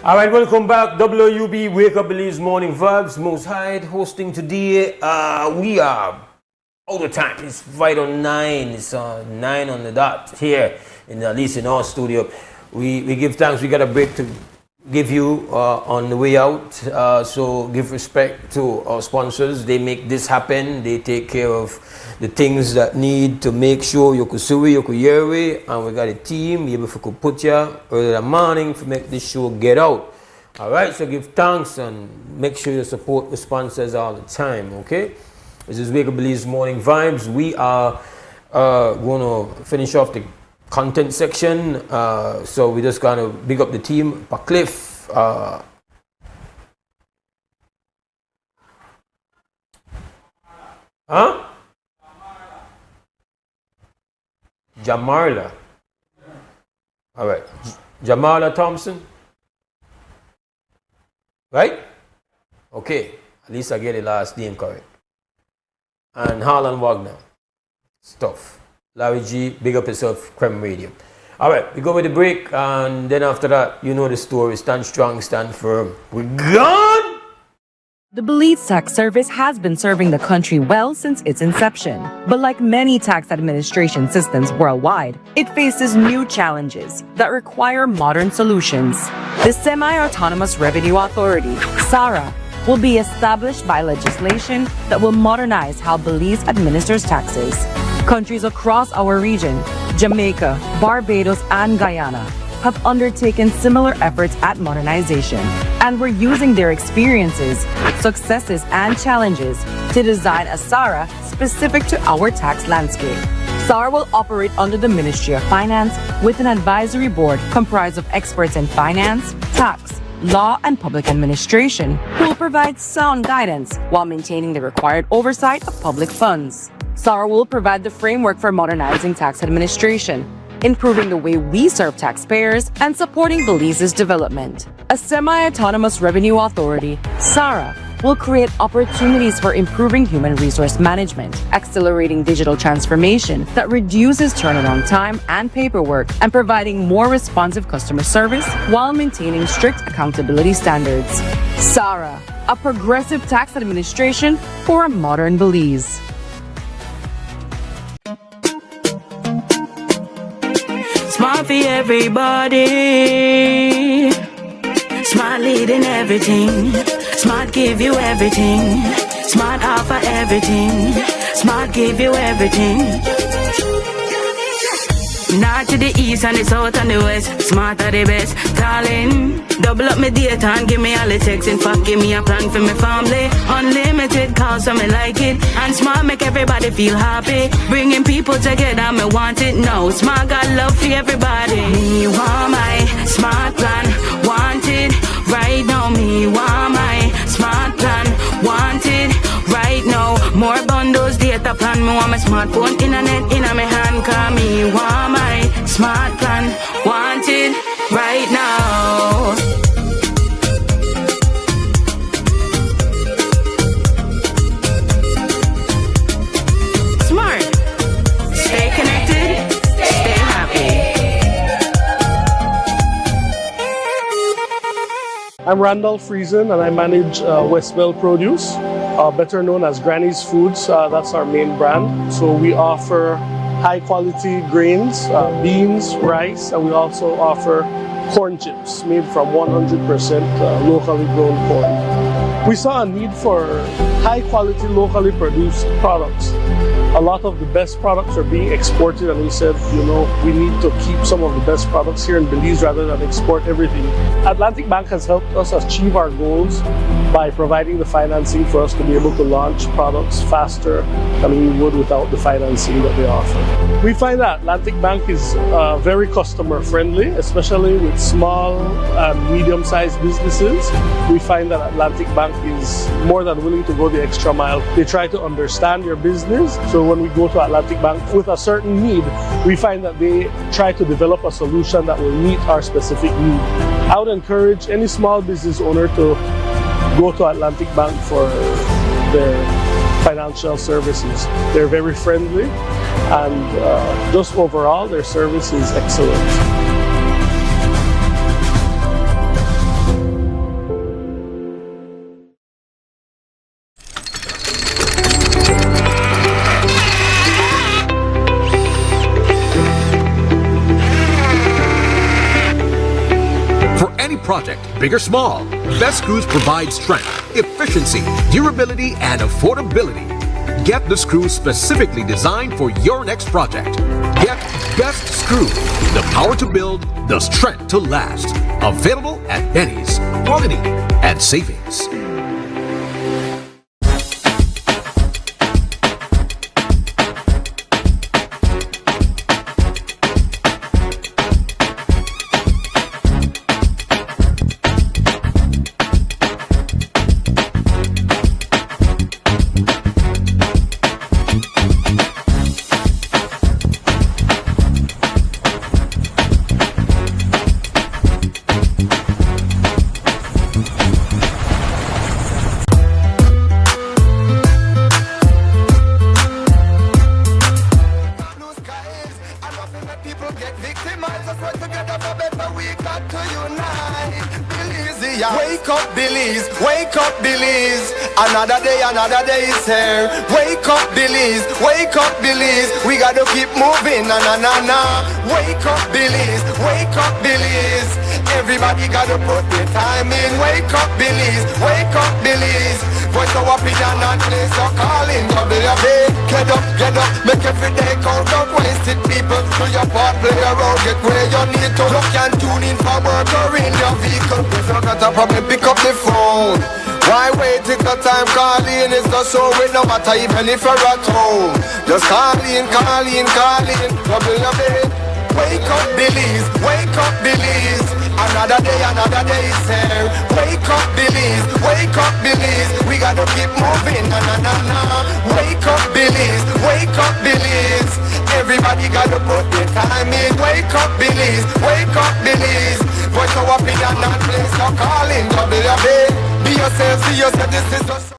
All right, welcome back. WUB Wake Up Belize Morning Vibes. Mose Hyde hosting today. We are out of time. It's right on 9. It's 9 on the dot here, at least in our studio. We give thanks. We got a break to give you on the way out. So give respect to our sponsors. They make this happen. They take care of the things that need to make sure you could sue, you could hear it, and we got a team able to put you early in the morning to make this show get out. All right, so give thanks and make sure you support the sponsors all the time. Okay, this is Wake Up Belize Morning Vibes. We are going to finish off the content section, so we just gonna big up the team. Cliff, Jamarla. All right, Jamarla Thompson. Right? Okay, at least I get the last name correct. And Harlan Wagner. Stuff. Larry G, big up yourself, Creme Radio. All right, we go with the break, and then after that, you know the story. Stand strong, stand firm. We're gone! The Belize Tax Service has been serving the country well since its inception. But like many tax administration systems worldwide, it faces new challenges that require modern solutions. The Semi-Autonomous Revenue Authority, SARA, will be established by legislation that will modernize how Belize administers taxes. Countries across our region, Jamaica, Barbados, and Guyana, have undertaken similar efforts at modernization, and we're using their experiences, successes, and challenges to design a SARA specific to our tax landscape. SARA will operate under the Ministry of Finance with an advisory board comprised of experts in finance, tax, law, and public administration who will provide sound guidance while maintaining the required oversight of public funds. SARA will provide the framework for modernizing tax administration, improving the way we serve taxpayers, and supporting Belize's development. A semi-autonomous revenue authority, SARA, will create opportunities for improving human resource management, accelerating digital transformation that reduces turnaround time and paperwork, and providing more responsive customer service while maintaining strict accountability standards. SARA, a progressive tax administration for a modern Belize. Smart for everybody. Smart leading everything. Smart give you everything. Smart offer everything. Smart give you everything. North to the east and the south and the west. Smart are the best. Darling, double up my data and give me all the text. In fact, give me a plan for my family. Unlimited calls, so me like it. And Smart make everybody feel happy. Bringing people together, me want it now. Smart got love for everybody. Me want my Smart plan. Want it right now. Me want my Smart plan. Want it right now. More bundles, data plan. Me want my smartphone, internet in my hand. Call me want my Smart plan. Want it right now. Smart. Stay connected. Stay happy. I'm Randall Friesen and I manage Westwell Produce, better known as Granny's Foods. That's our main brand. So we offer high quality grains, beans, rice, and we also offer corn chips made from 100% locally grown corn. We saw a need for high quality locally produced products. A lot of the best products are being exported, and we said, you know, we need to keep some of the best products here in Belize rather than export everything. Atlantic Bank has helped us achieve our goals by providing the financing for us to be able to launch products faster than we would without the financing that they offer. We find that Atlantic Bank is very customer friendly, especially with small and medium-sized businesses. We find that Atlantic Bank is more than willing to go the extra mile. They try to understand your business. So when we go to Atlantic Bank with a certain need, we find that they try to develop a solution that will meet our specific need. I would encourage any small business owner to go to Atlantic Bank for their financial services. They're very friendly, and just overall, their service is excellent. any project, big or small, Best Screws provide strength, efficiency, durability, and affordability. Get the screws specifically designed for your next project. Get Best Screw, the power to build, the strength to last. Available at Benny's. Quality and savings. Another day is here. Wake up, Billies. Wake up, Billies. We gotta keep moving. Na na na na. Wake up, Billies. Wake up, Billies. Everybody gotta put their time in. Wake up, Billies. Wake up, Billies. Voice our opinion and place your calling. WB. Get up. Make every day count. Don't waste it, people. Do your part, play around. Get where you need to. You can tune in for work or in your vehicle. If you got a problem, pick up the phone. Why wait till the time calling is not so it no matter even if you're at home. Just call in. WB. Wake up, Billies. Wake up, Billies. Another day is here. Wake up, Billies. Wake up, Billies. We gotta keep moving. Na na na na. Wake up, Billies. Wake up, Billies. Everybody gotta put their time in. Wake up, Billies. Wake up, Billies. Voice our opinion and place your calling. WB. Be yourself, see yourself, this is just